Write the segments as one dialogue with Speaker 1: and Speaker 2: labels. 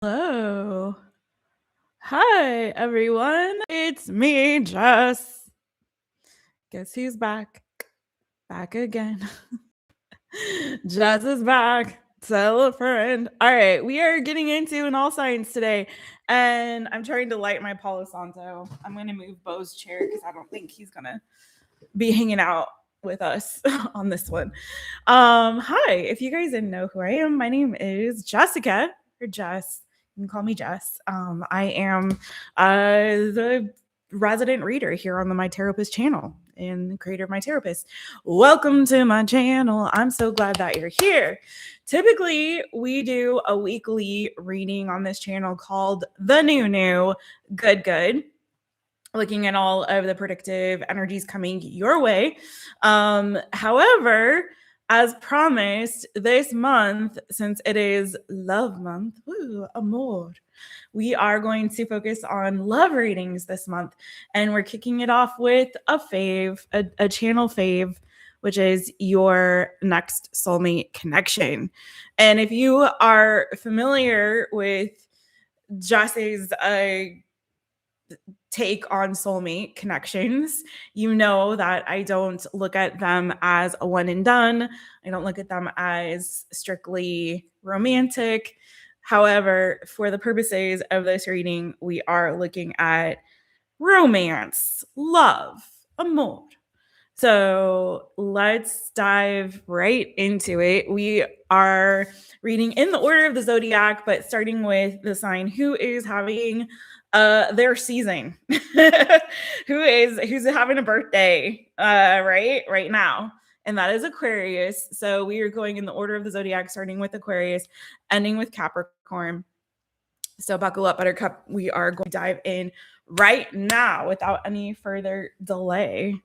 Speaker 1: Hello. Hi, everyone. It's me, Jess. Guess who's back? Back again. Jess is back. Tell a friend. All right, we are getting into an all science today, and I'm trying to light my Palo Santo. I'm going to move Bo's chair because I don't think he's going to be hanging out with us on this one. Hi, if you guys didn't know who I am, my name is Jessica, or Jess. You can call me Jess. I am the resident reader here on the mytaropist channel and creator of mytaropist. Welcome to my channel. I'm so glad that you're here. Typically, we do a weekly reading on this channel called The New Good, looking at all of the predictive energies coming your way. However, as promised, this month, since it is love month, amor, we are going to focus on love readings this month. And we're kicking it off with a fave, a channel fave, which is your next soulmate connection. And if you are familiar with Jesse's take on soulmate connections, you know that I don't look at them as a one and done. I don't look at them as strictly romantic. However, for the purposes of this reading, we are looking at romance, love, amor. So let's dive right into it. We are reading in the order of the zodiac, but starting with the sign who is having their season, who's having a birthday right now, and that is Aquarius. So we are going in the order of the zodiac, starting with Aquarius, ending with Capricorn. So buckle up, Buttercup. We are going to dive in right now without any further delay.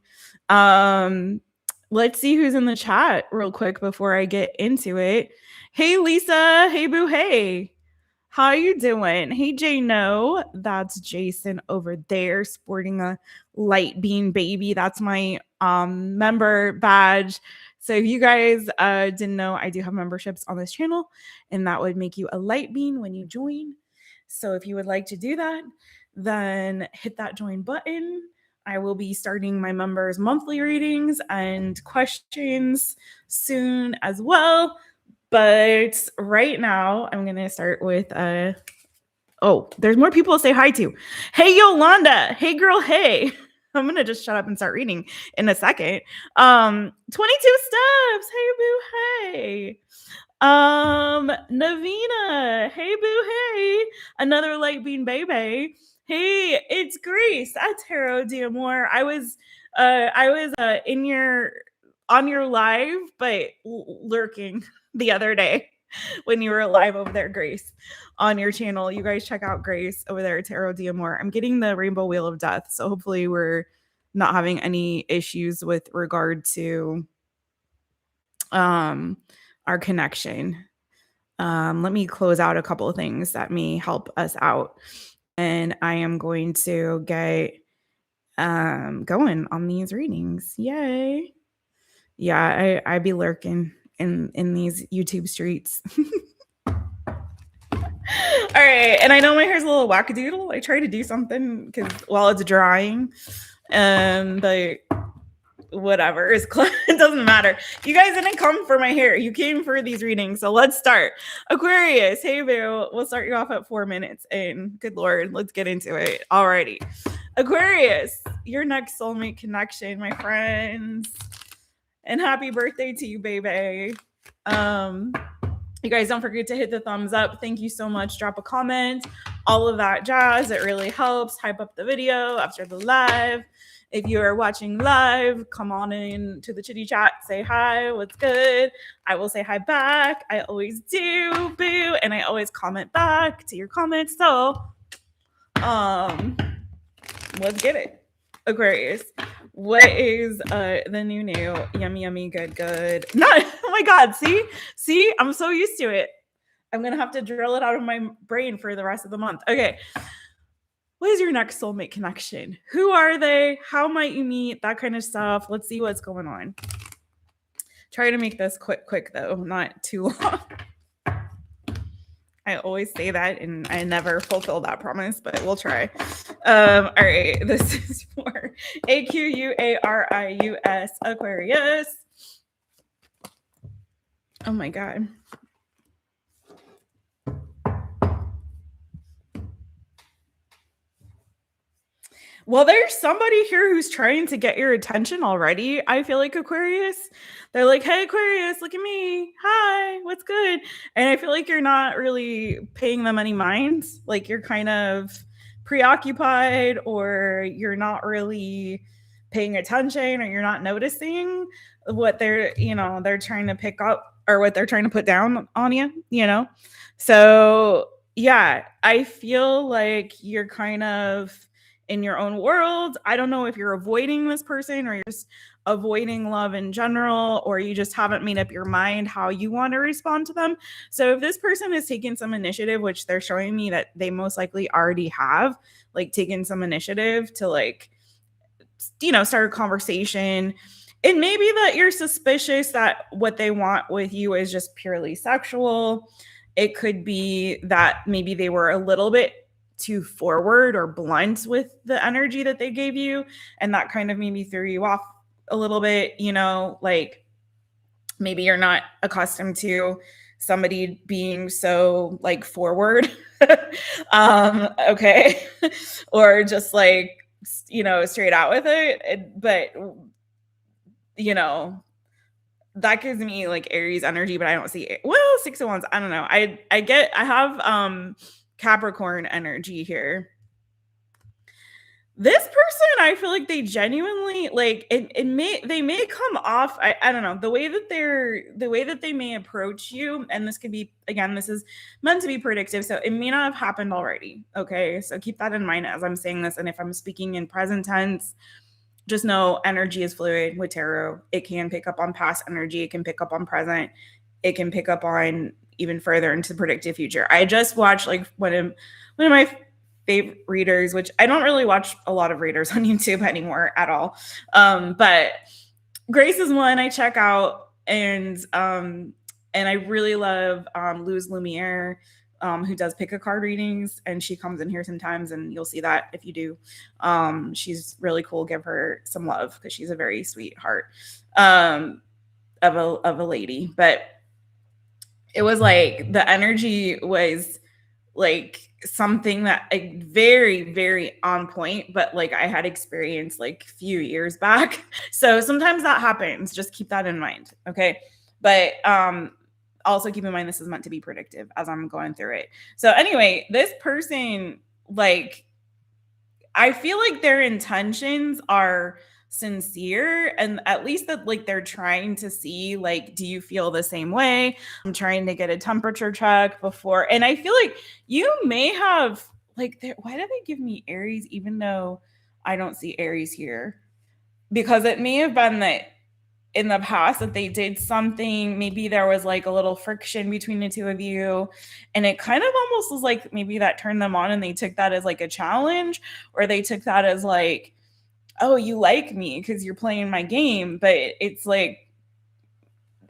Speaker 1: Let's see who's in the chat real quick before I get into it. Hey, Lisa. Hey, Boo. Hey. How you doing? Hey, Jano. That's Jason over there sporting a light bean baby. That's my member badge. So if you guys didn't know, I do have memberships on this channel, and that would make you a light bean when you join. So if you would like to do that, then hit that join button. I will be starting my members' monthly readings and questions soon as well. But right now, I'm going to start with oh, there's more people to say hi to. Hey, Yolanda. Hey, girl. Hey. I'm going to just shut up and start reading in a second. 22 steps. Hey, boo. Hey. Navina. Hey, boo. Hey. Another light bean baby. Hey, it's Grace at Tarot D'Amour. I was in on your live, but lurking the other day when you were live over there, Grace, on your channel. You guys check out Grace over there at Tarot D'Amour. I'm getting the Rainbow Wheel of Death, so hopefully we're not having any issues with regard to our connection. Let me close out a couple of things that may help us out. And I am going to get going on these readings. Yay. Yeah, I be lurking in these YouTube streets. All right. And I know my hair's a little wackadoodle. I try to do something because while it's drying, but whatever, it doesn't matter. You guys didn't come for my hair. You came for these readings. So let's start. Aquarius, hey boo. We'll start you off at 4 minutes in. Good Lord, let's get into it. Alrighty. Aquarius, your next soulmate connection, my friends. And happy birthday to you, baby. You guys don't forget to hit the thumbs up. Thank you so much. Drop a comment, all of that jazz. It really helps hype up the video after the live. If you are watching live, come on in to the chitty chat. Say hi. What's good? I will say hi back. I always do, boo. And I always comment back to your comments. So, let's get it. Aquarius, what is the new yummy good? Not, oh my God, see, I'm so used to it. I'm gonna have to drill it out of my brain for the rest of the month. Okay, what is your next soulmate connection? Who are they? How might you meet? That kind of stuff. Let's see what's going on. Try to make this quick though, not too long. I always say that and I never fulfill that promise, but we'll try. All right, this is for Aquarius, Aquarius. Oh my God. Well, there's somebody here who's trying to get your attention already. I feel like Aquarius. They're like, hey, Aquarius, look at me. Hi, what's good? And I feel like you're not really paying them any mind. Like you're kind of preoccupied or you're not really paying attention or you're not noticing what they're trying to pick up or what they're trying to put down on you. So, yeah, I feel like you're kind of in your own world. I don't know if you're avoiding this person or you're just avoiding love in general, or you just haven't made up your mind how you want to respond to them. So if this person is taking some initiative, which they're showing me that they most likely already have, like taken some initiative to start a conversation, it may be that you're suspicious that what they want with you is just purely sexual. It could be that maybe they were a little bit too forward or blunt with the energy that they gave you, and that kind of maybe threw you off a little bit, like maybe you're not accustomed to somebody being so like forward. Okay. Or just like straight out with it, but that gives me like Aries energy, but I don't see it. Well, 6 of Wands, I don't know. I have Capricorn energy here. This person, I feel like they genuinely like they may come off. I don't know, the way that they may approach you, and this could be, again, this is meant to be predictive, so it may not have happened already. Okay, so keep that in mind as I'm saying this. And if I'm speaking in present tense, just know energy is fluid with tarot. It can pick up on past energy, it can pick up on present, it can pick up on even further into the predictive future. I just watched like one of my favorite readers, which I don't really watch a lot of readers on YouTube anymore at all. But Grace is one I check out, and I really love Luz Lumiere, who does pick a card readings, and she comes in here sometimes, and you'll see that if you do. She's really cool. Give her some love because she's a very sweetheart of a lady. But it was like the energy was like something that like very, very on point, but like I had experienced like a few years back. So sometimes that happens. Just keep that in mind. Okay. But also keep in mind this is meant to be predictive as I'm going through it. So anyway, this person, like, I feel like their intentions are sincere, and at least that like they're trying to see, like, do you feel the same way? I'm trying to get a temperature check before, and I feel like you may have like, why do they give me Aries even though I don't see Aries here? Because it may have been that in the past that they did something, maybe there was like a little friction between the two of you, and it kind of almost was like maybe that turned them on and they took that as like a challenge, or they took that as like, oh, you like me because you're playing my game. But it's like,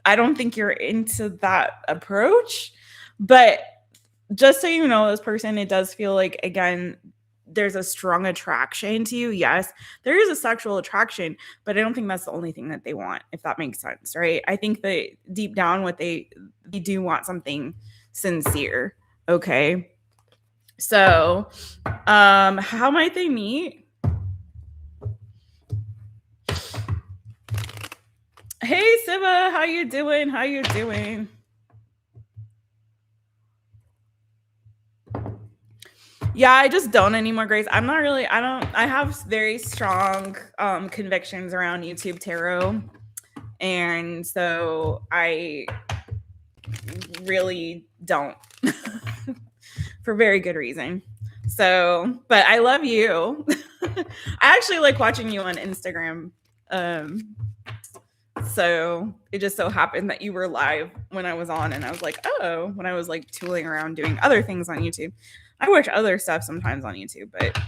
Speaker 1: I don't think you're into that approach. But just so you know, this person, it does feel like, again, there's a strong attraction to you. Yes, there is a sexual attraction, but I don't think that's the only thing that they want, if that makes sense, right? I think that deep down what they do want something sincere. Okay. So how might they meet? Hey Siva, how you doing? How you doing? Yeah, I just don't anymore, Grace. I have very strong convictions around YouTube tarot. And so I really don't for very good reason. So, but I love you. I actually like watching you on Instagram. So it just so happened that you were live when I was on, and I was like, oh, when I was like tooling around doing other things on YouTube. I watch other stuff sometimes on YouTube, but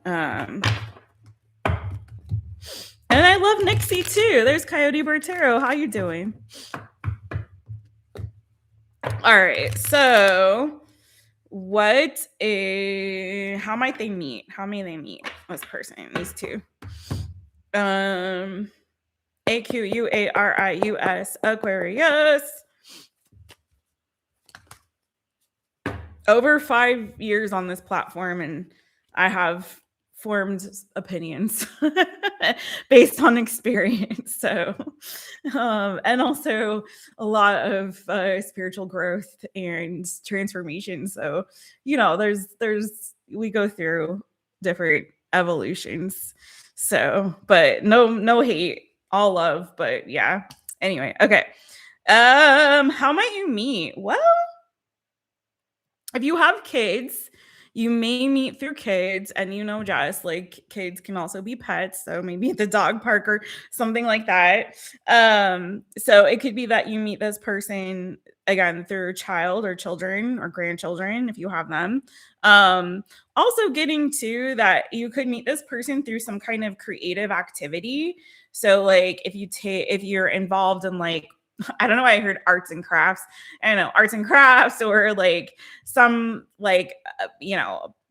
Speaker 1: and I love Nixie too. There's Coyote Bird Tarot. How you doing? All right. So how might they meet? How may they meet this person, these two? Aquarius, Aquarius. Over 5 years on this platform, and I have formed opinions based on experience. So, and also a lot of spiritual growth and transformation. So, we go through different evolutions. So, but no hate, all love. But yeah. Anyway, okay. How might you meet? Well, if you have kids, you may meet through kids, and Jess, like kids can also be pets, so maybe at the dog park or something like that. So it could be that you meet this person again through child or children or grandchildren if you have them. Also getting to that you could meet this person through some kind of creative activity. So like if you're involved in like, I don't know why I heard arts and crafts. I don't know, arts and crafts, or like some like,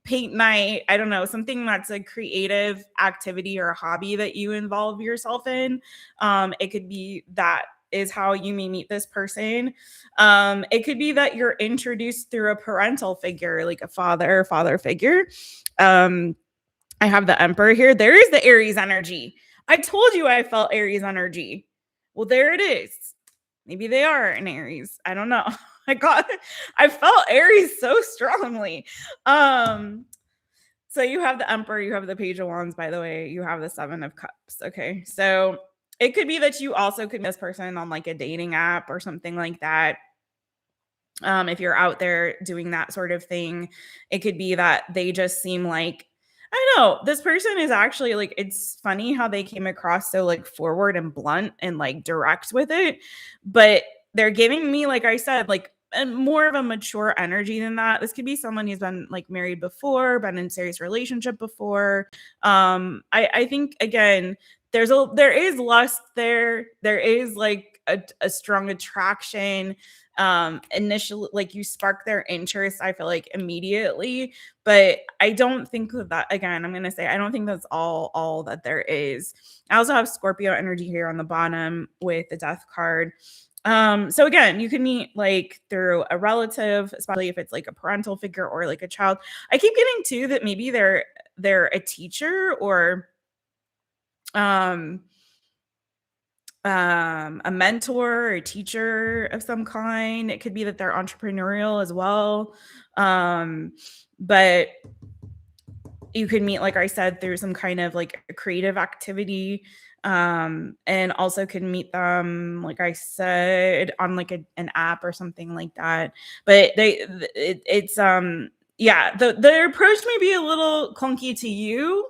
Speaker 1: paint night. I don't know, something that's a creative activity or a hobby that you involve yourself in. It could be that is how you may meet this person. It could be that you're introduced through a parental figure, like a father figure. I have the Emperor here. There is the Aries energy. I told you I felt Aries energy. Well, there it is. Maybe they are an Aries. I don't know. I felt Aries so strongly. So you have the Emperor, you have the Page of Wands, by the way, you have the Seven of Cups. Okay. So it could be that you also could meet this person on like a dating app or something like that. If you're out there doing that sort of thing, it could be that they just seem like, I don't know, this person is actually like, it's funny how they came across so like forward and blunt and like direct with it, but they're giving me, like I said, like more of a mature energy than that. This could be someone who's been like married before, been in serious relationship before. I think again, there is lust there. There is like a strong attraction. Initially, like you spark their interest, I feel like immediately, but I don't think that, again, I'm gonna say I don't think that's all that there is. I also have Scorpio energy here on the bottom with the Death card. So again, you can meet like through a relative, especially if it's like a parental figure or like a child. I keep getting too that maybe they're a teacher or a mentor or a teacher of some kind. It could be that they're entrepreneurial as well. But you could meet, like I said, through some kind of like a creative activity. And also can meet them, like I said, on like an app or something like that. But it's yeah, the approach may be a little clunky to you.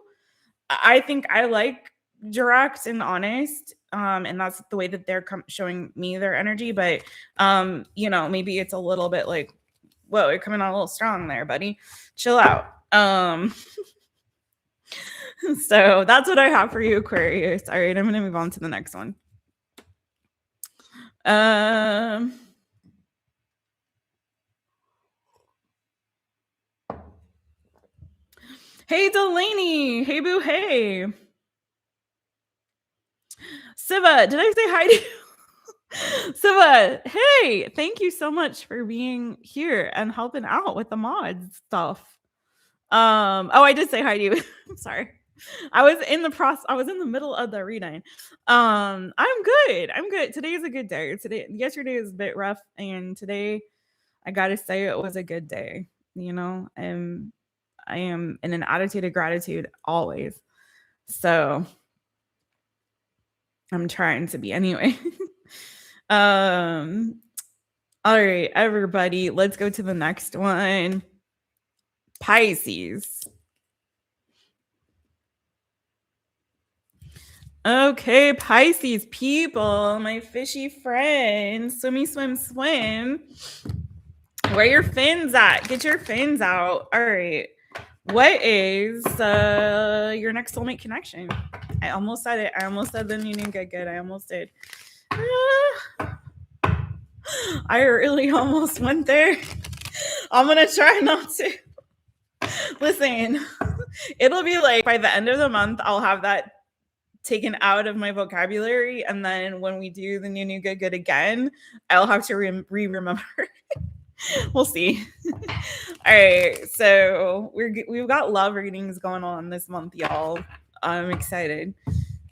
Speaker 1: I think I like direct and honest, and that's the way that they're showing me their energy. But maybe it's a little bit like, whoa, you're coming on a little strong there, buddy. Chill out. So that's what I have for you, Aquarius. All right, I'm gonna move on to the next one. Hey Delaney. Hey boo. Hey Siva, did I say hi to you? Siva, hey, thank you so much for being here and helping out with the mods stuff. I did say hi to you. I'm sorry. I was in the middle of the reading. I'm good. Today is a good day. Yesterday was a bit rough, and today I gotta say it was a good day. I am in an attitude of gratitude always. So I'm trying to be anyway. All right, everybody, let's go to the next one. Pisces. Okay, Pisces people, my fishy friends, swimmy, swim, swim. Where your fins at? Get your fins out. All right. What is your next soulmate connection? I almost said it. I almost said the meaning get good. I almost did. I really almost went there. I'm going to try not to. Listen, it'll be like by the end of the month, I'll have that taken out of my vocabulary. And then when we do the new, good again, I'll have to remember. We'll see. All right. So we've got love readings going on this month, y'all. I'm excited.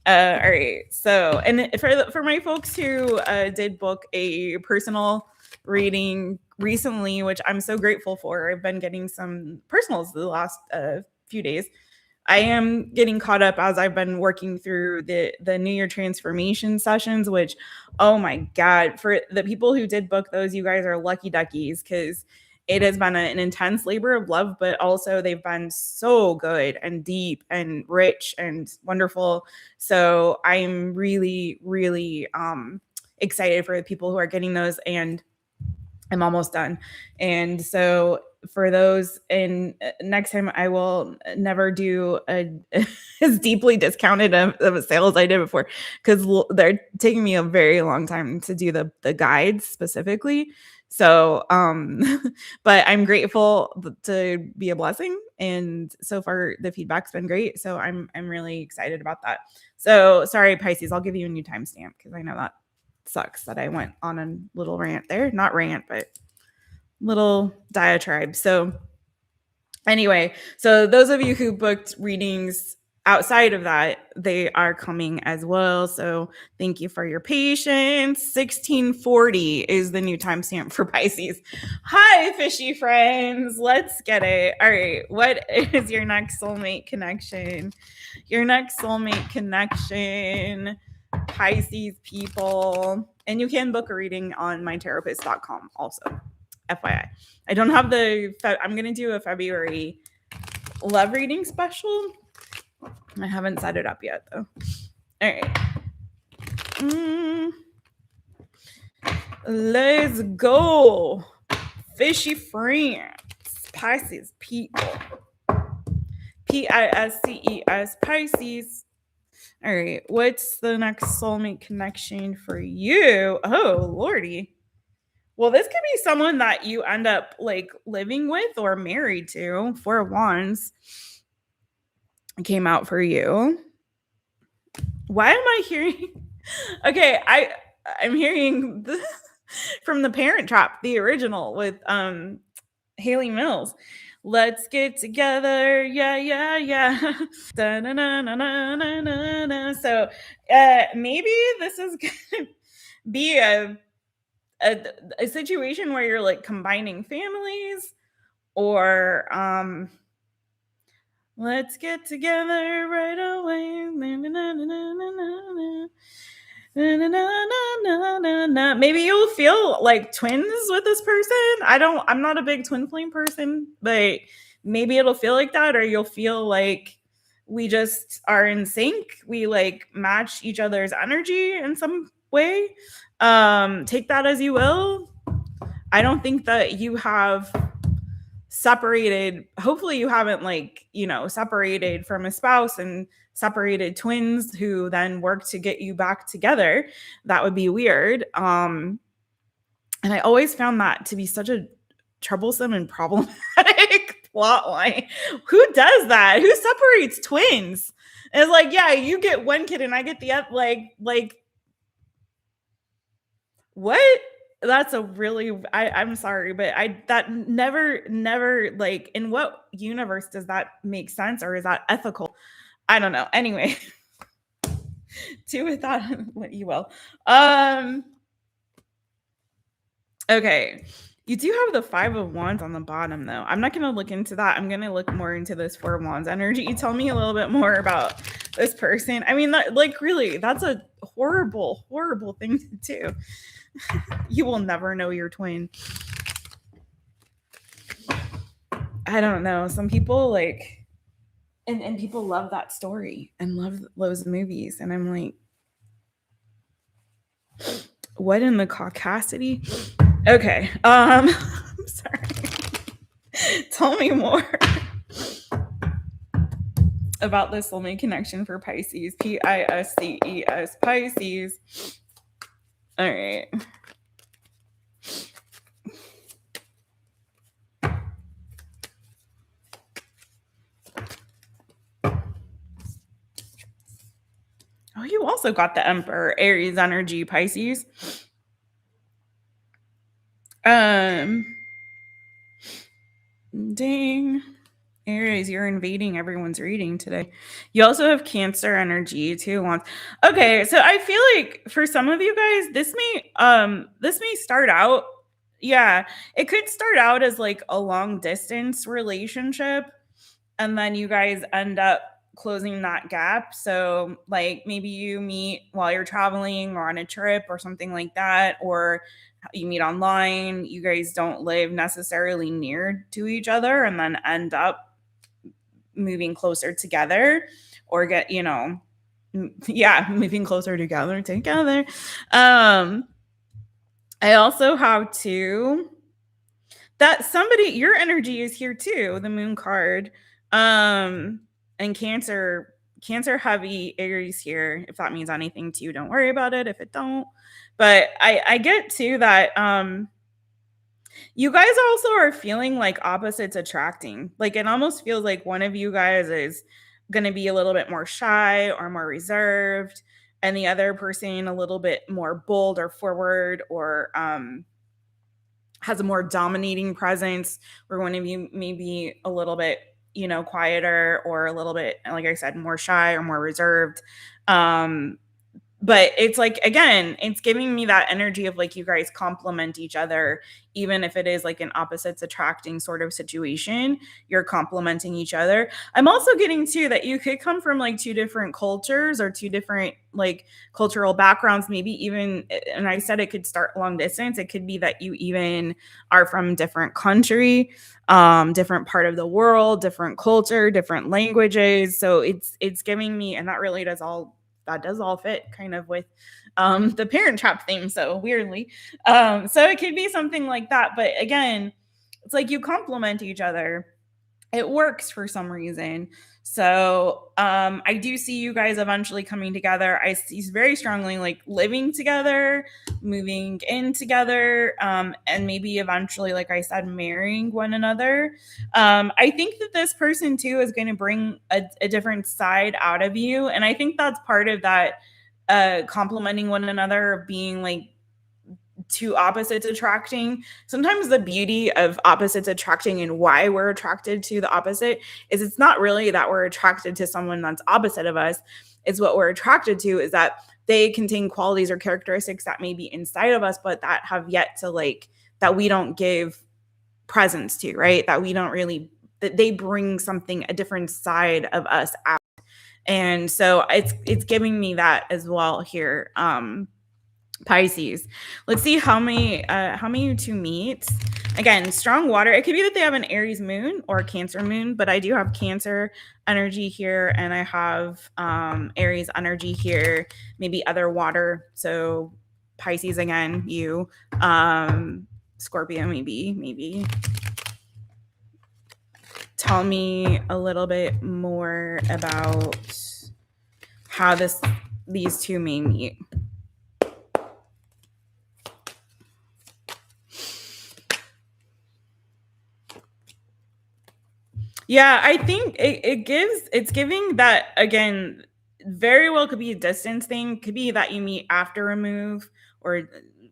Speaker 1: All right. So, and for my folks who did book a personal reading recently, which I'm so grateful for, I've been getting some personals the last few days. I am getting caught up as I've been working through the New Year transformation sessions, which, oh my God, for the people who did book those, you guys are lucky duckies, because it has been an intense labor of love, but also they've been so good and deep and rich and wonderful. So I'm really, really excited for the people who are getting those, and I'm almost done. And so for those, and next time I will never do as deeply discounted of a sale as I did before, because they're taking me a very long time to do the guides specifically. So, but I'm grateful to be a blessing, and so far the feedback's been great. So I'm really excited about that. So sorry, Pisces, I'll give you a new timestamp because I know that sucks that I went on a little rant there. Not rant, but little diatribe. So anyway, so those of you who booked readings outside of that, they are coming as well. So thank you for your patience. 1640 is the new timestamp for Pisces. Hi, fishy friends. Let's get it. All right. What is your next soulmate connection? Your next soulmate connection, Pisces people. And you can book a reading on mytaropist.com also. FYI. I don't have I'm going to do a February love reading special. I haven't set it up yet, though. All right. Let's go. Fishy friends. Pisces people. Pisces, Pisces. All right. What's the next soulmate connection for you? Oh, Lordy. Well, this could be someone that you end up like living with or married to. 4 of Wands came out for you. Why am I hearing? Okay, I'm hearing from The Parent Trap, the original with Haley Mills. Let's get together, yeah. So maybe this is gonna be a situation where you're like combining families, or let's get together right away. Maybe you'll feel like twins with this person. I'm not a big twin flame person, but maybe it'll feel like that, or you'll feel like we just are in sync. We like match each other's energy in some way. Take that as you will. I don't think that you have separated. Hopefully you haven't separated from a spouse and separated twins who then work to get you back together. That would be weird. And I always found that to be such a troublesome and problematic plot line. Who does that? Who separates twins? And it's like, yeah, you get one kid and I get the other. Like what? That's a really, I'm sorry, but that never, like, in what universe does that make sense, or is that ethical? I don't know. Anyway, do with that what you will. Okay. You do have the 5 of Wands on the bottom, though. I'm not going to look into that. I'm going to look more into this 4 of Wands energy. You tell me a little bit more about this person. I mean, really, that's a horrible, horrible thing to do. You will never know your twin. I don't know. Some people like, and people love that story and love those movies. And I'm like, what in the caucasity? Okay. I'm sorry. Tell me more about this soulmate connection for Pisces. Pisces, Pisces. All right. also got the Emperor, Aries energy, Pisces. Dang. Aries, you're invading everyone's reading today. You also have Cancer energy too. Okay, so I feel like for some of you guys, this may start out, yeah, it could start out as like a long distance relationship, and then you guys end up closing that gap. So like maybe you meet while you're traveling or on a trip or something like that, or you meet online. You guys don't live necessarily near to each other, and then end up moving closer together, or moving closer together. I also have that somebody, your energy is here too, the Moon card. And Cancer heavy, Aries here. If that means anything to you, don't worry about it if it don't. But I get too that you guys also are feeling like opposites attracting. Like it almost feels like one of you guys is going to be a little bit more shy or more reserved, and the other person a little bit more bold or forward, or has a more dominating presence, where one of you may be a little bit, quieter, or a little bit, like I said, more shy or more reserved. But it's like, again, it's giving me that energy of like you guys complement each other, even if it is like an opposites attracting sort of situation. You're complementing each other. I'm also getting too that you could come from like two different cultures or two different like cultural backgrounds, maybe even, and I said it could start long distance. It could be that you even are from different country, different part of the world, different culture, different languages. So it's giving me, and that does all fit kind of with the Parent Trap theme, so weirdly. So it could be something like that. But again, it's like you complement each other. It works for some reason. So I do see you guys eventually coming together. I see very strongly like living together, moving in together, and maybe eventually, like I said, marrying one another. I think that this person too is going to bring a different side out of you. And I think that's part of that complementing one another, being like two opposites attracting. Sometimes the beauty of opposites attracting and why we're attracted to the opposite is it's not really that we're attracted to someone that's opposite of us. It's what we're attracted to is that they contain qualities or characteristics that may be inside of us, but that have yet to that we don't give presence to, right? That we don't really, that they bring something, a different side of us out. And so it's giving me that as well here. Pisces. Let's see how many you two meet. Again, strong water. It could be that they have an Aries moon or a Cancer moon, but I do have Cancer energy here, and I have Aries energy here. Maybe other water. So Pisces again, you, Scorpio maybe. Tell me a little bit more about how these two may meet. Yeah, I think it's giving that, again, very well could be a distance thing. Could be that you meet after a move, or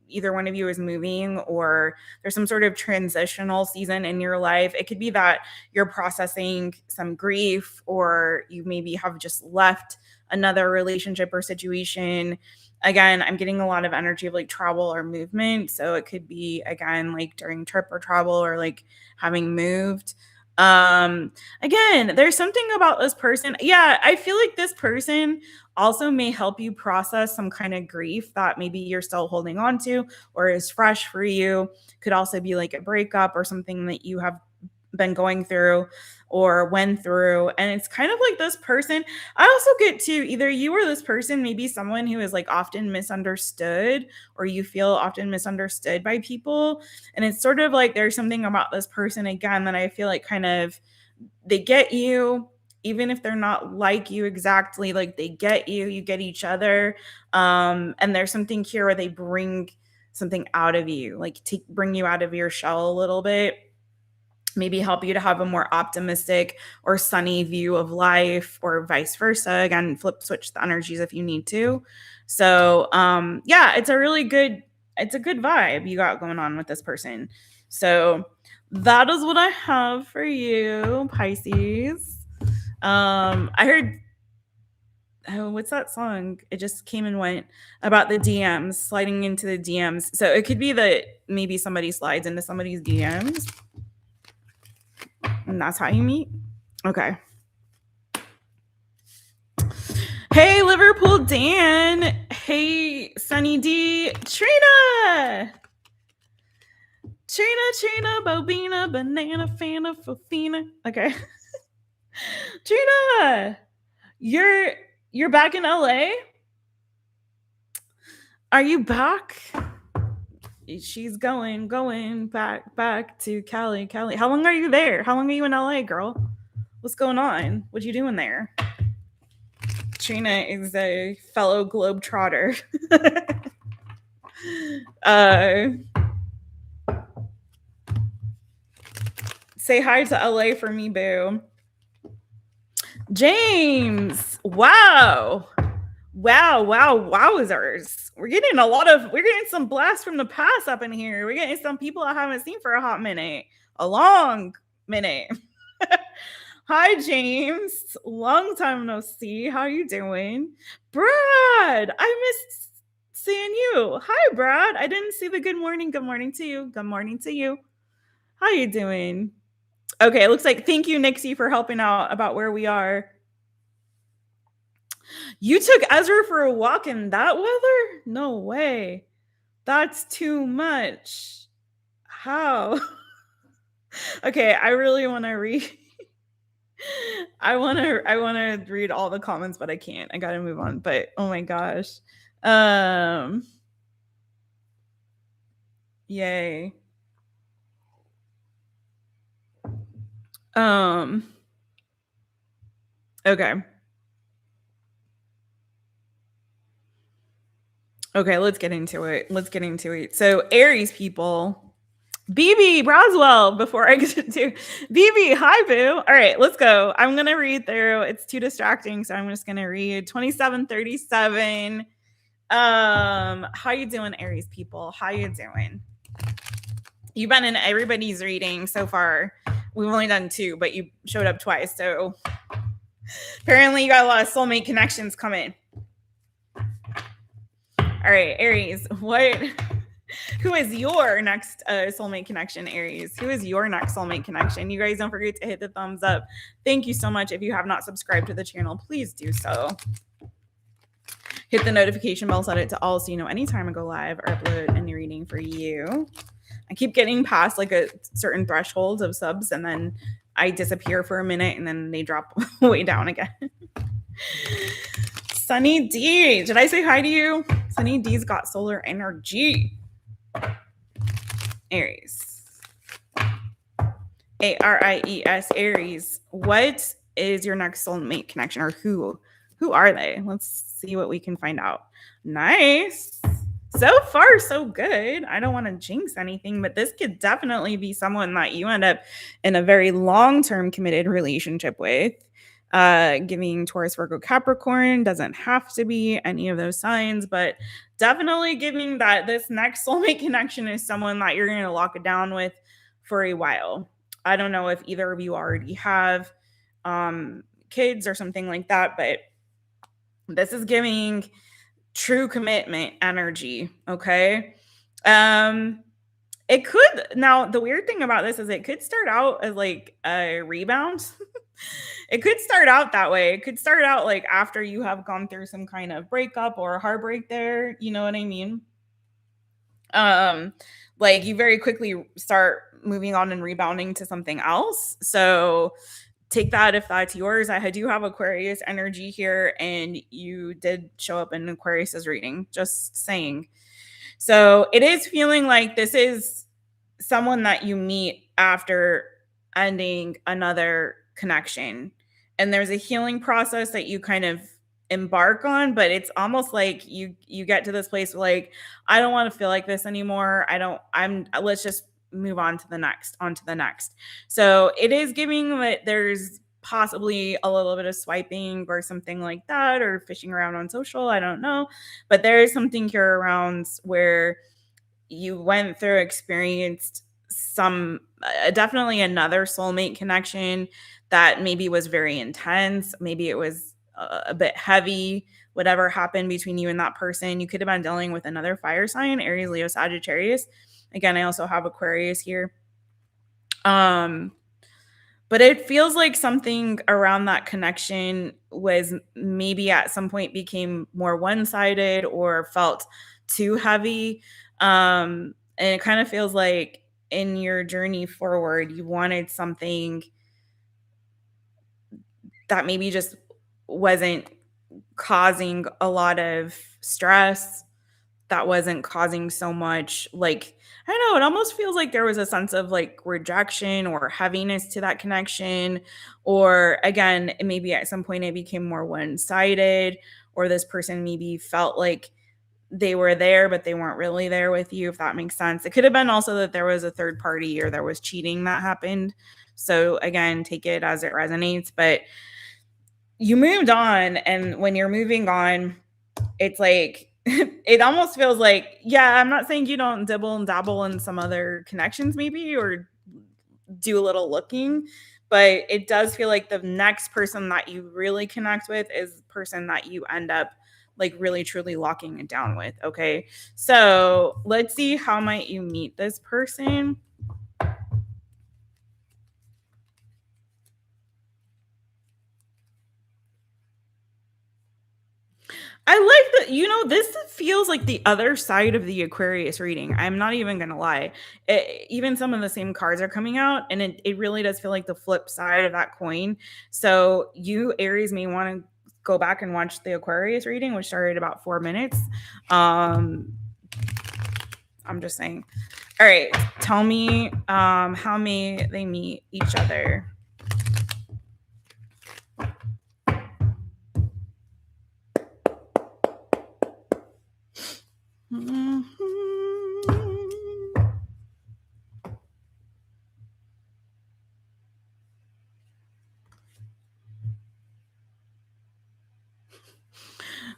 Speaker 1: either one of you is moving, or there's some sort of transitional season in your life. It could be that you're processing some grief, or you maybe have just left another relationship or situation. Again, I'm getting a lot of energy of like travel or movement. So it could be, again, like during trip or travel, or like having moved. Again, there's something about this person. Yeah, I feel like this person also may help you process some kind of grief that maybe you're still holding on to, or is fresh for you. Could also be like a breakup or something that you have been going through or went through. And it's kind of like this person. I also get to either you or this person, maybe someone who is like often misunderstood, or you feel often misunderstood by people. And it's sort of like there's something about this person, again, that I feel like kind of they get you, even if they're not like you exactly, like they get you, you get each other. And there's something here where they bring something out of you, like bring you out of your shell a little bit. maybe help you to have a more optimistic or sunny view of life, or vice versa. Again, flip switch the energies if you need to. So yeah, it's a good vibe you got going on with this person. So that is what I have for you, Pisces. I heard, oh, what's that song? It just came and went, about the DMs, sliding into the DMs. So it could be that maybe somebody slides into somebody's DMs, and that's how you meet. Okay. Hey, Liverpool Dan. Hey, Sunny D. Trina, Bobina, Banana, Fana, Fofina. Okay. Trina, you're back in LA? Are you back? She's going back to Cali. How long are you there? How long are you in LA, girl? What's going on? What you doing there? Trina is a fellow globetrotter. Say hi to LA for me, boo. James, wow, wowzers. We're getting some blasts from the past up in here. We're getting some people I haven't seen for a long minute. Hi, James. Long time no see. How you doing? Brad, I missed seeing you. Hi, Brad. I didn't see the good morning. Good morning to you. Good morning to you. How you doing? Okay, it looks like, thank you, Nixie, for helping out about where we are. You took Ezra for a walk in that weather? No way. That's too much. How? Okay, I really want to read. I want to read all the comments, but I can't. I got to move on. But oh my gosh. Yay. Okay. Okay, let's get into it. So Aries people, BB Braswell, before I get to BB, hi boo. All right, let's go. I'm going to read through. It's too distracting, so I'm just going to read 2737. How you doing, Aries people? How you doing? You've been in everybody's reading so far. We've only done 2, but you showed up twice, so apparently you got a lot of soulmate connections coming. All right, Aries, who is your next soulmate connection, Aries? Who is your next soulmate connection? You guys don't forget to hit the thumbs up. Thank you so much. If you have not subscribed to the channel, please do so. Hit the notification bell, set it to all so you know anytime I go live or upload a new reading for you. I keep getting past like a certain threshold of subs, and then I disappear for a minute, and then they drop way down again. Sunny D, did I say hi to you? Sunny D's got solar energy. Aries. Aries, Aries. What is your next soulmate connection, or who are they? Let's see what we can find out. Nice. So far, so good. I don't want to jinx anything, but this could definitely be someone that you end up in a very long-term committed relationship with. Giving Taurus, Virgo, Capricorn, doesn't have to be any of those signs, but definitely giving that this next soulmate connection is someone that you're going to lock it down with for a while. I don't know if either of you already have kids or something like that, but this is giving true commitment energy. Okay. It could, now the weird thing about this is it could start out as like a rebound. It could start out that way. It could start out like after you have gone through some kind of breakup or heartbreak there. You know what I mean? Like you very quickly start moving on and rebounding to something else. So take that if that's yours. I do have Aquarius energy here, and you did show up in Aquarius's reading, just saying. So it is feeling like this is someone that you meet after ending another connection, and there's a healing process that you kind of embark on, but it's almost like you get to this place where like, I don't want to feel like this anymore. Let's just move on to the next. So it is giving that there's possibly a little bit of swiping or something like that, or fishing around on social. I don't know. But there is something here around where you went through, experienced some definitely another soulmate connection that maybe was very intense. Maybe it was a bit heavy. Whatever happened between you and that person, you could have been dealing with another fire sign, Aries, Leo, Sagittarius. Again, I also have Aquarius here. But it feels like something around that connection was maybe at some point became more one-sided or felt too heavy. And it kind of feels like in your journey forward, you wanted something that maybe just wasn't causing a lot of stress, that wasn't causing so much, like, I don't know, it almost feels like there was a sense of like rejection or heaviness to that connection. Or again, maybe at some point it became more one-sided, or this person maybe felt like they were there, but they weren't really there with you, if that makes sense. It could have been also that there was a third party or there was cheating that happened. So again, take it as it resonates. But you moved on, and when you're moving on, it's like it almost feels like, yeah, I'm not saying you don't dibble and dabble in some other connections maybe, or do a little looking, but it does feel like the next person that you really connect with is the person that you end up like really truly locking it down with. Okay, so let's see, how might you meet this person? I like that, this feels like the other side of the Aquarius reading. I'm not even going to lie. Even some of the same cards are coming out, and it really does feel like the flip side of that coin. So you, Aries, may want to go back and watch the Aquarius reading, which started about 4 minutes. I'm just saying. All right. Tell me how may they meet each other? Mm-hmm.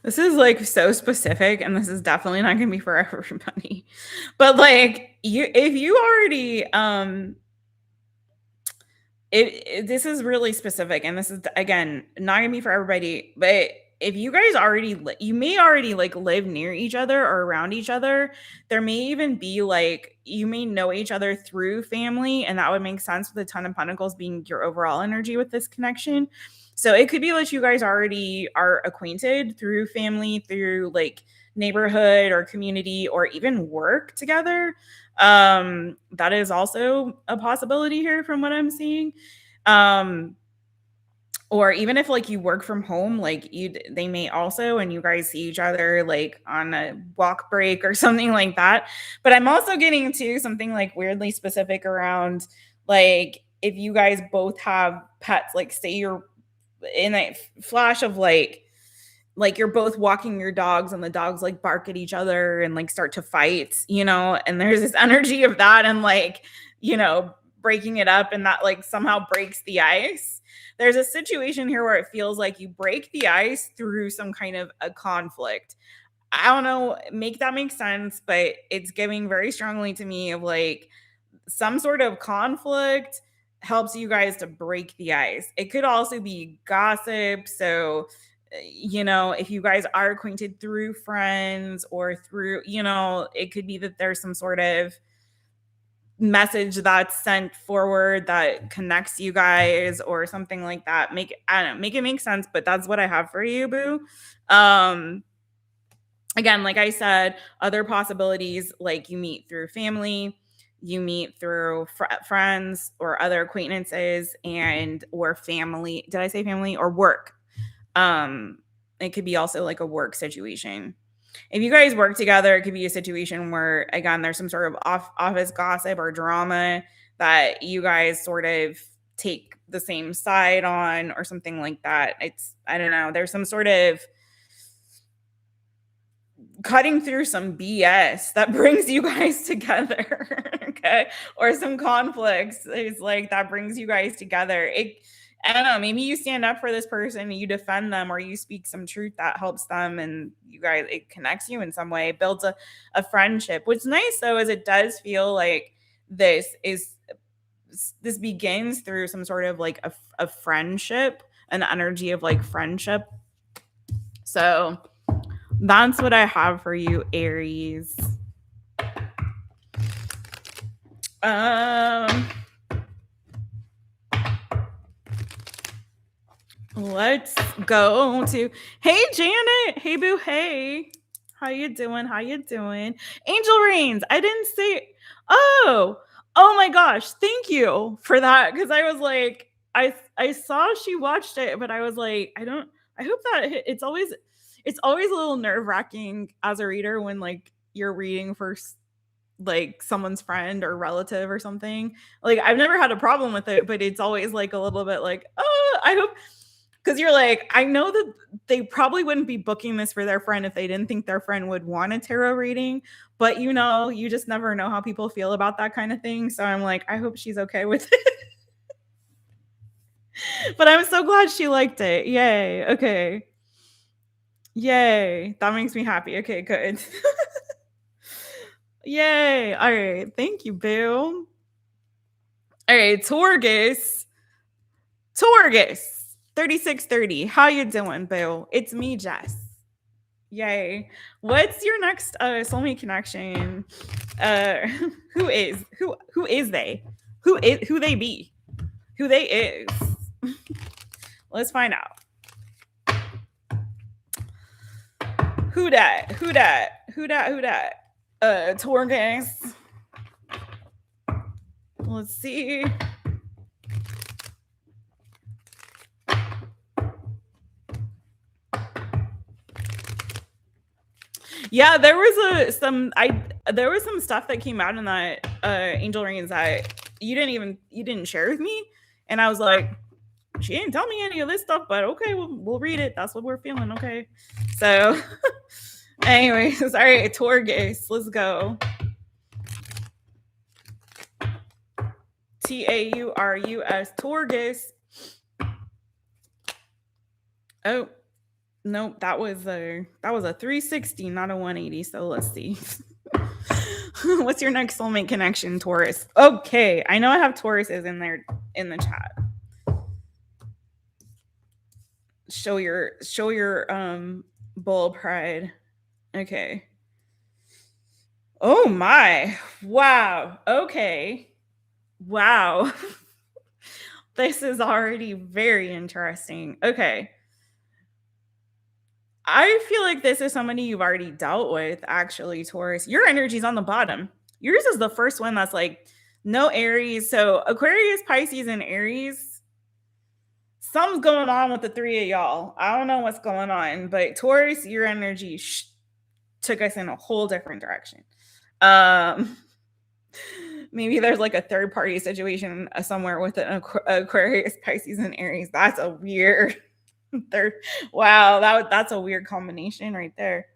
Speaker 1: This is like so specific, and this is definitely not gonna be for everybody. But like, if you already this is really specific, and this is again not gonna be for everybody, but if you guys already you may already like live near each other or around each other. There may even be like, you may know each other through family, and that would make sense with the Ton of Pentacles being your overall energy with this connection. So it could be that you guys already are acquainted through family, through like neighborhood or community, or even work together. That is also a possibility here from what I'm seeing. Or even if like you work from home, like they may also, and you guys see each other like on a walk break or something like that. But I'm also getting to something like weirdly specific around, like, if you guys both have pets, like say you're in a flash of like you're both walking your dogs, and the dogs like bark at each other and like start to fight, and there's this energy of that, and like, breaking it up, and that like somehow breaks the ice. There's a situation here where it feels like you break the ice through some kind of a conflict. I don't know, make that make sense, but it's giving very strongly to me of like some sort of conflict helps you guys to break the ice. It could also be gossip. So, if you guys are acquainted through friends or through, it could be that there's some sort of message that's sent forward that connects you guys or something like that. I don't know, make it make sense, but that's what I have for you, boo. Again, like I said, other possibilities, like you meet through family, you meet through friends or other acquaintances, and or family. Did I say family? Or work? It could be also like a work situation. If you guys work together, it could be a situation where, again, there's some sort of office gossip or drama that you guys sort of take the same side on or something like that. I don't know. There's some sort of cutting through some BS that brings you guys together. Okay. Or some conflicts is like that brings you guys together. I don't know, maybe you stand up for this person and you defend them, or you speak some truth that helps them, and you guys, it connects you in some way, it builds a friendship. What's nice though is it does feel like this is this begins through some sort of like a friendship, an energy of like friendship. So that's what I have for you, Aries. Let's go to, hey Janet, hey boo, hey, how you doing? How you doing? Angel Rains, I didn't say. Oh my gosh, thank you for that, because I was like, I saw she watched it, but I was like, I hope that it's always a little nerve wracking as a reader when like you're reading for like someone's friend or relative or something. Like I've never had a problem with it, but it's always like a little bit like, oh, I hope, because you're like, I know that they probably wouldn't be booking this for their friend if they didn't think their friend would want a tarot reading. But you know, you just never know how people feel about that kind of thing. So I'm like, I hope she's okay with it. But I'm so glad she liked it. Yay. Okay. Yay. That makes me happy. Okay, good. Yay. All right. Thank you, Boo. All right, Torgus. 3630. How you doing, Boo? It's me, Jess. Yay. What's your next soulmate connection? Who is they? Who they be? Who they is? Let's find out. Who dat? Torgus. Let's see. Yeah, there was some stuff that came out in that Angel Rings that you didn't share with me, and I was like, she didn't tell me any of this stuff, but okay, we'll read it. That's what we're feeling. Okay, so anyways, all right, Torgus, let's go. Taurus, Torgus. Oh. Nope, that was a 360, not a 180. So let's see. What's your next soulmate connection, Taurus? Okay, I know I have Tauruses in there in the chat. Show your bull pride. Okay. Oh my. Wow. Okay. Wow. This is already very interesting. Okay. I feel like this is somebody you've already dealt with, actually, Taurus. Your energy's on the bottom. Yours is the first one that's like no Aries. So Aquarius, Pisces, and Aries. Something's going on with the three of y'all. I don't know what's going on, but Taurus, your energy took us in a whole different direction. Maybe there's like a third party situation somewhere with an Aquarius, Pisces, and Aries. That's a weird. Third, wow, that's a weird combination right there.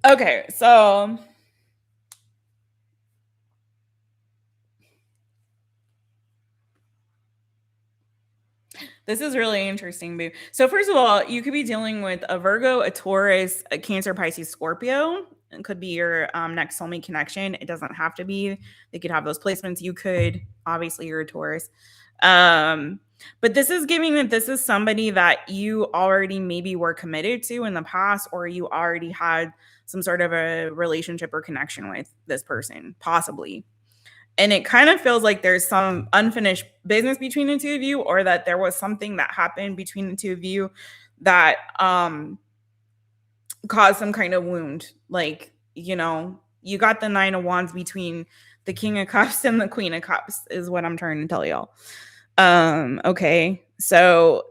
Speaker 1: Okay, so this is really interesting, boo. So first of all, you could be dealing with a Virgo, a Taurus, a Cancer, Pisces, Scorpio. It could be your next soulmate connection. It doesn't have to be. They could have those placements. You could, obviously, you're a Taurus. But this is giving that this is somebody that you already maybe were committed to in the past, or you already had some sort of a relationship or connection with this person, possibly. And it kind of feels like there's some unfinished business between the two of you, or that there was something that happened between the two of you that caused some kind of wound. Like, you know, you got the 9 of Wands between the King of Cups and the Queen of Cups is what I'm trying to tell y'all. Okay, so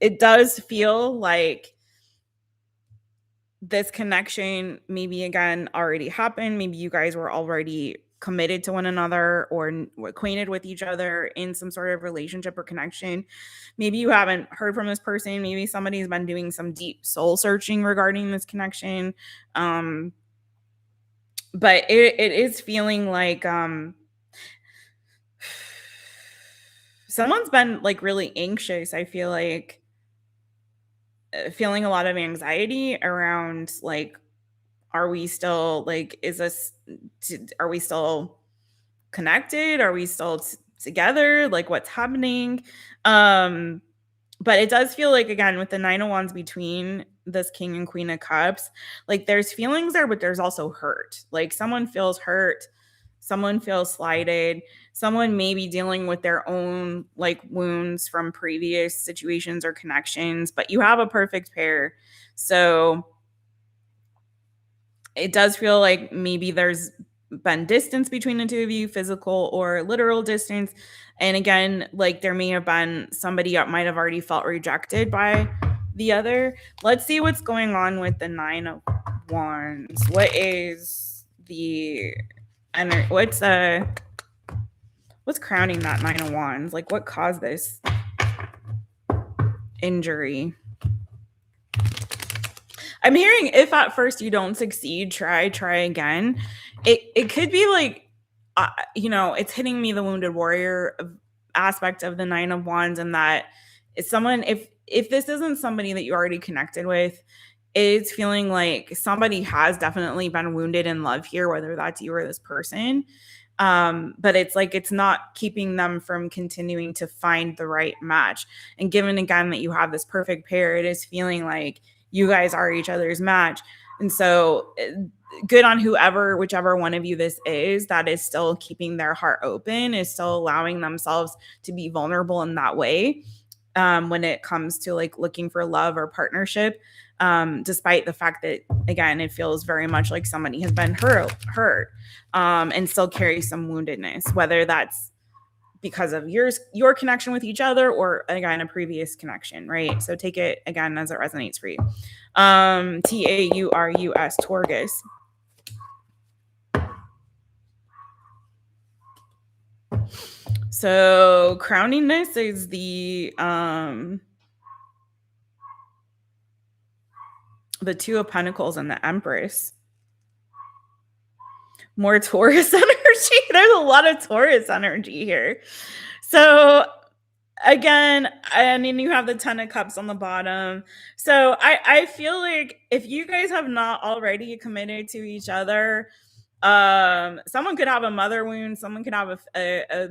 Speaker 1: it does feel like this connection maybe again already happened. Maybe you guys were already committed to one another or acquainted with each other in some sort of relationship or connection. Maybe you haven't heard from this person. Maybe somebody's been doing some deep soul searching regarding this connection. But it is feeling like someone's been like really anxious. I feel like feeling a lot of anxiety around like, are we still like, are we still connected? Are we still together? Like what's happening? But it does feel like, again, with the 9 of Wands between this King and Queen of Cups, like there's feelings there, but there's also hurt. Like someone feels hurt, someone feels slighted, someone may be dealing with their own like wounds from previous situations or connections, but you have a perfect pair. So it does feel like maybe there's been distance between the two of you, physical or literal distance. And again, like there may have been somebody that might have already felt rejected by the other. Let's see what's going on with the 9 of Wands. What is the energy? What's crowning that 9 of Wands? Like what caused this injury? I'm hearing if at first you don't succeed, try again. It could be like, it's hitting me the wounded warrior aspect of the 9 of Wands, and that is someone, if this isn't somebody that you already connected with, it's feeling like somebody has definitely been wounded in love here, whether that's you or this person. But it's like it's not keeping them from continuing to find the right match. And given again that you have this perfect pair, it is feeling like you guys are each other's match. And so good on whichever one of you this is, that is still keeping their heart open, is still allowing themselves to be vulnerable in that way when it comes to like looking for love or partnership, despite the fact that, again, it feels very much like somebody has been hurt and still carries some woundedness, whether that's because of your connection with each other or, again, a previous connection, right? So take it, again, as it resonates for you. Taurus, Taurus. So crowning this is the 2 of Pentacles and the Empress. More Taurus energy. There's a lot of Taurus energy here. So again, and then you have the 10 of Cups on the bottom. So I feel like if you guys have not already committed to each other, someone could have a mother wound, someone could have a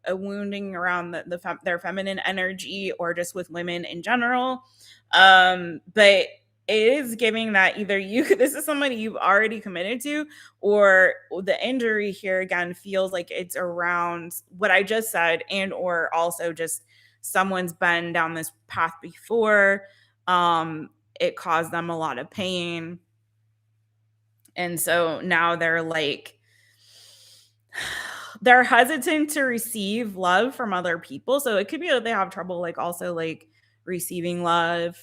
Speaker 1: wounding around their feminine energy, or just with women in general. But it is giving that either this is somebody you've already committed to, or the injury here again feels like it's around what I just said, and or also just someone's been down this path before. It caused them a lot of pain. And so now they're hesitant to receive love from other people. So it could be that they have trouble like also like receiving love,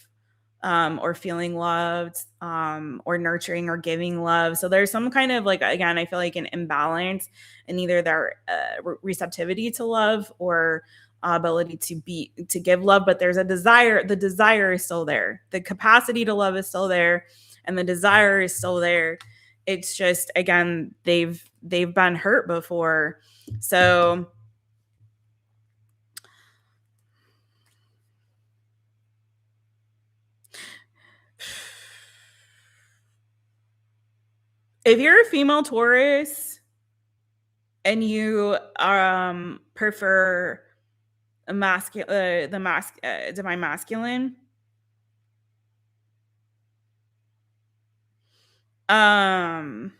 Speaker 1: or feeling loved, or nurturing or giving love. So there's some kind of like, again, I feel like an imbalance in either their receptivity to love or ability to give love. But there's a desire. The desire is still there. The capacity to love is still there, and the desire is still there. It's just, again, they've been hurt before. So if you're a female Taurus and you prefer divine masculine, I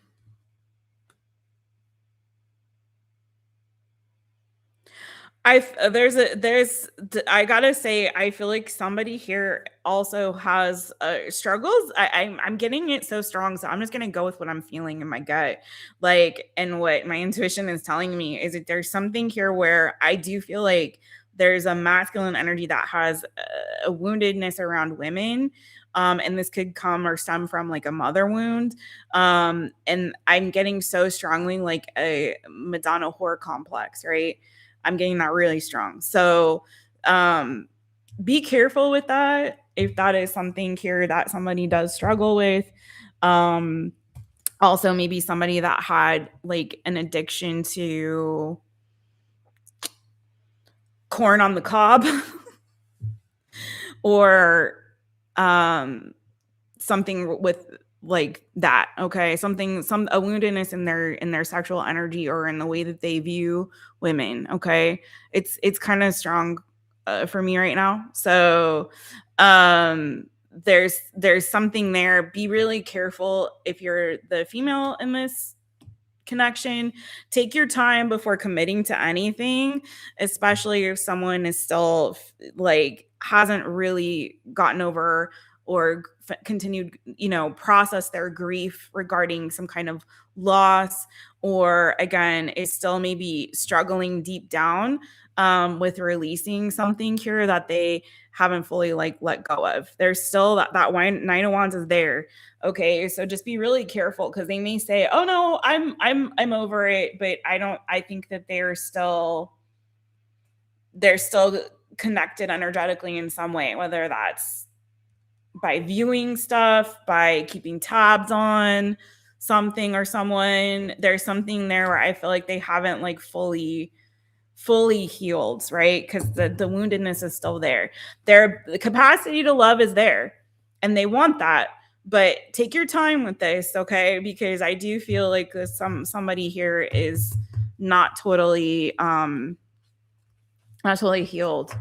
Speaker 1: gotta say, I feel like somebody here also has struggles. I'm getting it so strong, so I'm just gonna go with what I'm feeling in my gut, like, and what my intuition is telling me is that there's something here where I do feel like there's a masculine energy that has a woundedness around women, And this could come or stem from like a mother wound. And I'm getting so strongly like a Madonna whore complex, right? I'm getting that really strong. So be careful with that if that is something here that somebody does struggle with. Also, maybe somebody that had like an addiction to corn on the cob or something with like that. Okay, some a woundedness in their sexual energy or in the way that they view women. Okay, it's kind of strong for me right now. So there's something there. Be really careful if you're the female in this connection. Take your time before committing to anything, especially if someone is still like hasn't really gotten over or continued, process their grief regarding some kind of loss, or again is still maybe struggling deep down with releasing something here that they haven't fully like let go of. There's still that Nine of Wands is there. Okay, so just be really careful because they may say, "Oh no, I'm over it," but I think that they're still connected energetically in some way, whether that's by viewing stuff, by keeping tabs on something or someone. There's something there where I feel like they haven't like fully healed, right? Because the woundedness is still there. The capacity to love is there and they want that, but take your time with this, okay? Because I do feel like somebody here is not totally healed.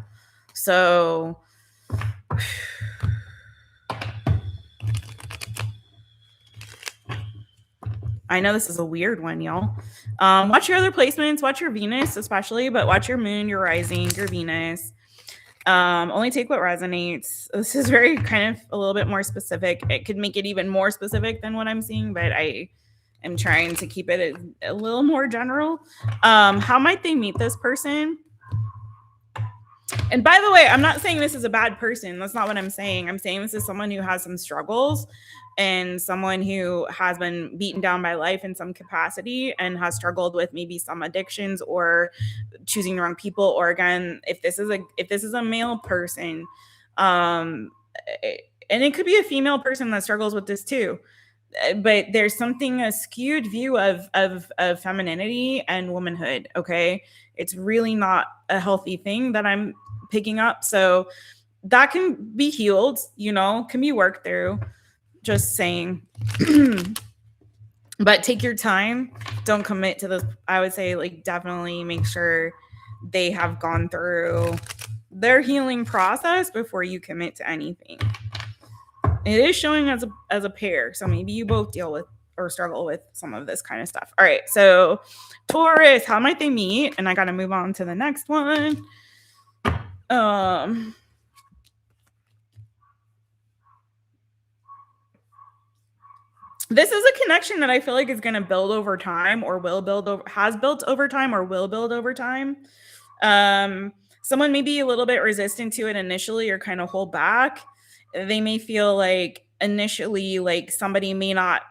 Speaker 1: So I know this is a weird one, y'all. Watch your other placements, watch your Venus especially, but watch your moon, your rising, your Venus. Only take what resonates. This is very kind of a little bit more specific. It could make it even more specific than what I'm seeing, but I am trying to keep it a little more general. How might they meet this person? And by the way, I'm not saying this is a bad person. That's not what I'm saying. I'm saying this is someone who has some struggles and someone who has been beaten down by life in some capacity and has struggled with maybe some addictions or choosing the wrong people. Or again, if this is a male person, and it could be a female person that struggles with this too, but there's a skewed view of femininity and womanhood. Okay, it's really not a healthy thing that I'm picking up. So that can be healed, can be worked through. Just saying. But take your time. Don't commit to this. I would say like definitely make sure they have gone through their healing process before you commit to anything. It is showing as a pair, so maybe you both deal with or struggle with some of this kind of stuff. All right, so Taurus, how might they meet? And I got to move on to the next one. This is a connection that I feel like is going to build over time, or has built over time, or will build over time. Someone may be a little bit resistant to it initially or kind of hold back. They may feel like initially like somebody may not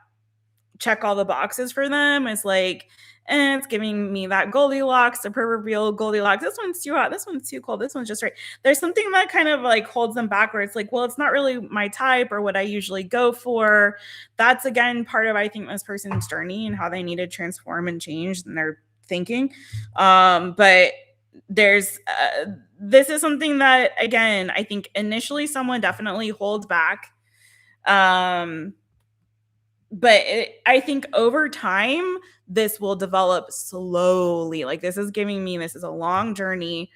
Speaker 1: check all the boxes for them. It's like, it's giving me that Goldilocks, the proverbial Goldilocks. This one's too hot. This one's too cold. This one's just right. There's something that kind of like holds them back where it's like, well, it's not really my type or what I usually go for. That's again part of, I think, this person's journey and how they need to transform and change in their thinking. But there's this is something that, again, I think initially someone definitely holds back. But I think over time, this will develop slowly. Like this is a long journey.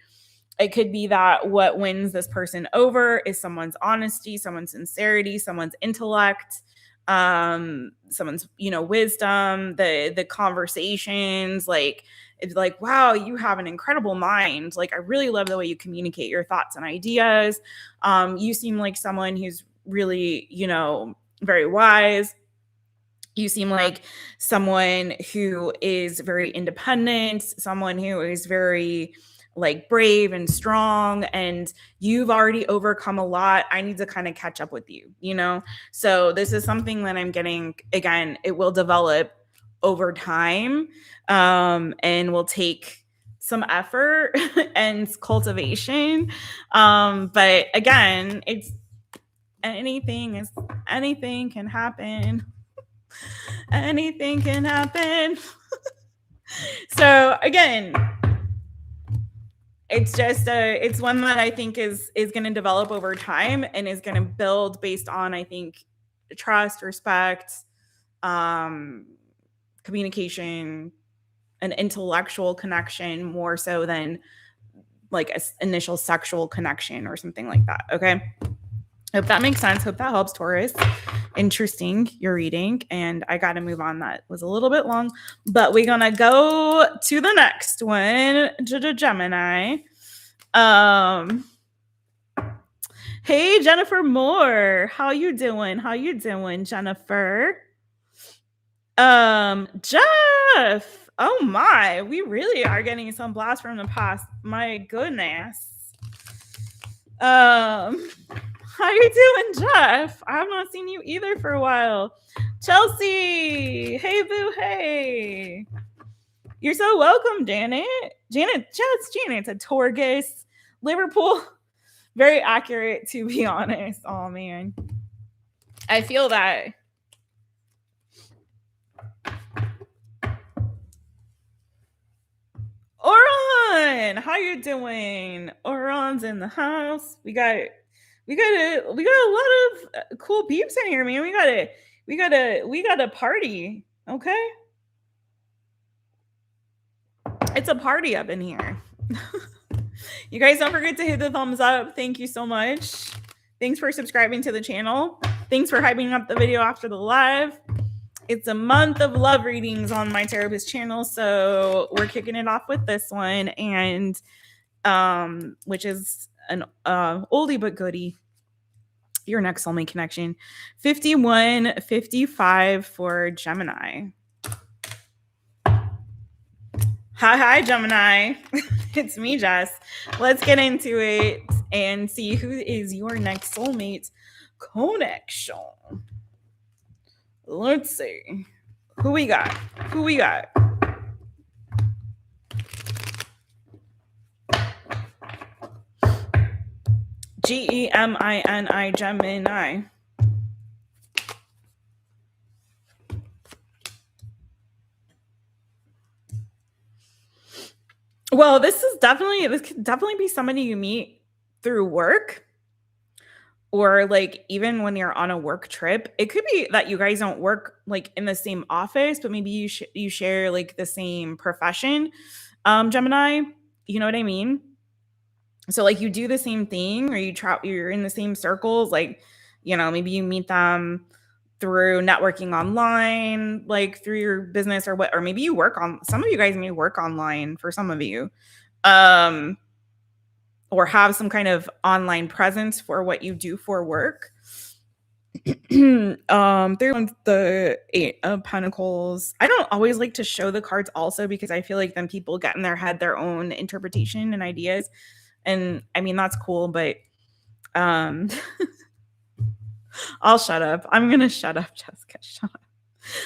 Speaker 1: It could be that what wins this person over is someone's honesty, someone's sincerity, someone's intellect, someone's, wisdom, the conversations. Like it's like, wow, you have an incredible mind. Like I really love the way you communicate your thoughts and ideas. You seem like someone who's really, very wise. You seem like someone who is very independent, someone who is very like brave and strong, and you've already overcome a lot. I need to kind of catch up with you, you know? So this is something that I'm getting, again, it will develop over time, and will take some effort and cultivation. But again, it's anything can happen. Anything can happen. So again, it's one that I think is going to develop over time and is going to build based on, I think, trust, respect, communication, an intellectual connection more so than like an initial sexual connection or something like that. Okay. Hope that makes sense. Hope that helps, Taurus. Interesting, your reading. And I got to move on. That was a little bit long, but we're going to go to the next one, Gemini. Hey, Jennifer Moore. How you doing? How you doing, Jennifer? Jeff. Oh my, we really are getting some blasts from the past. My goodness. How you doing, Jeff? I have not seen you either for a while. Chelsea. Hey, boo. Hey. You're so welcome, Janet. Janet's a Torgus. Liverpool. Very accurate, to be honest. Oh, man. I feel that. Oron, how you doing? Oron's in the house. We got a lot of cool peeps in here, man. We got a party. Okay, it's a party up in here. You guys don't forget to hit the thumbs up. Thank you so much. Thanks for subscribing to the channel. Thanks for hyping up the video after the live. It's a month of love readings on my Taropist channel, so we're kicking it off with this one, and which is an oldie but goodie. Your next soulmate connection, 5155 for Gemini. Hi, Gemini. It's me, Jess. Let's get into it and see who is your next soulmate connection. Let's see. Who we got? Gemini, Gemini. Well, this could definitely be somebody you meet through work, or like even when you're on a work trip. It could be that you guys don't work like in the same office, but maybe you share like the same profession. Gemini, you know what I mean? So like you do the same thing, or you're in the same circles, like, you know, maybe you meet them through networking online, like through your business or what, or maybe you some of you guys may work online for some of you. Or have some kind of online presence for what you do for work. They're the 8 of Pentacles. I don't always like to show the cards also, because I feel like then people get in their head their own interpretation and ideas. And I mean, that's cool, but I'll shut up. I'm going to shut up, Jessica. Shut up.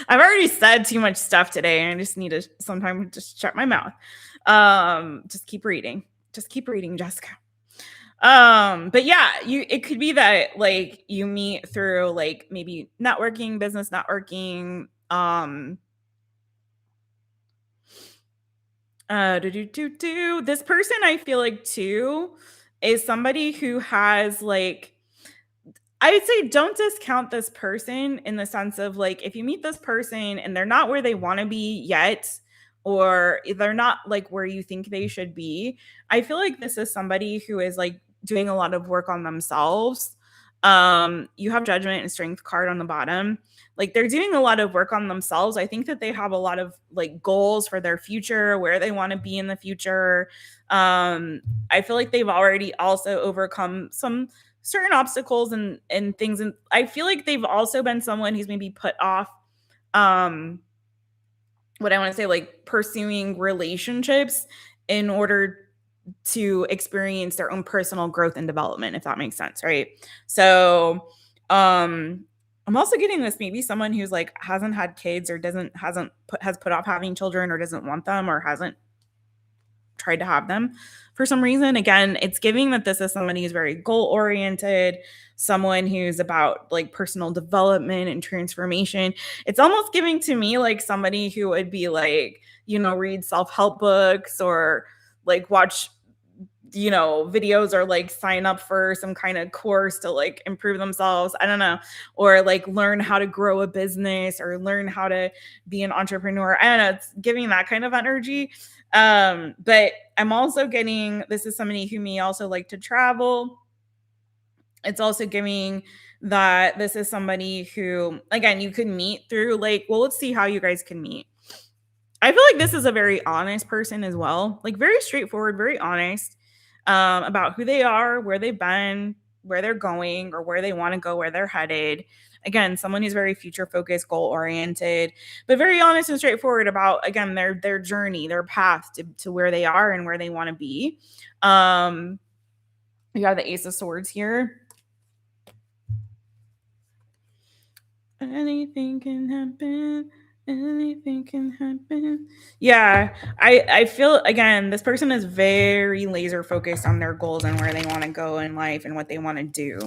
Speaker 1: I've already said too much stuff today, and I just need to sometimes just shut my mouth. Just keep reading, Jessica. But yeah, it could be that like you meet through like maybe networking, business networking. This person, I feel like too, is somebody who has like, I would say don't discount this person in the sense of like, if you meet this person and they're not where they want to be yet, or they're not like where you think they should be, I feel like this is somebody who is like doing a lot of work on themselves. You have Judgment and Strength card on the bottom. Like they're doing a lot of work on themselves. I think that they have a lot of like goals for their future, where they want to be in the future. I feel like they've already also overcome some certain obstacles and things. And I feel like they've also been someone who's maybe put off, what I want to say, like pursuing relationships in order to experience their own personal growth and development, if that makes sense, right? So I'm also getting this, maybe someone who's like hasn't had kids or has put off having children or doesn't want them or hasn't tried to have them for some reason. Again, it's giving that this is somebody who's very goal oriented, someone who's about like personal development and transformation. It's almost giving to me like somebody who would be like, read self-help books or like watch videos or like sign up for some kind of course to like improve themselves. I don't know. Or like learn how to grow a business or learn how to be an entrepreneur. I don't know. It's giving that kind of energy. But I'm also getting, this is somebody who may also like to travel. It's also giving that this is somebody who, again, you could meet through like, well, let's see how you guys can meet. I feel like this is a very honest person as well, like very straightforward, very honest about who they are, where they've been, where they're going, or where they want to go, where they're headed. Again, someone who's very future focused, goal oriented, but very honest and straightforward about, again, their journey, their path to where they are and where they want to be. We got the Ace of Swords here. Anything can happen. Anything can happen. Yeah, I feel, again, this person is very laser focused on their goals and where they want to go in life and what they want to do.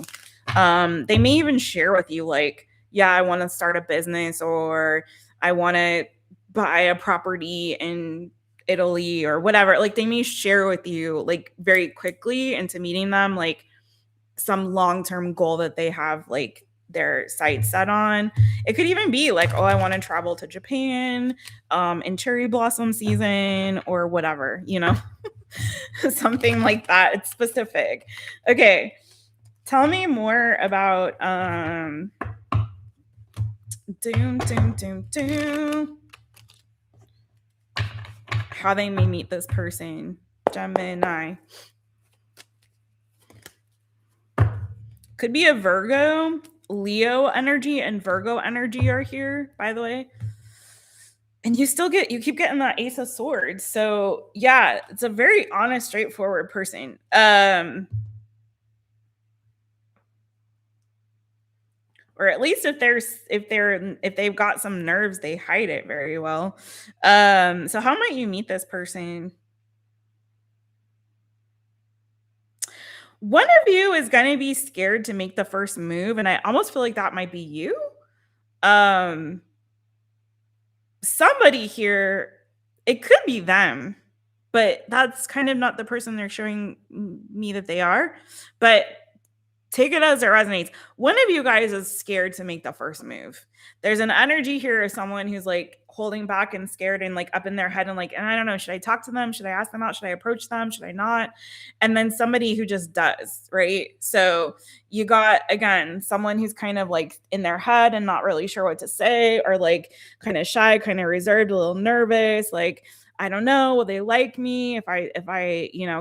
Speaker 1: They may even share with you like, yeah, I want to start a business, or I want to buy a property in Italy or whatever. Like they may share with you like very quickly into meeting them like some long-term goal that they have like their sights set on. It could even be like, oh, I want to travel to Japan in cherry blossom season or whatever, something like that. It's specific. Okay, tell me more about how they may meet this person. Gemini. Could be a Virgo. Leo energy and Virgo energy are here, by the way. And you keep getting that Ace of Swords. So yeah, it's a very honest, straightforward person. Or at least if they've got some nerves, they hide it very well. So how might you meet this person? One of you is going to be scared to make the first move, and I almost feel like that might be you. Somebody here, it could be them, but that's kind of not the person they're showing me that they are. But take it as it resonates. One of you guys is scared to make the first move. There's an energy here of someone who's like holding back and scared and like up in their head and like, and I don't know, should I talk to them? Should I ask them out? Should I approach them? Should I not? And then somebody who just does, right? So you got, again, someone who's kind of like in their head and not really sure what to say, or like kind of shy, kind of reserved, a little nervous, like, I don't know, will they like me if I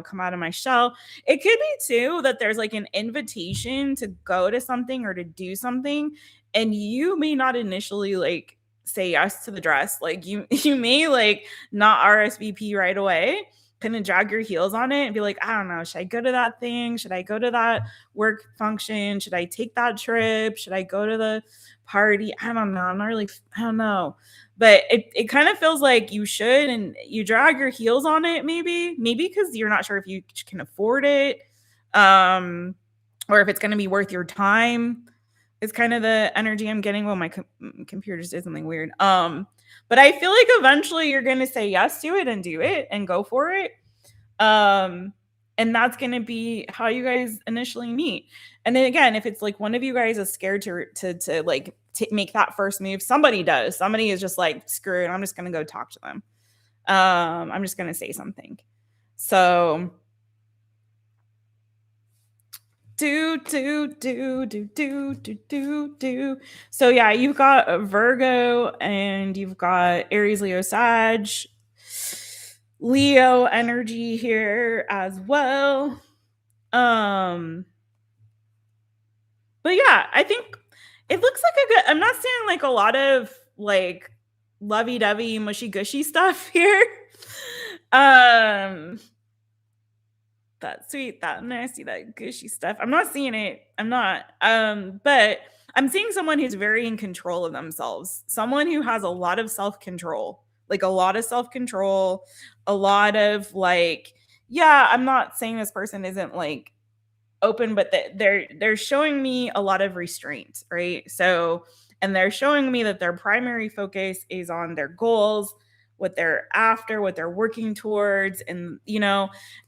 Speaker 1: come out of my shell? It could be too that there's like an invitation to go to something or to do something, and you may not initially like say yes to the dress. Like you may like not RSVP right away, kind of drag your heels on it and be like, I don't know, should I go to that thing? Should I go to that work function? Should I take that trip? Should I go to the party? I don't know. I don't know. But it kind of feels like you should, and you drag your heels on it, maybe because you're not sure if you can afford it, or if it's going to be worth your time. It's kind of the energy I'm getting. Well, my computer just did something weird. But I feel like eventually you're going to say yes to it and do it and go for it. And that's going to be how you guys initially meet. And then again, if it's like one of you guys is scared to like make that first move, somebody does. Somebody is just like, screw it, I'm just going to go talk to them. I'm just going to say something. So do. So yeah, you've got a Virgo and you've got Aries, Leo, Sag, Leo energy here as well. But yeah, I think it looks like a good, I'm not seeing like a lot of like lovey-dovey, mushy-gushy stuff here. that sweet, that nasty, that gushy stuff. I'm not seeing it. I'm not. But I'm seeing someone who's very in control of themselves. Someone who has a lot of self-control. Like a lot of self-control, a lot of like, yeah, I'm not saying this person isn't like open, but they're showing me a lot of restraint, right? So, and they're showing me that their primary focus is on their goals, what they're after, what they're working towards, and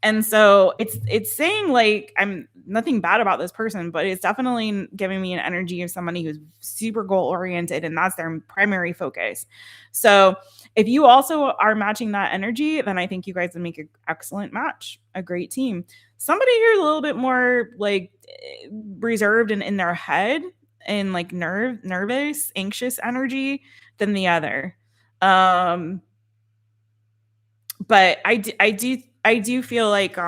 Speaker 1: and so it's saying like I'm nothing bad about this person, but it's definitely giving me an energy of somebody who's super goal oriented, and that's their primary focus. So if you also are matching that energy, then I think you guys would make an excellent match, a great team. Somebody who's a little bit more like reserved and in their head and like nervous, anxious energy than the other. But I do feel like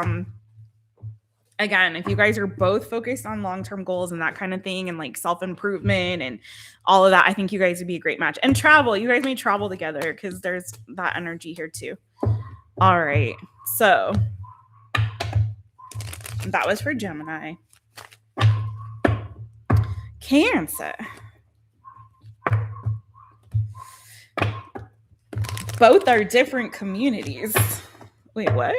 Speaker 1: again, if you guys are both focused on long-term goals and that kind of thing and like self-improvement and all of that, I think you guys would be a great match. And travel, you guys may travel together because there's that energy here too. All right. So that was for Gemini. Cancer. Both are different communities. Wait, what?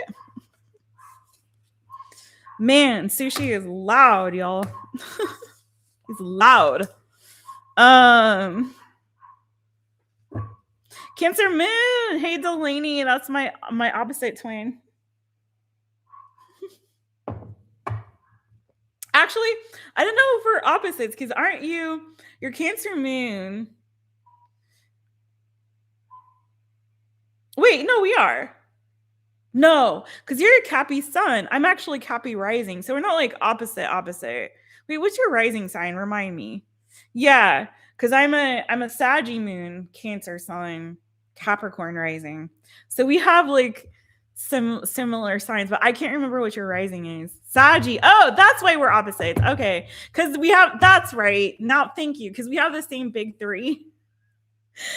Speaker 1: Man, sushi is loud, y'all. It's loud. Cancer moon. Hey, Delaney, that's my opposite twin. Actually, I don't know if we're opposites because aren't you? Your Cancer moon. Wait, no, we are. No, because you're a Cappy sun. I'm actually Cappy rising. So we're not like opposite. Wait, what's your rising sign? Remind me. Yeah, because I'm a Saggy moon, Cancer sun, Capricorn rising. So we have like similar signs, but I can't remember what your rising is. Saggy. Oh, that's why we're opposites. Okay. Because we have that's right. Now thank you. Because we have the same big three.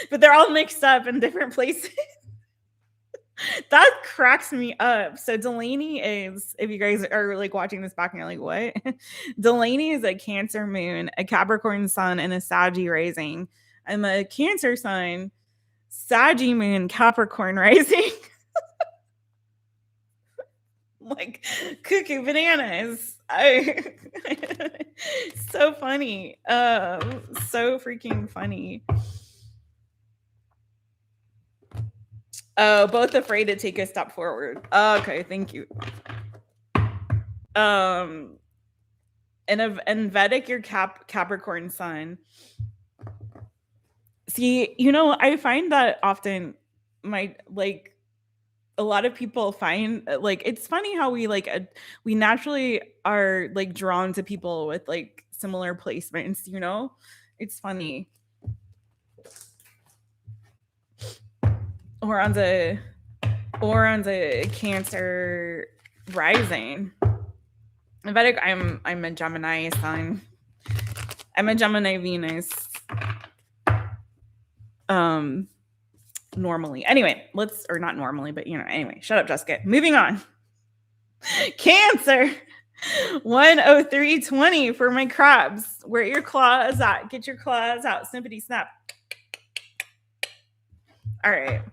Speaker 1: But they're all mixed up in different places. That cracks me up. So Delaney is, if you guys are like watching this back and you're like, what? Delaney is a Cancer moon, a Capricorn sun, and a Saggy rising. I'm a Cancer sun, Saggy moon, Capricorn rising. Like cuckoo bananas. So funny. So freaking funny. Oh, both afraid to take a step forward. Okay, thank you. And Vedic, your Capricorn sun. See, I find that often a lot of people find like it's funny how we we naturally are like drawn to people with like similar placements. It's funny. Or on the Cancer rising. Vedic, I'm a Gemini sun. I'm a Gemini Venus. Normally. Anyway, or not normally, but anyway, shut up, Jessica. Moving on. Cancer. 10320 for my crabs. Where your claws at? Get your claws out. Snippity snap. All right.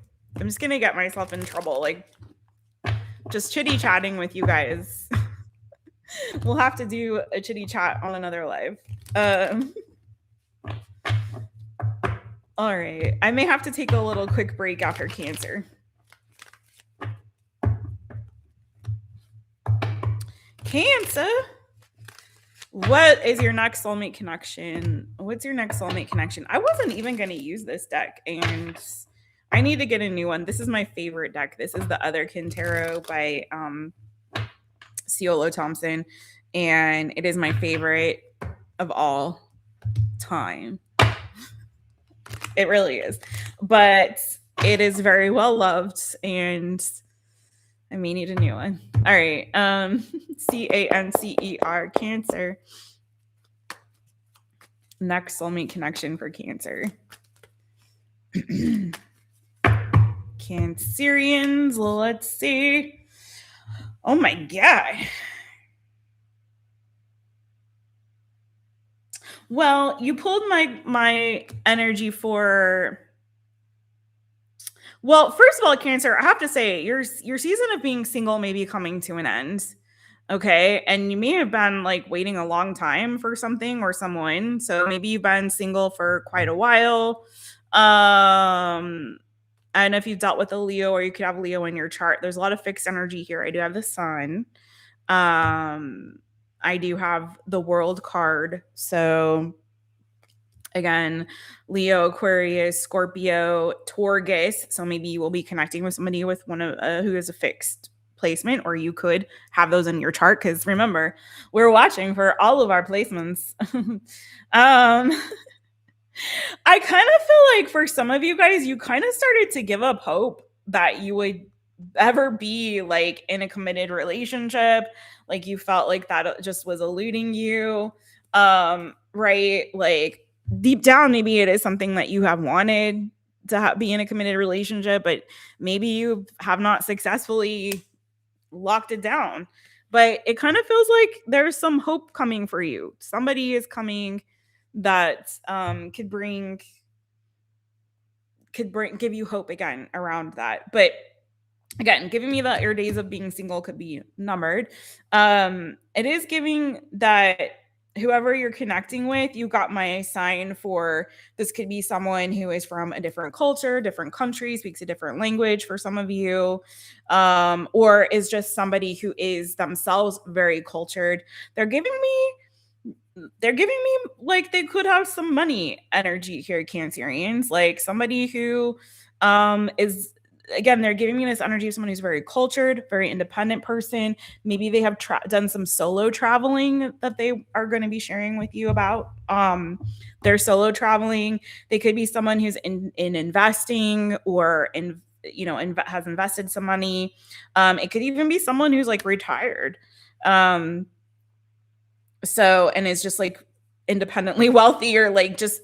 Speaker 1: I'm just gonna get myself in trouble, like just chitty chatting with you guys. We'll have to do a chitty chat on another live. All right. I may have to take a little quick break after Cancer. Cancer. What is your next soulmate connection? What's your next soulmate connection? I wasn't even going to use this deck, and I need to get a new one. This is my favorite deck. This is the Otherkin Tarot by Ciolo Thompson, and it is my favorite of all time. It really is. But it is very well loved, and I may need a new one. All right. Cancer, Cancer. Next soulmate connection for Cancer. Cancerians, let's see. Oh my God. Well, you pulled my energy for. Well, first of all, Cancer, I have to say your season of being single may be coming to an end. Okay. And you may have been like waiting a long time for something or someone. So maybe you've been single for quite a while. I don't know if you've dealt with a Leo or you could have Leo in your chart. There's a lot of fixed energy here. I do have the sun. Um, I do have the world card. So again, Leo, Aquarius, Scorpio, Taurus. So maybe you will be connecting with somebody with one of who is a fixed placement, or you could have those in your chart. Because remember, we're watching for all of our placements. I kind of feel like for some of you guys, you kind of started to give up hope that you would ever be like in a committed relationship. Like you felt like that just was eluding you. Right? Like deep down, maybe it is something that you have wanted to be in a committed relationship, but maybe you have not successfully locked it down. But it kind of feels like there's some hope coming for you. Somebody is coming that give you hope again around that. But again, giving me that your days of being single could be numbered. It is giving that whoever you're connecting with, you got my sign for this could be someone who is from a different culture, different country, speaks a different language for some of you, or is just somebody who is themselves very cultured. They're giving me like they could have some money energy here, Cancerians, like somebody who is, again, they're giving me this energy of someone who's very cultured, very independent person. Maybe they have done some solo traveling that they are going to be sharing with you about. They're solo traveling. They could be someone who's in investing or has invested some money. It could even be someone who's like retired. And it's just like independently wealthy or like just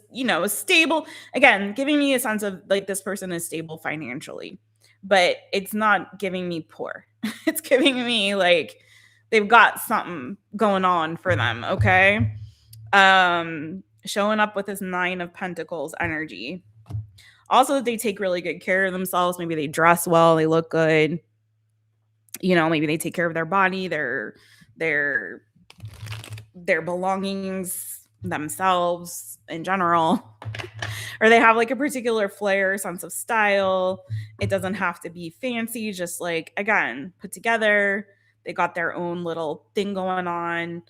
Speaker 1: stable, again giving me a sense of like this person is stable financially, but it's not giving me poor. It's giving me like they've got something going on for them. Okay. Showing up with this 9 of Pentacles energy. Also, they take really good care of themselves. Maybe they dress well, they look good, maybe they take care of their body, their belongings, themselves in general, or they have like a particular flair, sense of style. It doesn't have to be fancy, just like, again, put together. They got their own little thing going on.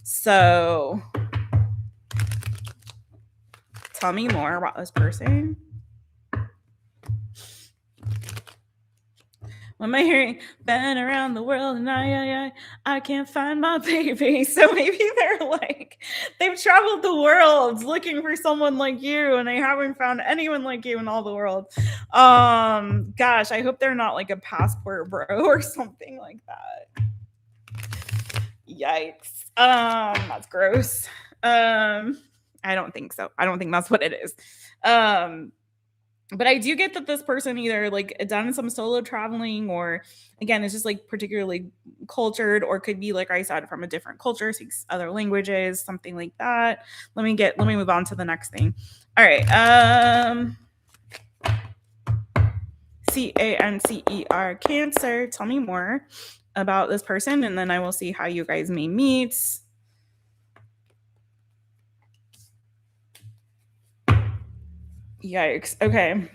Speaker 1: So tell me more about this person. What am I hearing? Been around the world and I can't find my baby. So maybe they're like, they've traveled the world looking for someone like you and they haven't found anyone like you in all the world. Gosh, I hope they're not like a passport bro or something like that. Yikes. That's gross. I don't think so. I don't think that's what it is. But I do get that this person either like done some solo traveling or again, it's just like particularly cultured, or could be, like I said, from a different culture, speaks other languages, something like that. Let me move on to the next thing. All right. Cancer, Cancer. Tell me more about this person, and then I will see how you guys may meet. Yikes. Okay.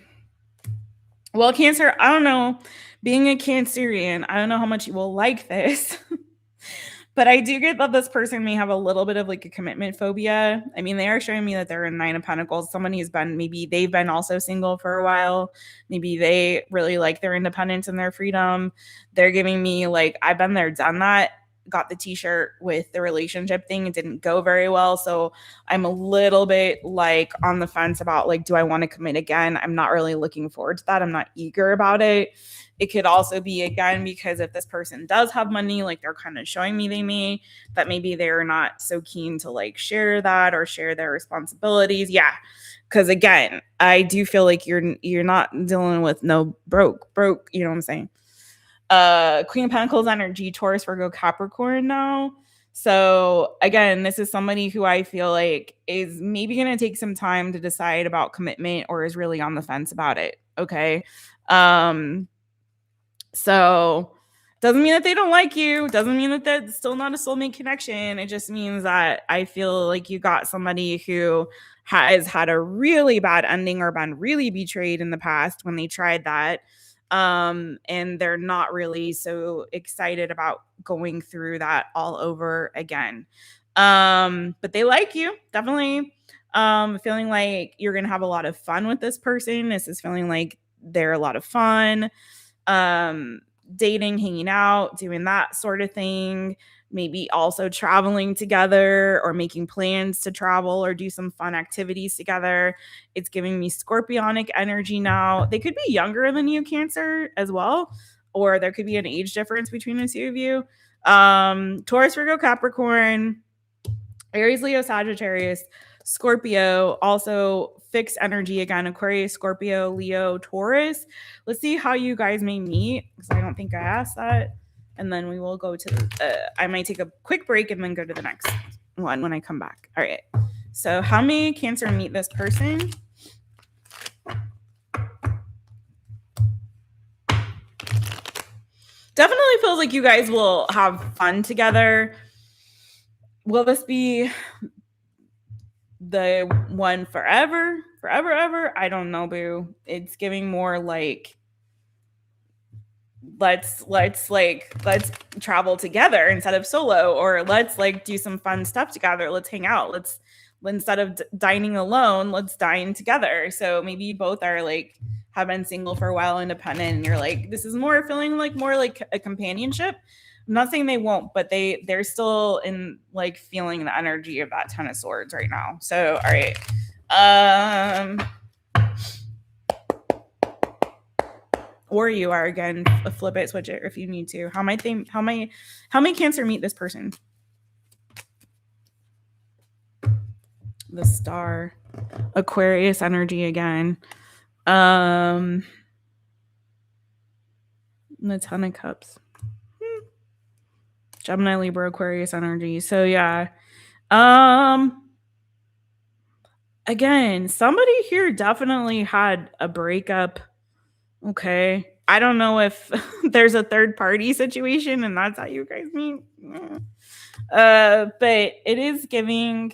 Speaker 1: Well, Cancer, I don't know. Being a Cancerian, I don't know how much you will like this. But I do get that this person may have a little bit of like a commitment phobia. I mean, they are showing me that they're in 9 of Pentacles. Someone who's been, maybe they've been also single for a while. Maybe they really like their independence and their freedom. They're giving me like, I've been there, done that. Got the t-shirt with the relationship thing. It didn't go very well. So I'm a little bit like on the fence about like, do I want to commit again? I'm not really looking forward to that. I'm not eager about it. It could also be, again, because if this person does have money, like they're kind of showing me that maybe they're not so keen to like share that or share their responsibilities. Yeah. Because again, I do feel like you're not dealing with no broke, you know what I'm saying? Queen of Pentacles energy, Taurus, Virgo, Capricorn now. So again, this is somebody who I feel like is maybe going to take some time to decide about commitment or is really on the fence about it. Okay. So doesn't mean that they don't like you. Doesn't mean that that's still not a soulmate connection. It just means that I feel like you got somebody who has had a really bad ending or been really betrayed in the past when they tried that. And they're not really so excited about going through that all over again. But they like you, definitely. Feeling like you're gonna have a lot of fun with this person. This is feeling like they're a lot of fun. Dating, hanging out, doing that sort of thing. Maybe also traveling together or making plans to travel or do some fun activities together. It's giving me scorpionic energy now. They could be younger than you, Cancer, as well, or there could be an age difference between the two of you. Taurus, Virgo, Capricorn, Aries, Leo, Sagittarius, Scorpio, also fixed energy again, Aquarius, Scorpio, Leo, Taurus. Let's see how you guys may meet, because I don't think I asked that. And then we will go to I might take a quick break and then go to the next one when I come back. All right. So how may Cancer meet this person? Definitely feels like you guys will have fun together. Will this be the one forever ever? I don't know, boo. It's giving more like let's travel together instead of solo, or let's like do some fun stuff together. Let's hang out. Let's instead of dining alone, let's dine together. So maybe you both are like have been single for a while, independent, and you're like, this is more feeling like more like a companionship. I'm not saying they won't, but they're still in like feeling the energy of that 10 of Swords right now. So, all right. Or you are, again, flip it, switch it if you need to. How may Cancer meet this person? The Star, Aquarius energy again. The 10 of Cups. Gemini, Libra, Aquarius energy. So yeah. Again, somebody here definitely had a breakup. Okay. I don't know if there's a third party situation and that's how you guys meet. But it is giving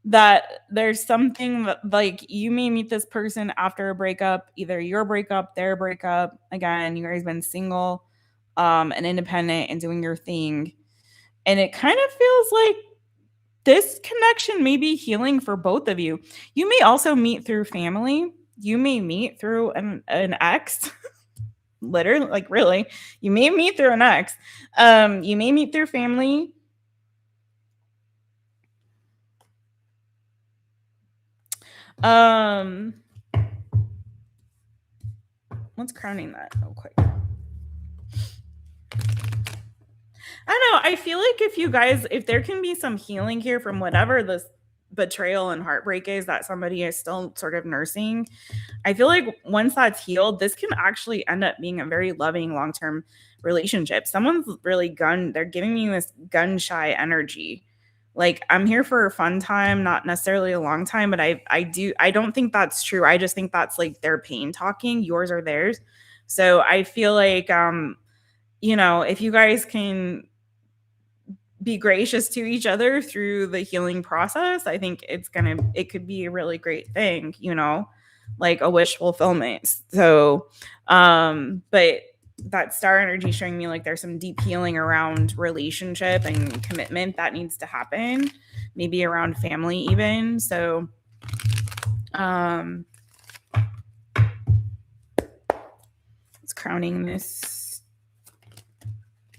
Speaker 1: that there's something that like you may meet this person after a breakup, either your breakup, their breakup. Again, you guys been single and independent and doing your thing. And it kind of feels like this connection may be healing for both of you. You may also meet through family. You may meet through an ex. Literally, like really. You may meet through an ex. You may meet through family. What's crowning that real quick? I know. I feel like if there can be some healing here from whatever this betrayal and heartbreak is that somebody is still sort of nursing, I feel like once that's healed, this can actually end up being a very loving long-term relationship. Someone's really they're giving me this gun shy energy. Like, I'm here for a fun time, not necessarily a long time, but I don't think that's true. I just think that's like their pain talking, yours or theirs. So I feel like, if you guys can be gracious to each other through the healing process, I think it could be a really great thing, like a wish fulfillment. So, but that star energy showing me like there's some deep healing around relationship and commitment that needs to happen, maybe around family even. So, it's crowning this.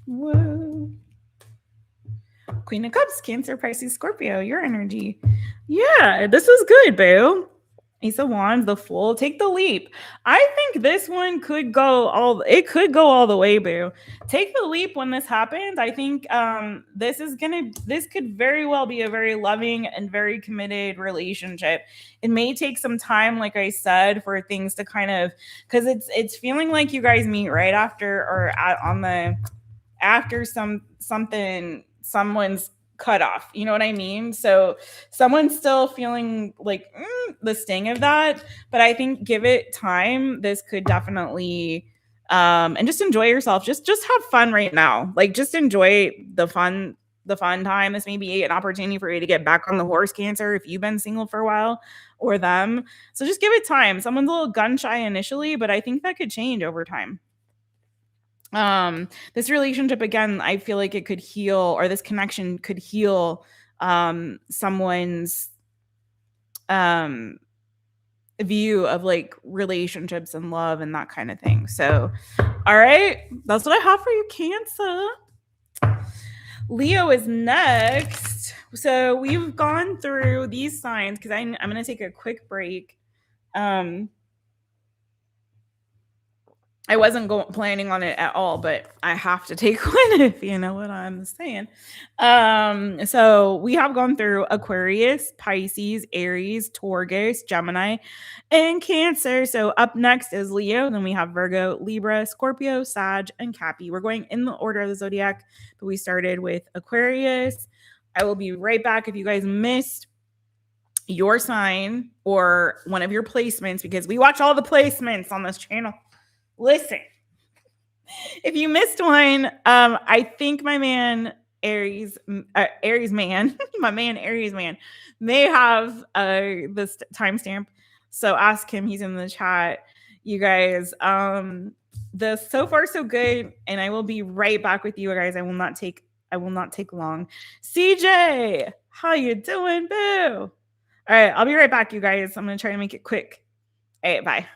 Speaker 1: Whoa. Queen of Cups, Cancer, Pisces, Scorpio, your energy. Yeah, this was good, boo. Ace of Wands, the Fool. Take the leap. I think this one could go all the way, boo. Take the leap when this happens. I think this could very well be a very loving and very committed relationship. It may take some time, like I said, for things to kind of, because it's feeling like you guys meet right after or on the after someone's cut off. You know what I mean? So someone's still feeling like the sting of that, but I think give it time. This could definitely and just enjoy yourself. Just have fun right now. Like just enjoy the fun time. This may be an opportunity for you to get back on the horse, Cancer, if you've been single for a while, or them. So just give it time. Someone's a little gun shy initially, but I think that could change over time. This relationship, again, I feel like it could heal, or this connection could heal someone's um view of like relationships and love and that kind of thing. So all right, that's what I have for you, Cancer. Leo is next. So we've gone through these signs because I'm going to take a quick break. I wasn't planning on it at all, but I have to take one if you know what I'm saying. So we have gone through Aquarius, Pisces, Aries, Taurus, Gemini, and Cancer. So up next is Leo. Then we have Virgo, Libra, Scorpio, Sag, and Cappy. We're going in the order of the zodiac, but we started with Aquarius. I will be right back if you guys missed your sign or one of your placements, because we watch all the placements on this channel. Listen, if you missed one, I think my man Aries man, my man Aries man, may have this timestamp. So ask him. He's in the chat. You guys, the so far so good, and I will be right back with you guys. I will not take long. CJ, how you doing, boo? All right, I'll be right back, you guys. I'm gonna try to make it quick. All right, bye.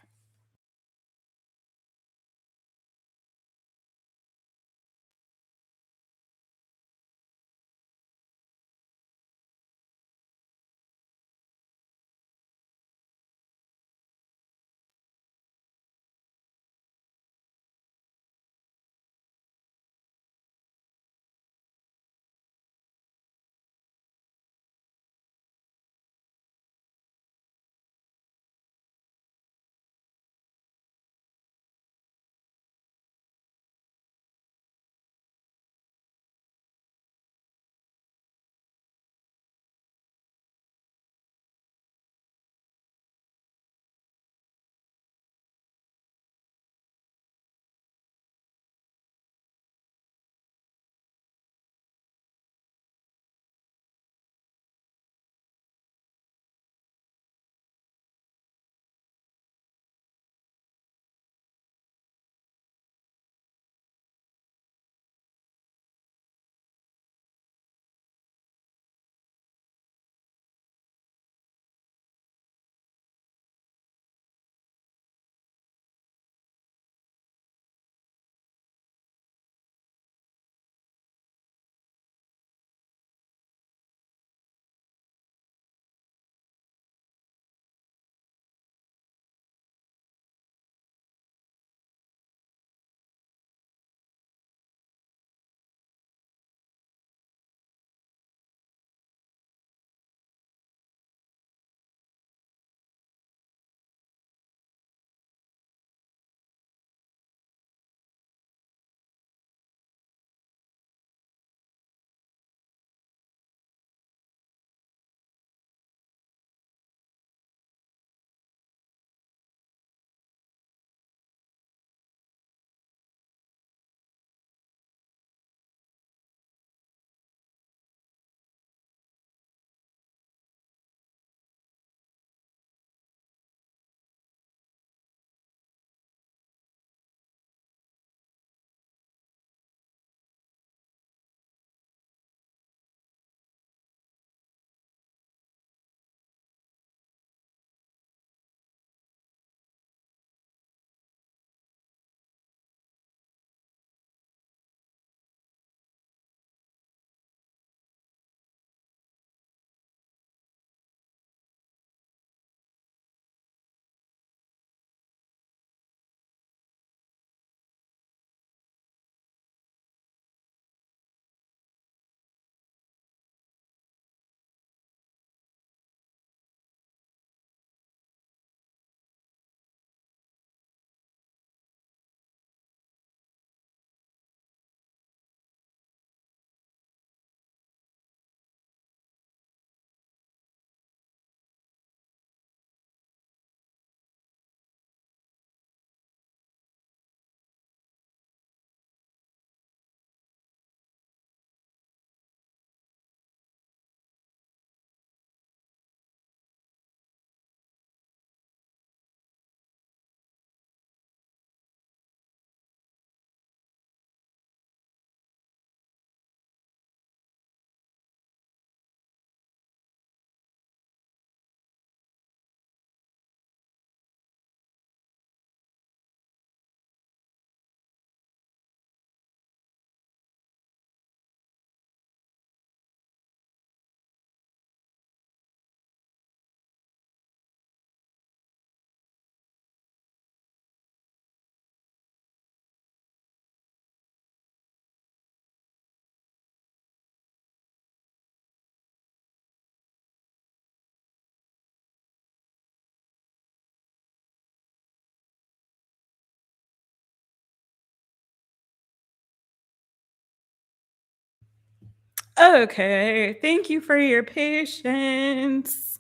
Speaker 1: Okay, thank you for your patience.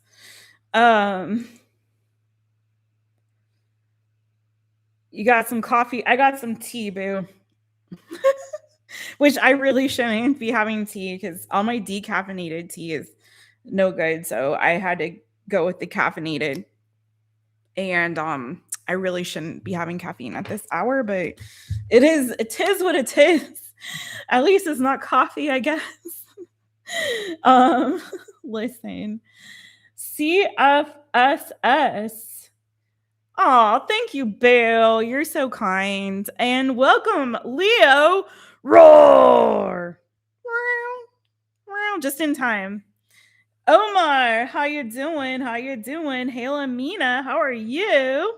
Speaker 1: You got some coffee? I got some tea, boo. Which I really shouldn't be having tea because all my decaffeinated tea is no good. So I had to go with the caffeinated. And I really shouldn't be having caffeine at this hour, but it is what it is. At least it's not coffee, I guess. um Listen. CFSS. Oh, thank you, Bill. You're so kind. And welcome, Leo. Roar. Just in time. Omar, how you doing? How you doing? Hayla Mina, how are you?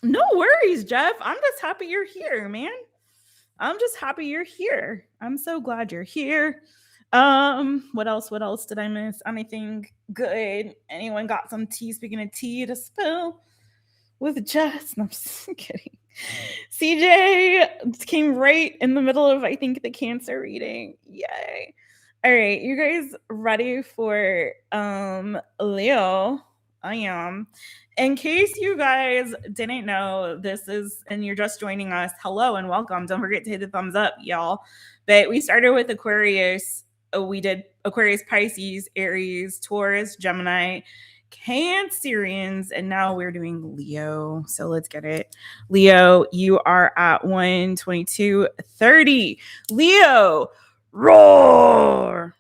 Speaker 1: No worries, Jeff. I'm just happy you're here, man. I'm just happy you're here. I'm so glad you're here. What else? What else did I miss? Anything good? Anyone got some tea? Speaking of tea to spill with Jess? No, I'm just kidding. CJ came right in the middle of, I think, the Cancer reading. Yay. All right, you guys ready for Leo? I am. In case you guys didn't know, this is, and you're just joining us, hello and welcome. Don't forget to hit the thumbs up, y'all. But we started with Aquarius. We did Aquarius, Pisces, Aries, Taurus, Gemini, Cancerians, and now we're doing Leo. So let's get it. Leo, you are at 122.30. Leo, roar.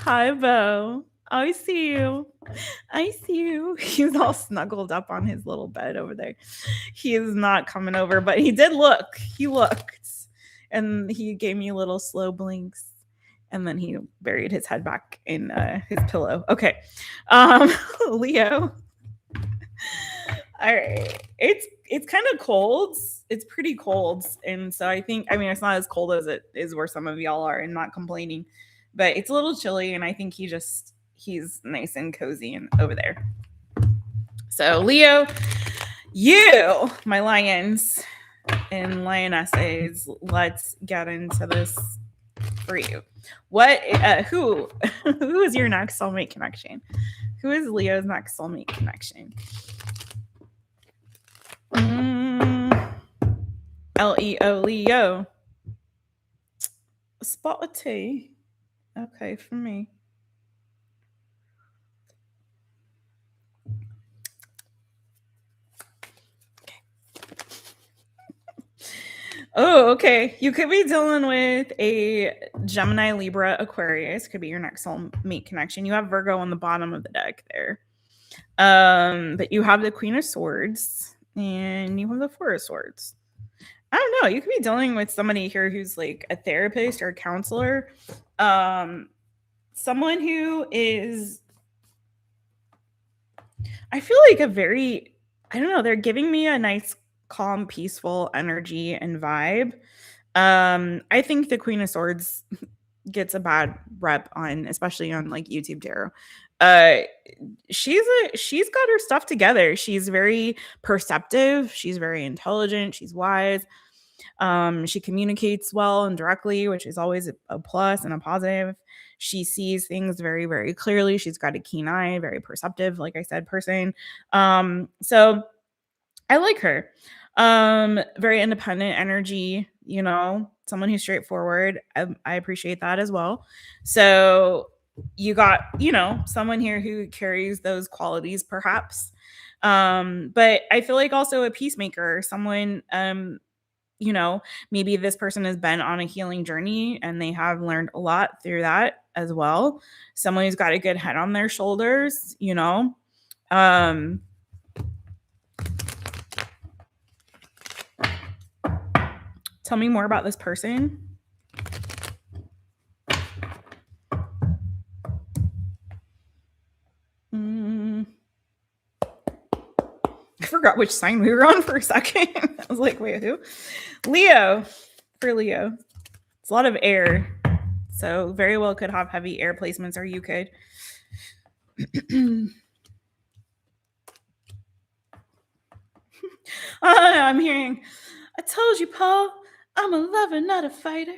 Speaker 1: Hi, Bo. I see you. I see you. He's all snuggled up on his little bed over there. He is not coming over, but he did look. He looked. And he gave me little slow blinks. And then he buried his head back in his pillow. Okay. Leo. All right. It's kind of cold. It's pretty cold. And so I think, it's not as cold as it is where some of y'all are and not complaining. But it's a little chilly, and I think he's nice and cozy and over there. So Leo, you, my lions and lionesses, let's get into this for you. What? Who is your next soulmate connection? Who is Leo's next soulmate connection? Leo, Leo. A spot of tea. Okay, for me. Oh, okay. You could be dealing with a Gemini, Libra, Aquarius. Could be your next soulmate connection. You have Virgo on the bottom of the deck there. But you have the Queen of Swords and you have the Four of Swords. I don't know. You could be dealing with somebody here who's like a therapist or a counselor. Someone who is, I feel like they're giving me a nice, calm, peaceful energy and vibe. I think the Queen of Swords gets a bad rep especially on like YouTube tarot. She's got her stuff together. She's very perceptive. She's very intelligent. She's wise. She communicates well and directly, which is always a plus and a positive. She sees things very, very clearly. She's got a keen eye, very perceptive, like I said, person. So I like her. Very independent energy, someone who's straightforward. I appreciate that as well. So you got, someone here who carries those qualities perhaps. But I feel like also a peacemaker, someone, maybe this person has been on a healing journey and they have learned a lot through that as well. Someone who's got a good head on their shoulders, Tell me more about this person. I forgot which sign we were on for a second. I was like, wait, who? Leo. For Leo. It's a lot of air. So very well could have heavy air placements, or you could. I'm hearing, I told you, Paul, I'm a lover, not a fighter.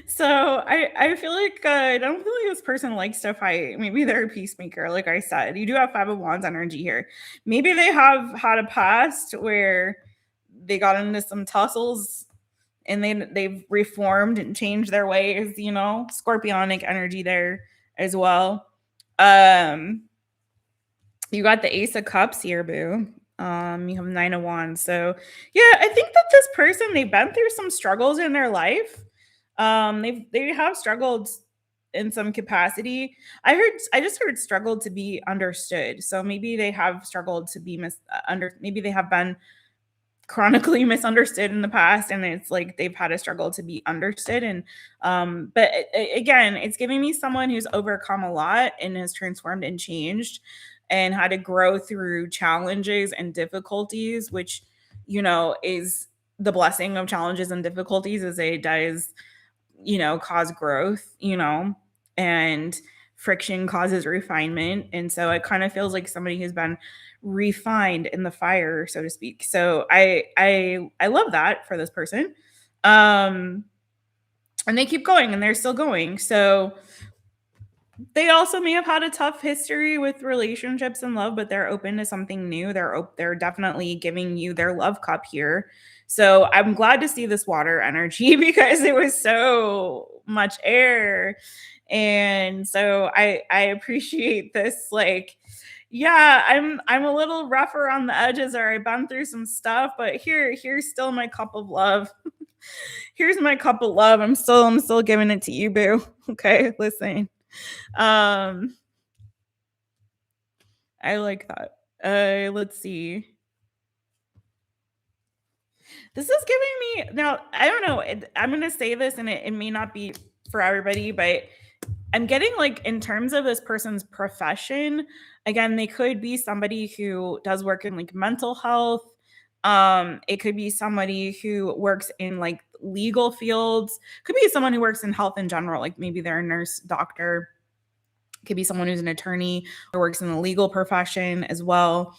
Speaker 1: So I feel like I don't feel like this person likes to fight. Maybe they're a peacemaker, like I said. You do have Five of Wands energy here. Maybe they have had a past where they got into some tussles and they've reformed and changed their ways. Scorpionic energy there as well. Um, you got the Ace of Cups here, boo. You have Nine of Wands. So yeah, I think that this person, they've been through some struggles in their life. They have struggled in some capacity. I just heard struggled to be understood. So maybe they have struggled to be maybe they have been chronically misunderstood in the past, and it's like they've had a struggle to be understood. And but again, it's giving me someone who's overcome a lot and has transformed and changed and had to grow through challenges and difficulties, which is the blessing of challenges and difficulties, is it does cause growth, and friction causes refinement. And so it kind of feels like somebody who's been refined in the fire, so to speak. So I love that for this person. And they keep going and they're still going. So they also may have had a tough history with relationships and love, but they're open to something new. They're definitely giving you their love cup here. So I'm glad to see this water energy because it was so much air. And so I appreciate this. Like, yeah, I'm a little rougher on the edges, or I've been through some stuff, but here's still my cup of love. Here's my cup of love. I'm still giving it to you, boo. Okay, listen. Um, I like that. Let's see. This is giving me now. I don't know. I'm gonna say this, and it may not be for everybody, but I'm getting like in terms of this person's profession. Again, they could be somebody who does work in like mental health. It could be somebody who works in like legal fields. Could be someone who works in health in general, like maybe they're a nurse, doctor. Could be someone who's an attorney or works in the legal profession as well.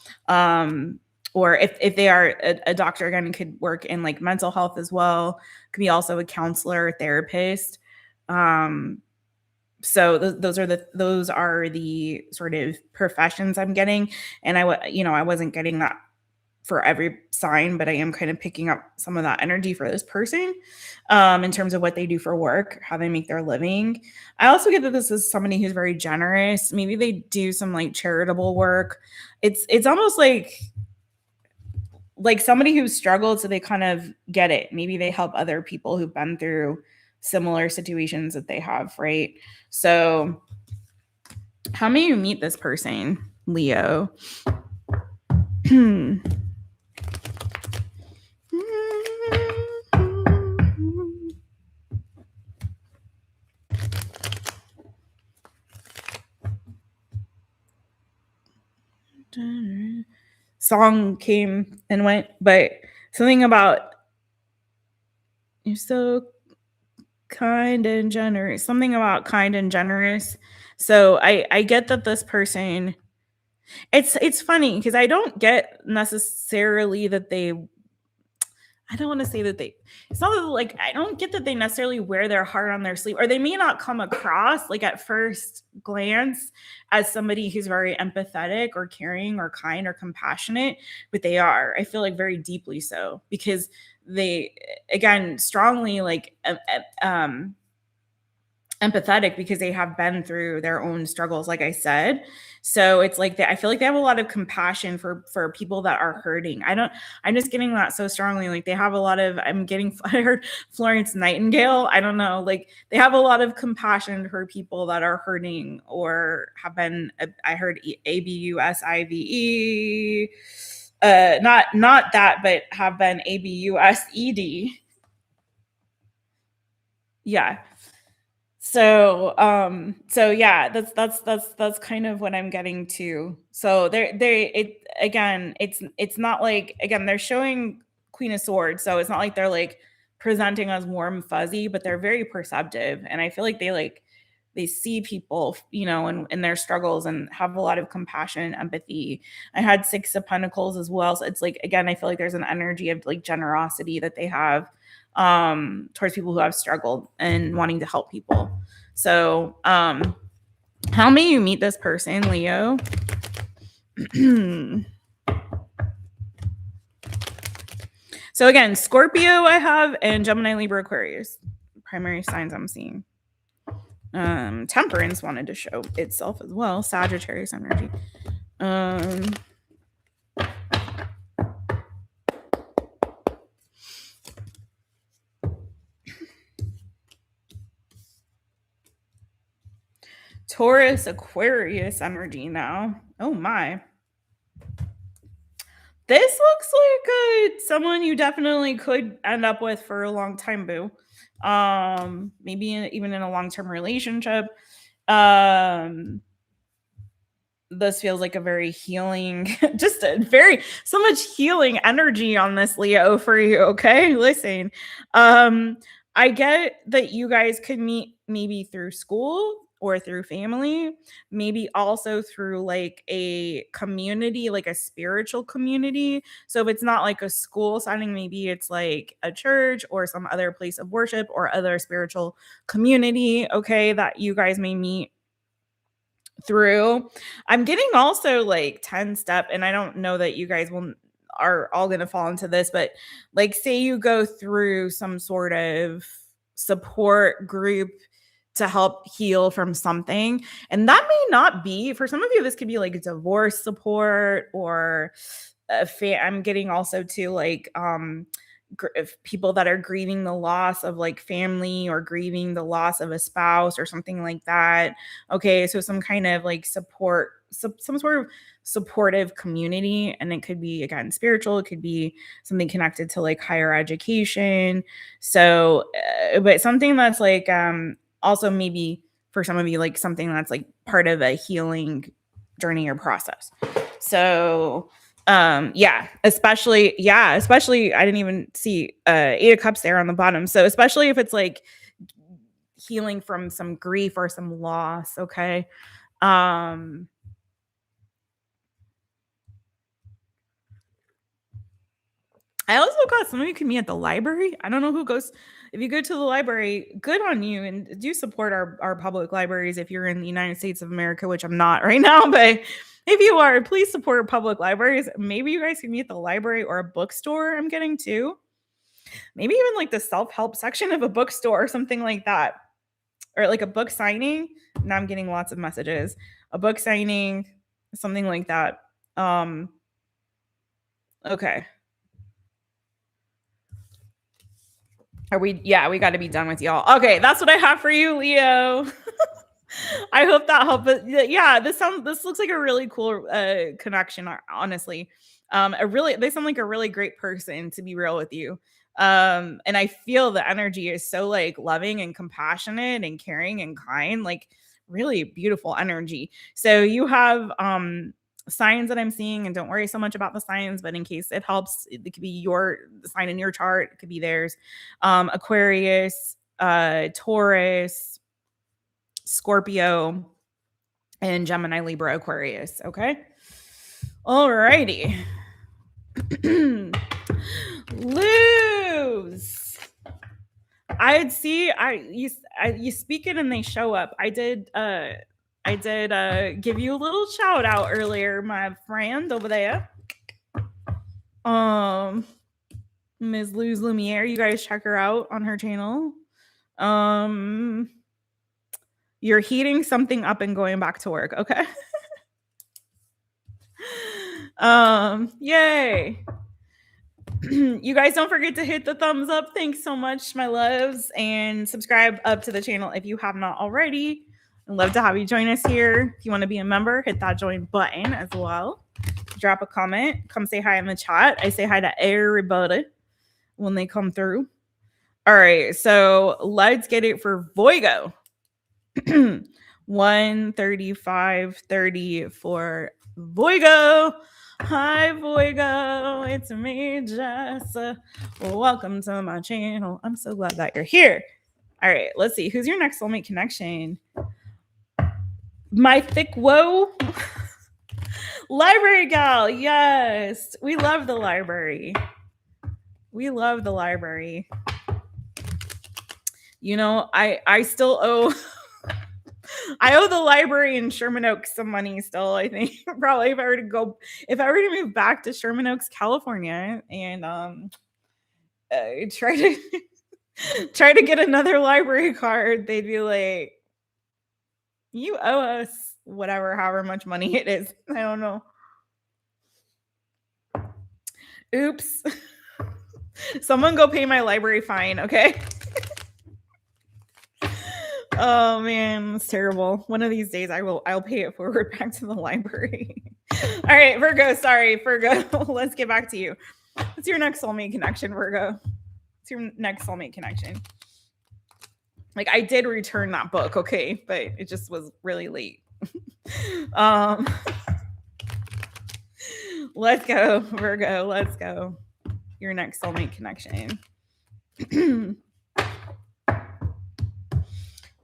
Speaker 1: Or if they are a doctor, again, could work in like mental health as well. Could be also a counselor, therapist. So those are the sort of professions I'm getting. And I wasn't getting that for every sign, but I am kind of picking up some of that energy for this person in terms of what they do for work, how they make their living. I also get that this is somebody who's very generous. Maybe they do some like charitable work. It's almost like somebody who struggled, so they kind of get it. Maybe they help other people who've been through similar situations that they have, right? So how may you meet this person, Leo? Song came and went, but something about you're so kind and generous. Something about kind and generous. So I get that this person. It's funny because I don't get necessarily that they. I don't want to say that they. It's not that, like, I don't get that they necessarily wear their heart on their sleeve, or they may not come across like at first glance as somebody who's very empathetic or caring or kind or compassionate, but they are. I feel like very deeply so, because they, again, strongly like empathetic, because they have been through their own struggles, like I said. So it's like I feel like they have a lot of compassion for people that are hurting. I'm just getting that so strongly. Like they have a lot of, I heard Florence Nightingale. I don't know. Like they have a lot of compassion for people that are hurting or have been, I heard ABUSIVE, not that, but have been ABUSED. Yeah. So yeah, that's kind of what I'm getting to. So it's not like, again, they're showing Queen of Swords, so it's not like they're like presenting as warm fuzzy, but they're very perceptive, and I feel like they like they see people, you know, and their struggles, and have a lot of compassion and empathy. I had 6 of Pentacles as well. So it's like, again, I feel like there's an energy of like generosity that they have towards people who have struggled and wanting to help people. So how may you meet this person, Leo? So again, Scorpio I have, and Gemini, Libra, Aquarius. Primary signs I'm seeing. Temperance wanted to show itself as well. Sagittarius energy. Taurus, Aquarius energy now. Oh my. This looks like someone you definitely could end up with for a long time, boo. Maybe even in a long-term relationship. This feels like a very healing, just a very, so much healing energy on this, Leo, for you. Okay. Listen, I get that you guys could meet maybe through school or through family, maybe also through like a community, like a spiritual community. So if it's not like a school setting, maybe it's like a church or some other place of worship or other spiritual community. Okay. That you guys may meet through. I'm getting also like 10-step, and I don't know that you guys are all going to fall into this, but like say you go through some sort of support group to help heal from something, and that may not be, for some of you, this could be like divorce support, or I'm getting also to like people that are grieving the loss of like family, or grieving the loss of a spouse or something like that. Okay, so some kind of like support, some sort of supportive community, and it could be, again, spiritual, it could be something connected to like higher education. So but something that's like also maybe for some of you, like something that's like part of a healing journey or process. So especially I didn't even see 8 of Cups there on the bottom. So especially if it's like healing from some grief or some loss. Okay. I also got some of you can meet at the library. I don't know who goes. If you go to the library, good on you, and do support our public libraries if you're in the United States of America, which I'm not right now, but if you are, please support public libraries. Maybe you guys can meet at the library or a bookstore. I'm getting too. Maybe even like the self-help section of a bookstore or something like that. Or like a book signing. Now I'm getting lots of messages. A book signing, something like that. Okay. We got to be done with y'all. Okay, that's what I have for you, Leo. I hope that helped. But yeah, this looks like a really cool connection, honestly. They sound like a really great person, to be real with you. And I feel the energy is so like loving and compassionate and caring and kind, like really beautiful energy. So you have signs that I'm seeing, and don't worry so much about the signs, but in case it helps, it could be your sign in your chart, it could be theirs. Aquarius, Taurus, Scorpio, and Gemini, Libra, Aquarius. Okay. Alrighty. Lose. You speak it and they show up. I did give you a little shout out earlier, my friend over there. Ms. Luz Lumiere, you guys check her out on her channel. You're heating something up and going back to work, okay? Yay. You guys don't forget to hit the thumbs up. Thanks so much, my loves, and subscribe up to the channel if you have not already. I'd love to have you join us here. If you want to be a member, hit that join button as well. Drop a comment. Come say hi in the chat. I say hi to everybody when they come through. All right, so let's get it for Voigo. 135.30 for Voigo. Hi, Voigo. It's me, Jess. Welcome to my channel. I'm so glad that you're here. All right, let's see. Who's your next soulmate connection? My thick woe. Library gal. Yes. We love the library. We love the library. You know, I still owe I owe the library in Sherman Oaks some money still, I think. Probably if I were to move back to Sherman Oaks, California and try to get another library card, they'd be like, you owe us whatever, however much money it is. I don't know. Oops. Someone go pay my library fine, okay? Oh man, it's terrible. One of these days I'll pay it forward back to the library. All right, Virgo, sorry, Virgo. Let's get back to you. What's your next soulmate connection, Virgo? What's your next soulmate connection? Like, I did return that book, okay, but it just was really late. Let's go, Virgo. Let's go. Your next soulmate connection.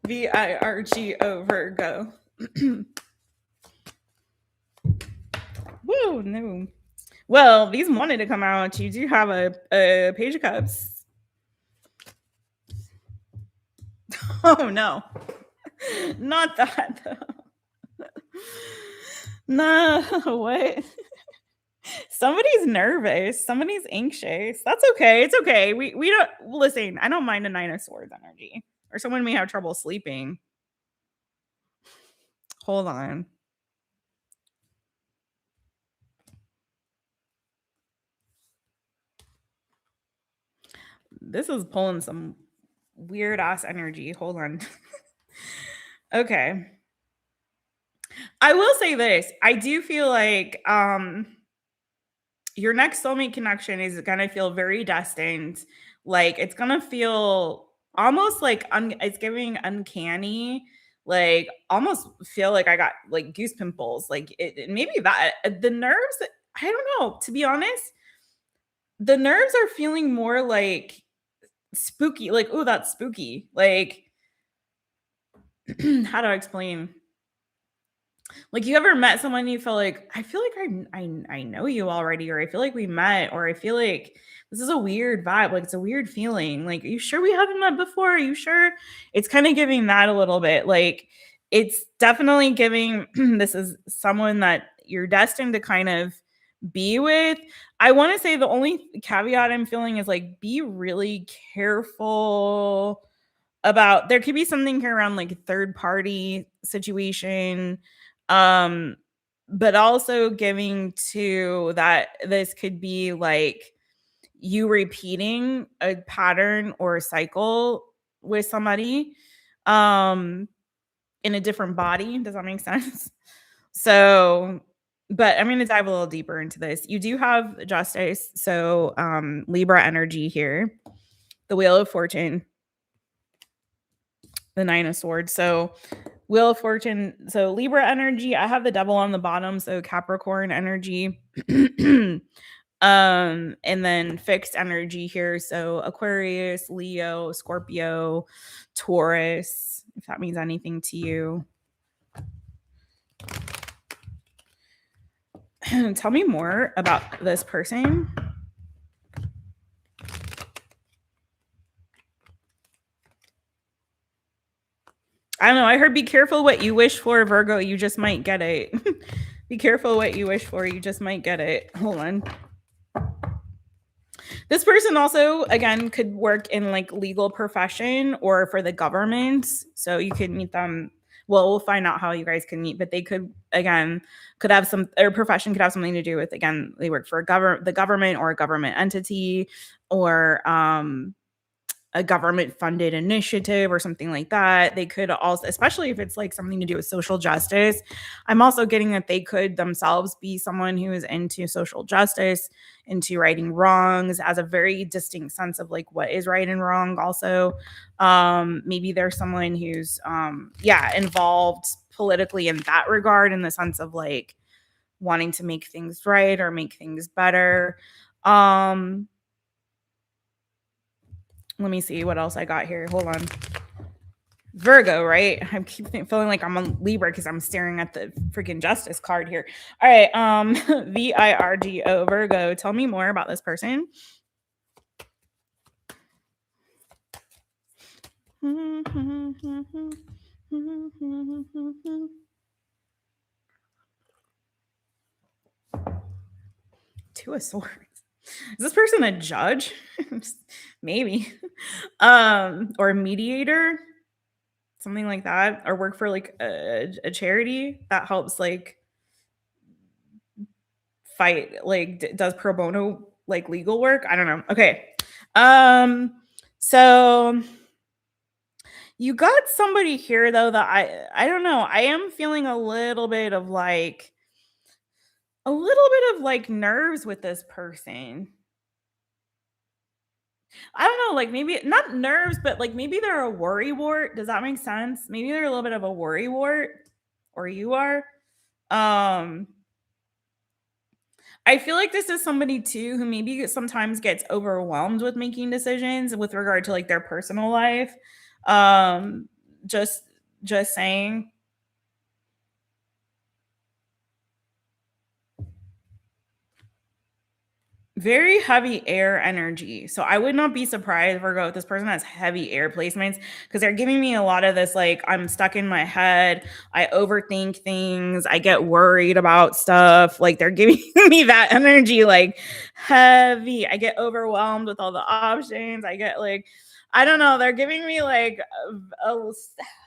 Speaker 1: Virgo, Virgo. Woo, no. Well, these wanted to come out. You do have a Page of Cups. Oh, no. Not that, though. No, what? Somebody's nervous. Somebody's anxious. That's okay. It's okay. We don't listen. I don't mind a Nine of Swords energy. Or someone may have trouble sleeping. Hold on. This is pulling some weird ass energy. Hold on. Okay. I will say this. I do feel like your next soulmate connection is going to feel very destined. Like, it's going to feel almost like it's giving uncanny. Like, almost feel like I got like goose pimples. Like, maybe that the nerves. I don't know. To be honest, the nerves are feeling more like spooky. Like, oh, that's spooky. Like, how do I explain? Like, you ever met someone you feel like, I feel like I know you already, or I feel like we met, or I feel like this is a weird vibe. Like, it's a weird feeling. Like, are you sure we haven't met before? Are you sure? It's kind of giving that a little bit. Like, it's definitely giving this is someone that you're destined to kind of be with. I want to say the only caveat I'm feeling is like, be really careful about, there could be something here around like a third party situation, but also giving to that this could be like you repeating a pattern or a cycle with somebody in a different body. Does that make sense? So, but I'm going to dive a little deeper into this. You do have Justice, so Libra energy here, the Wheel of Fortune, the Nine of Swords. So Wheel of Fortune, so Libra energy. I have the Devil on the bottom, so Capricorn energy. And then fixed energy here, so Aquarius, Leo, Scorpio, Taurus, if that means anything to you. Tell me more about this person. I don't know. I heard be careful what you wish for, Virgo. You just might get it. Be careful what you wish for. You just might get it. Hold on. This person also, again, could work in like legal profession or for the government. So you could meet them. Well, we'll find out how you guys can meet, but they could, again, could have some, their profession could have something to do with, again, they work for the government or a government entity, or a government funded initiative or something like that. They could also, especially if it's like something to do with social justice, I'm also getting that they could themselves be someone who is into social justice, into righting wrongs, has a very distinct sense of like what is right and wrong. Also, maybe there's someone who's involved politically in that regard, in the sense of like wanting to make things right or make things better. Let me see what else I got here. Hold on. Virgo, right? I keep feeling like I'm on Libra because I'm staring at the freaking Justice card here. All right, Virgo, Virgo. Tell me more about this person. Two of Swords. Is this person a judge? Maybe. Or a mediator, something like that, or work for like a charity that helps like fight, like does pro bono like legal work. I don't know. Okay. So you got somebody here though that I don't know. I am feeling a little bit of like nerves with this person. I don't know, like maybe not nerves, but like maybe they're a worry wart. Does that make sense? Maybe they're a little bit of a worry wart, or you are. Um, I feel like this is somebody too who maybe sometimes gets overwhelmed with making decisions with regard to like their personal life. Um, just just saying. Very heavy air energy. So I would not be surprised, Virgo, if this person has heavy air placements because they're giving me a lot of this like, I'm stuck in my head. I overthink things. I get worried about stuff. Like they're giving me that energy, like heavy. I get overwhelmed with all the options. I get like, I don't know. They're giving me like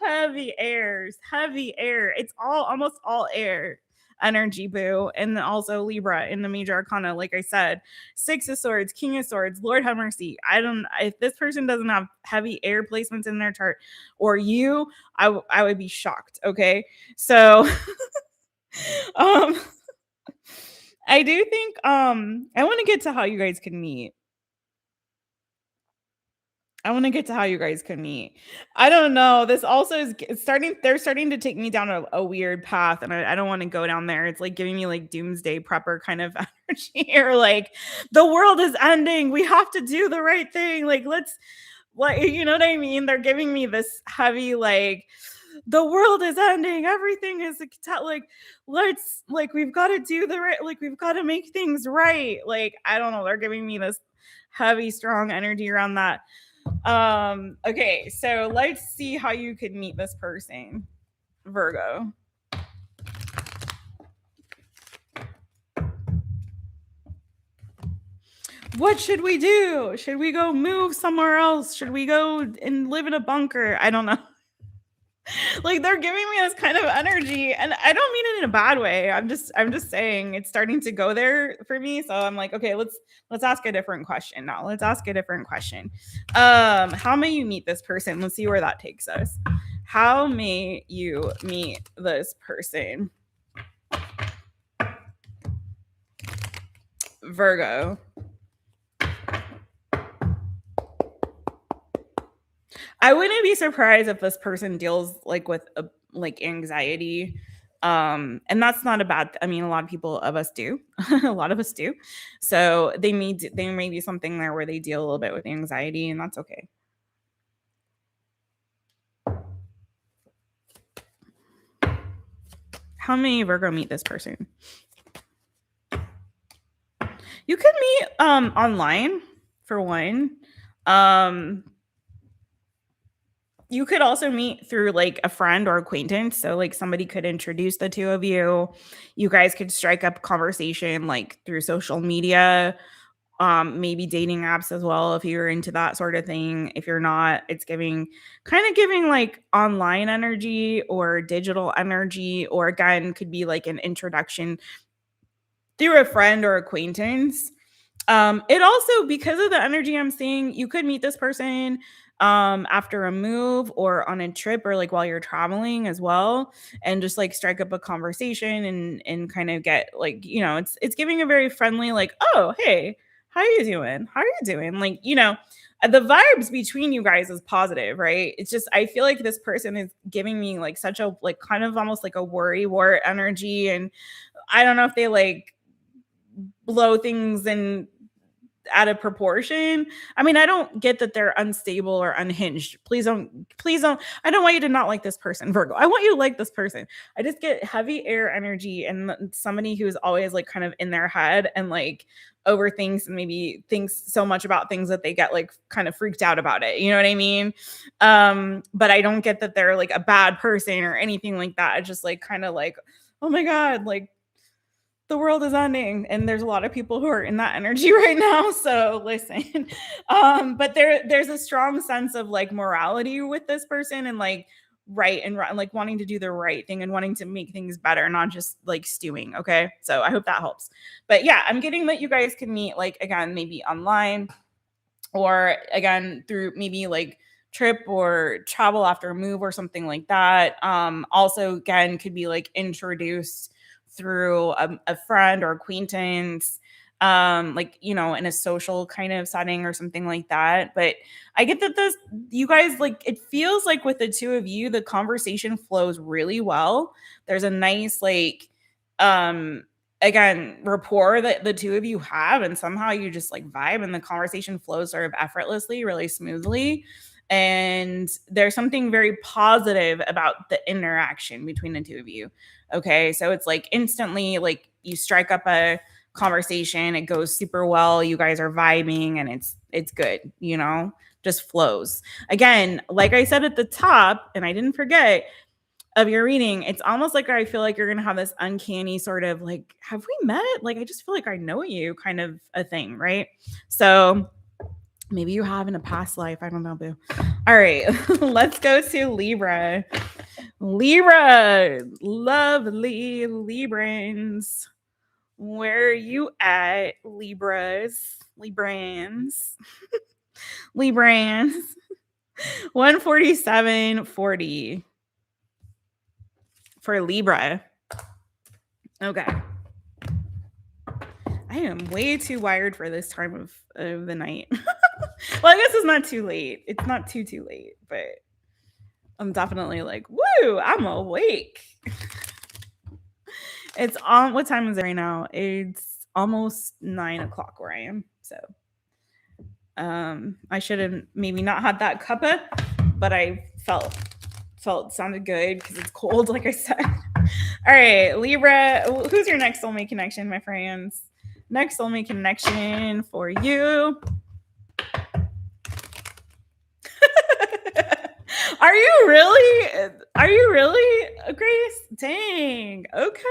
Speaker 1: heavy airs, heavy air. It's all almost all air energy, boo. And then also Libra in the major arcana, like I said. Six of Swords, King of Swords, Lord have mercy. I don't, if this person doesn't have heavy air placements in their chart or you, I would be shocked. Okay. So, um, I do think, I want to get to how you guys can meet. I want to get to how you guys can meet. I don't know. This also is starting. They're starting to take me down a weird path, and I don't want to go down there. It's like giving me like doomsday prepper kind of energy, or like the world is ending. We have to do the right thing. Like let's, like you know what I mean. They're giving me this heavy like the world is ending. Everything is like let's like we've got to do the right. Like we've got to make things right. Like I don't know. They're giving me this heavy, strong energy around that. Okay, so let's see how you could meet this person, Virgo. What should we do? Should we go move somewhere else? Should we go and live in a bunker? I don't know. Like they're giving me this kind of energy, and I don't mean it in a bad way. I'm just saying it's starting to go there for me. So I'm like, okay, let's ask a different question now. Let's ask a different question. How may you meet this person? Let's see where that takes us. How may you meet this person? Virgo. I wouldn't be surprised if this person deals like with like anxiety. And that's not a bad I mean a lot of people of us do. A lot of us do. So there may be something there where they deal a little bit with anxiety, and that's okay. How may Virgo meet this person? You could meet online for one. You could also meet through like a friend or acquaintance. So like somebody could introduce the two of you. You guys could strike up conversation like through social media, maybe dating apps as well if you're into that sort of thing. If you're not, it's giving like online energy or digital energy, or again could be like an introduction through a friend or acquaintance. It also, because of the energy I'm seeing, you could meet this person after a move or on a trip or like while you're traveling as well, and just like strike up a conversation and kind of get like, it's giving a very friendly like, oh, hey, how are you doing? How are you doing? Like, the vibes between you guys is positive, right? It's just I feel like this person is giving me like such a like kind of almost like a worry wart energy, and I don't know if they like blow things and out of proportion. I mean, I don't get that they're unstable or unhinged. Please don't. I don't want you to not like this person, Virgo. I want you to like this person. I just get heavy air energy and somebody who's always like kind of in their head and like overthinks and maybe thinks so much about things that they get like kind of freaked out about it. You know what I mean? But I don't get that they're like a bad person or anything like that. It's just like kind of like, oh my God, like the world is ending, and there's a lot of people who are in that energy right now. So listen, but there's a strong sense of like morality with this person and like right and like wanting to do the right thing and wanting to make things better, not just like stewing. Okay, so I hope that helps. But yeah, I'm getting that you guys can meet like again maybe online or again through maybe like trip or travel after a move or something like that. Also again could be like introduced through a friend or acquaintance, like you know, in a social kind of setting or something like that. But I get that this you guys like it feels like with the two of you the conversation flows really well. There's a nice like again rapport that the two of you have, and somehow you just like vibe and the conversation flows sort of effortlessly, really smoothly. And there's something very positive about the interaction between the two of you. Okay, so it's like instantly like you strike up a conversation, it goes super well, you guys are vibing, and it's good, you know, just flows. Again, like I said at the top, and I didn't forget of your reading, it's almost like I feel like you're gonna have this uncanny sort of like, have we met? Like I just feel like I know you kind of a thing, right? So maybe you have in a past life. I don't know, boo. All right, let's go to Libra. Libra, lovely Librans. Where are you at, Libras? Librans. Librans. 147.40 for Libra. Okay. I am way too wired for this time of the night. Well, I guess it's not too late. It's not too late, but I'm definitely like, woo, I'm awake. It's on, what time is it right now? It's almost 9 o'clock where I am. So I should have maybe not had that cuppa, but I felt sounded good because it's cold, like I said. All right, Libra, who's your next soulmate connection, my friends? Next soulmate connection for you. Are you really, Grace? Dang. Okay.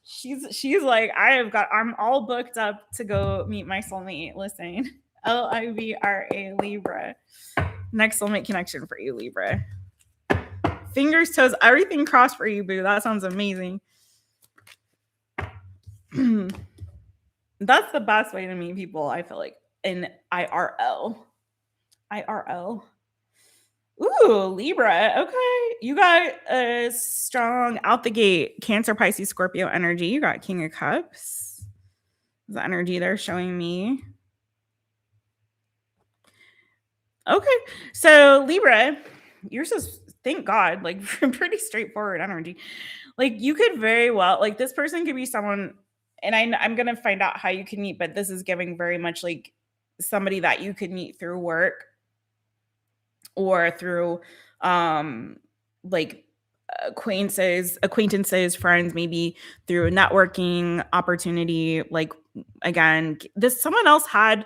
Speaker 1: She's like, I'm all booked up to go meet my soulmate. Listen, Libra, Libra. Next soulmate connection for you, Libra. Fingers, toes, everything crossed for you, boo. That sounds amazing. That's the best way to meet people, I feel like, in IRL. Ooh, Libra. Okay. You got a strong out the gate Cancer, Pisces, Scorpio energy. You got King of Cups. The energy they're showing me. Okay. So Libra, you're just, thank God, like pretty straightforward energy. Like you could very well, like this person could be someone, and I'm going to find out how you can meet, but this is giving very much like somebody that you could meet through work or through like acquaintances, friends, maybe through a networking opportunity. Like again, this someone else had,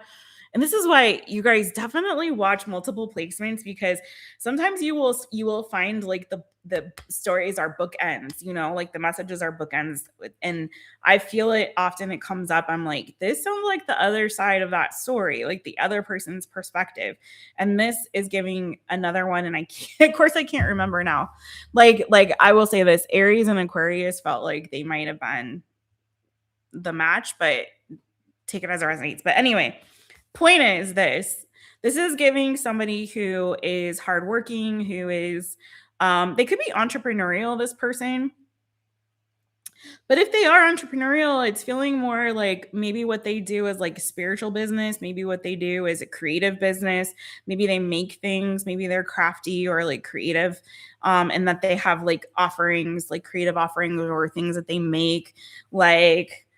Speaker 1: and this is why you guys definitely watch multiple placements, because sometimes you will find like the stories are bookends, you know, like the messages are bookends. And I feel it often, it comes up. I'm like, this sounds like the other side of that story, like the other person's perspective. And this is giving another one. And of course I can't remember now. Like I will say this, Aries and Aquarius felt like they might have been the match, but take it as it resonates. But anyway, point is this is giving somebody who is hardworking, who is, they could be entrepreneurial, this person. But if they are entrepreneurial, it's feeling more like maybe what they do is like spiritual business. Maybe what they do is a creative business. Maybe they make things. Maybe they're crafty or like creative, and that they have like offerings, like creative offerings or things that they make, like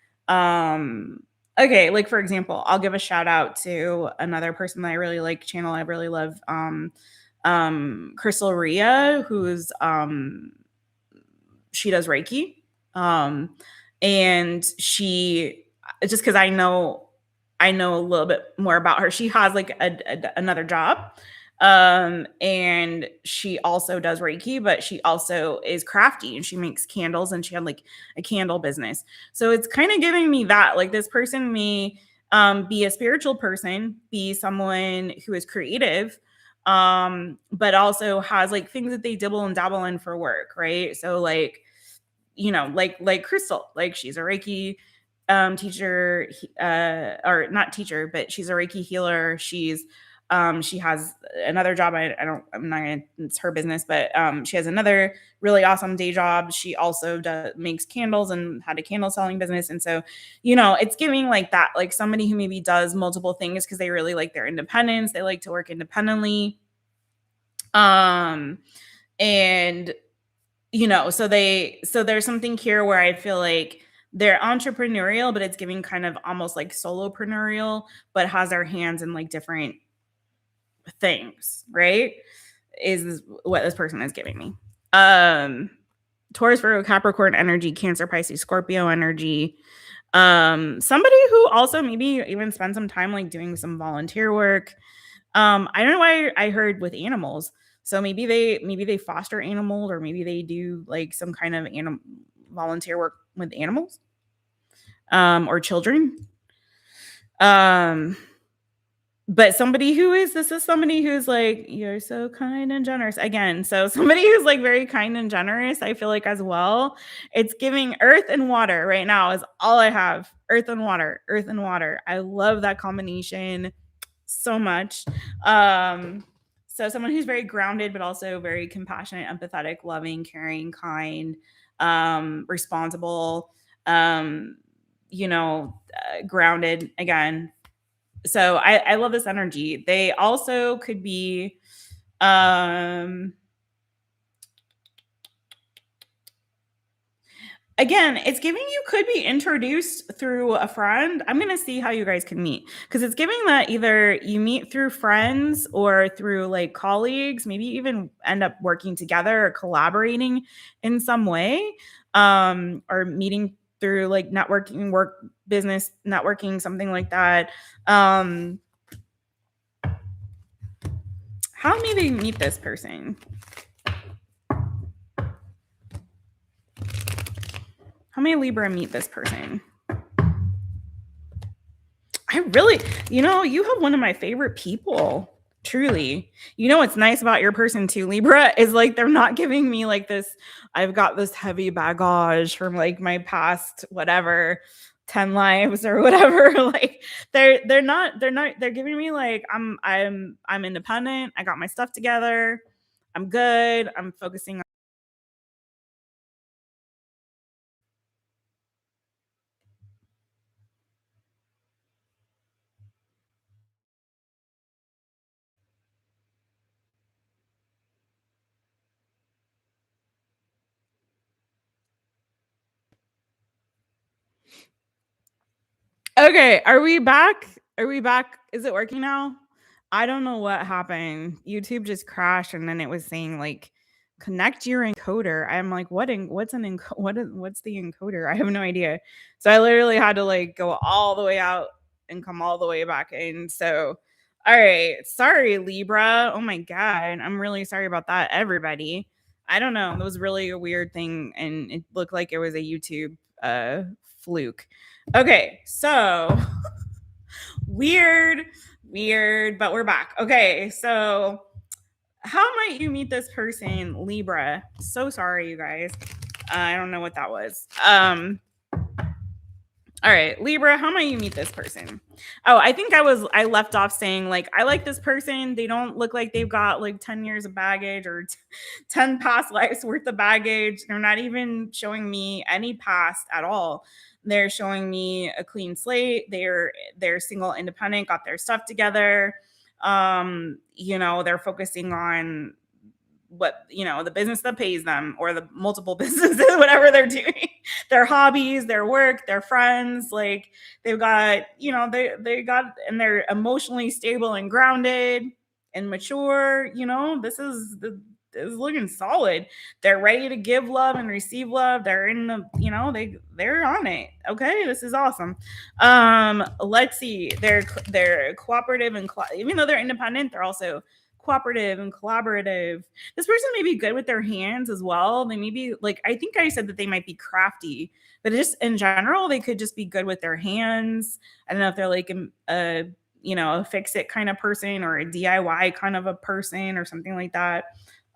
Speaker 1: Okay, like for example, I'll give a shout out to another person that I really like, channel I really love, Crystal Ria, who's she does Reiki. Um, and she just because I know a little bit more about her. She has like another job. And she also does Reiki, but she also is crafty and she makes candles and she had like a candle business. So it's kind of giving me that like this person may be a spiritual person, be someone who is creative, but also has like things that they dibble and dabble in for work, right? So like, you know, like Crystal, like she's a Reiki teacher, or not teacher, but she's a Reiki healer. She has another job. I'm not gonna, it's her business, but she has another really awesome day job. She also makes candles and had a candle selling business. And so, you know, it's giving like that, like somebody who maybe does multiple things because they really like their independence. They like to work independently. And you know, so there's something here where I feel like they're entrepreneurial, but it's giving kind of almost like solopreneurial, but has their hands in like different things, right? Is what this person is giving me. Taurus, Virgo, Capricorn energy, Cancer, Pisces, Scorpio energy. Somebody who also maybe even spend some time like doing some volunteer work. I don't know why I heard with animals. So maybe they foster animals, or maybe they do like some kind of volunteer work with animals, or children. But this is somebody who's like, you're so kind and generous again. So somebody who's like very kind and generous, I feel like as well. It's giving earth and water right now is all I have. Earth and water, earth and water. I love that combination so much. So someone who's very grounded, but also very compassionate, empathetic, loving, caring, kind, responsible, you know, grounded again. So I love this energy. They also could be, again, it's giving you could be introduced through a friend. I'm going to see how you guys can meet because it's giving that either you meet through friends or through like colleagues, maybe even end up working together or collaborating in some way, or meeting through like networking, work, business networking, something like that. How may they meet this person? How may Libra meet this person? I really, you know, you have one of my favorite people. Truly. You know what's nice about your person too, Libra, is like they're not giving me like this, I've got this heavy baggage from like my past whatever 10 lives or whatever. Like they're giving me like I'm independent. I got my stuff together. I'm good. I'm focusing. Okay, are we back? Are we back? Is it working now? I don't know what happened. YouTube just crashed and then it was saying like connect your encoder. I'm like, what's the encoder? I have no idea. So I literally had to like go all the way out and come all the way back in. So all right, sorry Libra. Oh my god, I'm really sorry about that, everybody. I don't know. It was really a weird thing and it looked like it was a YouTube fluke. Okay, so weird, but we're back. Okay, so how might you meet this person, Libra? So sorry, you guys. I don't know what that was. All right, Libra, how might you meet this person? Oh, I think I left off saying like I like this person. They don't look like they've got like 10 years of baggage or 10 past lives worth of baggage. They're not even showing me any past at all. They're showing me a clean slate. They're single, independent, got their stuff together. You know, they're focusing on what, the business that pays them, or the multiple businesses, whatever they're doing, their hobbies, their work, their friends. Like, they've got, they got, and they're emotionally stable and grounded and mature. This is looking solid. They're ready to give love and receive love. They're in the, they're on it. Okay, this is awesome. Let's see. They're cooperative and even though they're independent, they're also cooperative and collaborative. This person may be good with their hands as well. They may be, like, I think I said that they might be crafty, but just in general, they could just be good with their hands. I don't know if they're like a fix it kind of person, or a DIY kind of a person, or something like that.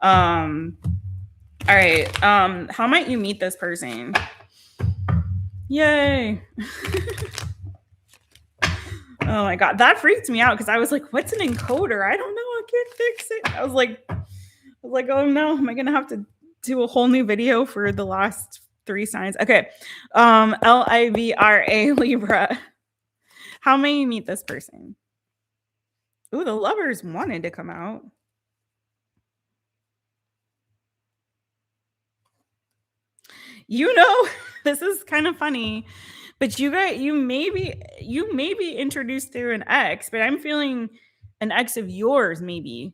Speaker 1: All right. How might you meet this person? Yay. Oh my God. That freaked me out, because I was like, what's an encoder? I don't know. I can't fix it. I was like, oh no, am I going to have to do a whole new video for the last 3 signs? Okay. Libra, Libra. How may you meet this person? Ooh, the Lovers wanted to come out. This is kind of funny, but you may be introduced through an ex, but I'm feeling an ex of yours, maybe,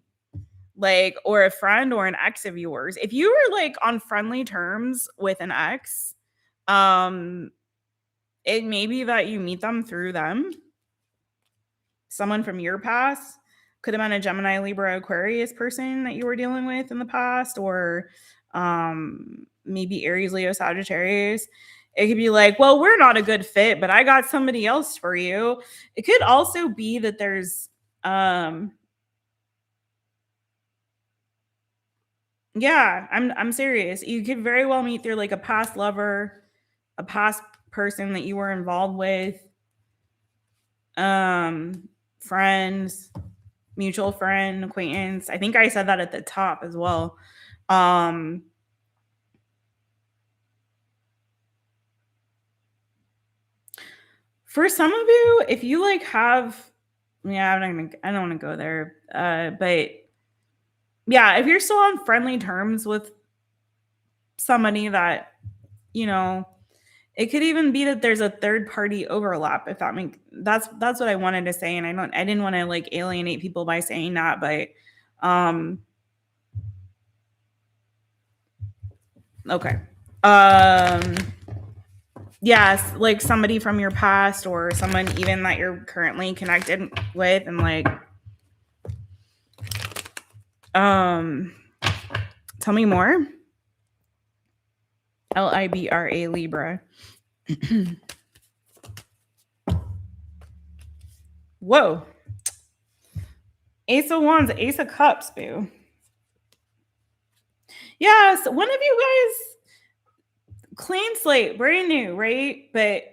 Speaker 1: like, or a friend or an ex of yours. If you were like on friendly terms with an ex, it may be that you meet them through them. Someone from your past. Could have been a Gemini, Libra, Aquarius person that you were dealing with in the past, or maybe Aries, Leo, Sagittarius. It could be like, well, we're not a good fit, but I got somebody else for you. It could also be that there's yeah, I'm serious. You could very well meet through like a past lover, a past person that you were involved with, friends, mutual friend, acquaintance. I think I said that at the top as well. For some of you, if you like have, I don't want to go there. But yeah, if you're still on friendly terms with somebody that, it could even be that there's a third party overlap. If that's what I wanted to say. And I didn't want to like alienate people by saying that, but, okay. Yes, like somebody from your past, or someone even that you're currently connected with, and like, tell me more. Libra, Libra. Whoa. Ace of Wands, Ace of Cups, boo. Yes, one of you guys, clean slate, brand new, right? But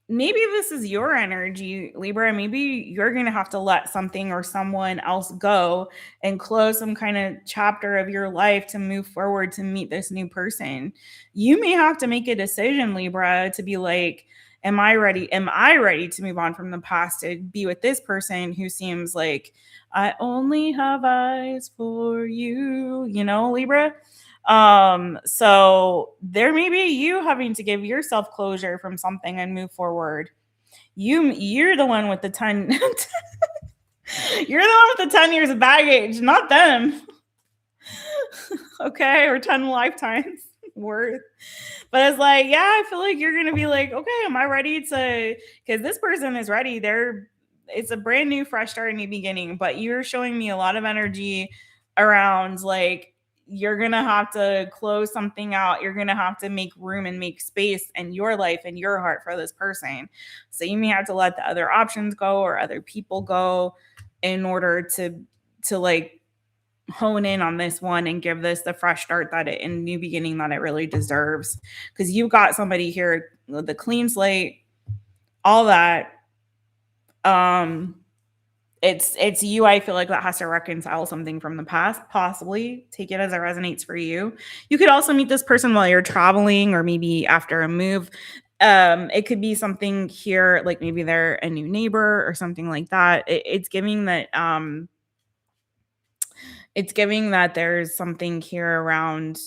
Speaker 1: maybe this is your energy, Libra. Maybe you're going to have to let something or someone else go and close some kind of chapter of your life to move forward to meet this new person. You may have to make a decision, Libra, to be like, am I ready to move on from the past to be with this person who seems like, I only have eyes for you, Libra? So there may be you having to give yourself closure from something and move forward. You're the one with the 10 you're the one with the 10 years of baggage, not them. Okay, or 10 lifetimes worth. But it's like, yeah, I feel like you're gonna be like, okay, am I ready to, because this person is ready. It's a brand new, fresh start, new beginning, but you're showing me a lot of energy around like, you're going to have to close something out. You're going to have to make room and make space in your life and your heart for this person. So you may have to let the other options go or other people go in order to like hone in on this one and give this the fresh start and new beginning that it really deserves. Because you've got somebody here with a clean slate, all that. It's you, I feel like, that has to reconcile something from the past, possibly. Take it as it resonates for you. You could also meet this person while you're traveling or maybe after a move. It could be something here, like maybe they're a new neighbor or something like that. It's giving that it's giving that there's something here around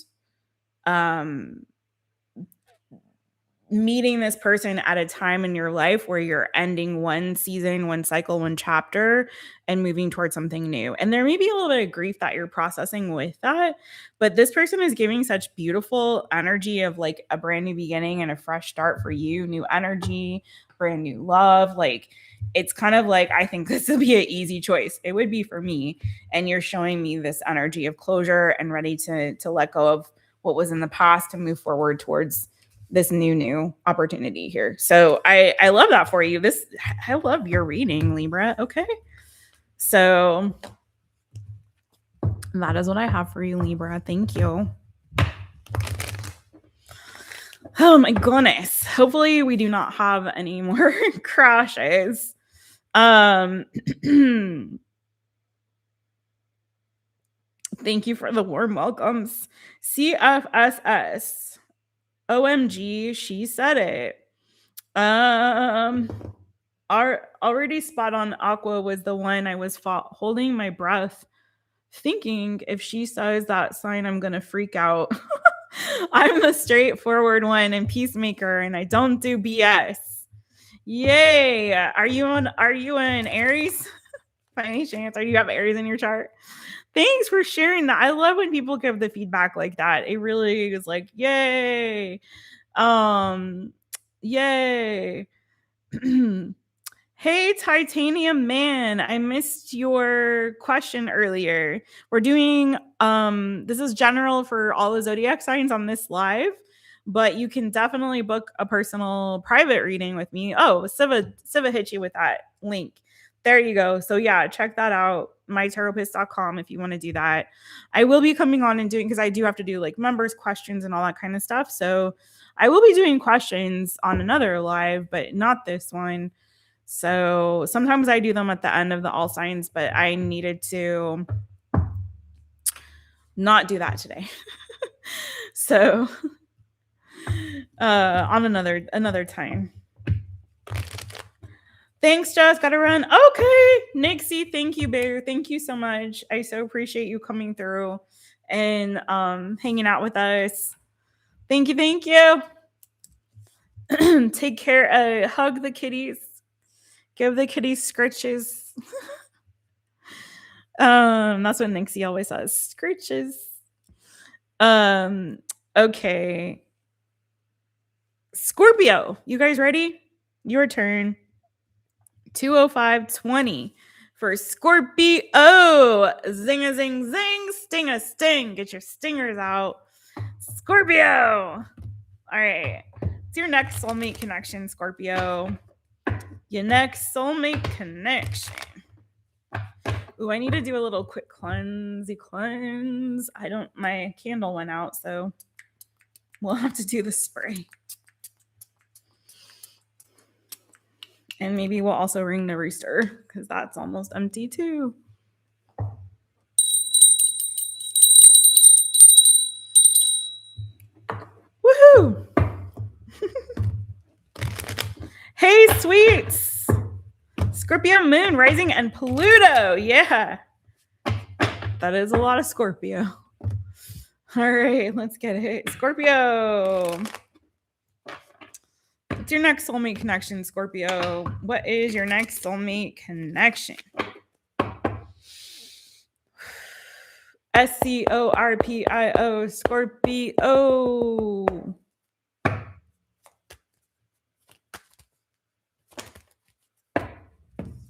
Speaker 1: meeting this person at a time in your life where you're ending one season, one cycle, one chapter, and moving towards something new. And there may be a little bit of grief that you're processing with that, but this person is giving such beautiful energy of like a brand new beginning and a fresh start for you, new energy, brand new love. Like, it's kind of like, I think this would be an easy choice. It would be for me. And you're showing me this energy of closure and ready to let go of what was in the past to move forward towards this new opportunity here. So I love that for you. I love your reading, Libra. Okay. So that is what I have for you, Libra. Thank you. Oh my goodness. Hopefully we do not have any more crashes. Thank you for the warm welcomes. CFSS. OMG, she said it. Already spot on. Aqua was the one I was holding my breath, thinking if she says that sign, I'm gonna freak out. I'm the straightforward one and peacemaker, and I don't do BS. Yay! Are you an Aries? By any chance, or do you have Aries in your chart? Thanks for sharing that. I love when people give the feedback like that. It really is like, yay. Yay. Hey, Titanium Man, I missed your question earlier. We're doing, this is general for all the zodiac signs on this live, but you can definitely book a personal private reading with me. Oh, Siva hit you with that link. There you go. So yeah, check that out, mytaropist.com if you want to do that. I will be coming on and doing, because I do have to do like members questions and all that kind of stuff. So I will be doing questions on another live, but not this one. So sometimes I do them at the end of the all signs, but I needed to not do that today. So on another time. Thanks, Jess. Gotta run. Okay. Nixie, thank you, Bear. Thank you so much. I so appreciate you coming through and hanging out with us. Thank you. Take care. Hug the kitties. Give the kitties scritches. That's what Nixie always says. Scritches. Okay. Scorpio. You guys ready? Your turn. 20520 for Scorpio. Zing a zing zing. Sting a sting. Get your stingers out. Scorpio. All right. It's your next soulmate connection, Scorpio. Your next soulmate connection. Ooh, I need to do a little quick cleanse. My candle went out, so we'll have to do the spray. And maybe we'll also ring the rooster, because that's almost empty too. Woohoo! Hey, sweets! Scorpio moon, rising, and Pluto. Yeah. That is a lot of Scorpio. All right, let's get it. Scorpio. What's your next soulmate connection, Scorpio? What is your next soulmate connection? Scorpio. Scorpio.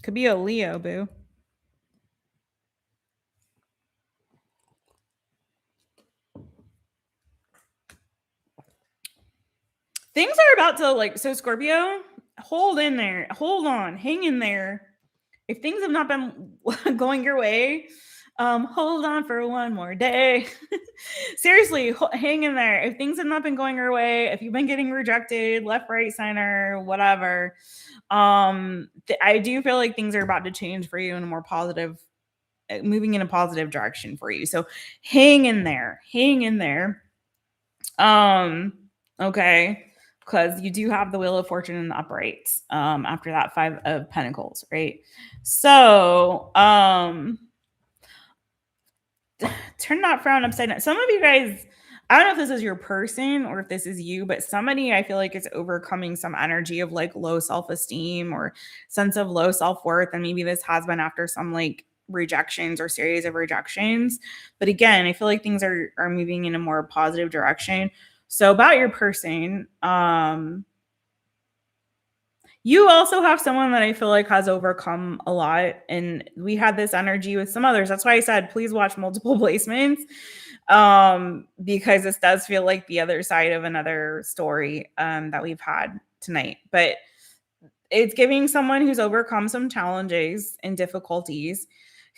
Speaker 1: Could be a Leo, boo. Things are about to so Scorpio, hold in there. Hold on. Hang in there. If things have not been going your way, hold on for one more day. Seriously, hang in there. If things have not been going your way, if you've been getting rejected, left, right, center, whatever, I do feel like things are about to change for you in a more positive, moving in a positive direction for you. So hang in there. Okay. Because you do have the Wheel of Fortune in the upright after that 5 of Pentacles, right? So turn that frown upside down. Some of you guys, I don't know if this is your person or if this is you, but somebody I feel like is overcoming some energy of like low self-esteem or sense of low self-worth. And maybe this has been after some like rejections or series of rejections. But again, I feel like things are moving in a more positive direction. So about your person, you also have someone that I feel like has overcome a lot. And we had this energy with some others. That's why I said, please watch multiple placements. Because this does feel like the other side of another story that we've had tonight. But it's giving someone who's overcome some challenges and difficulties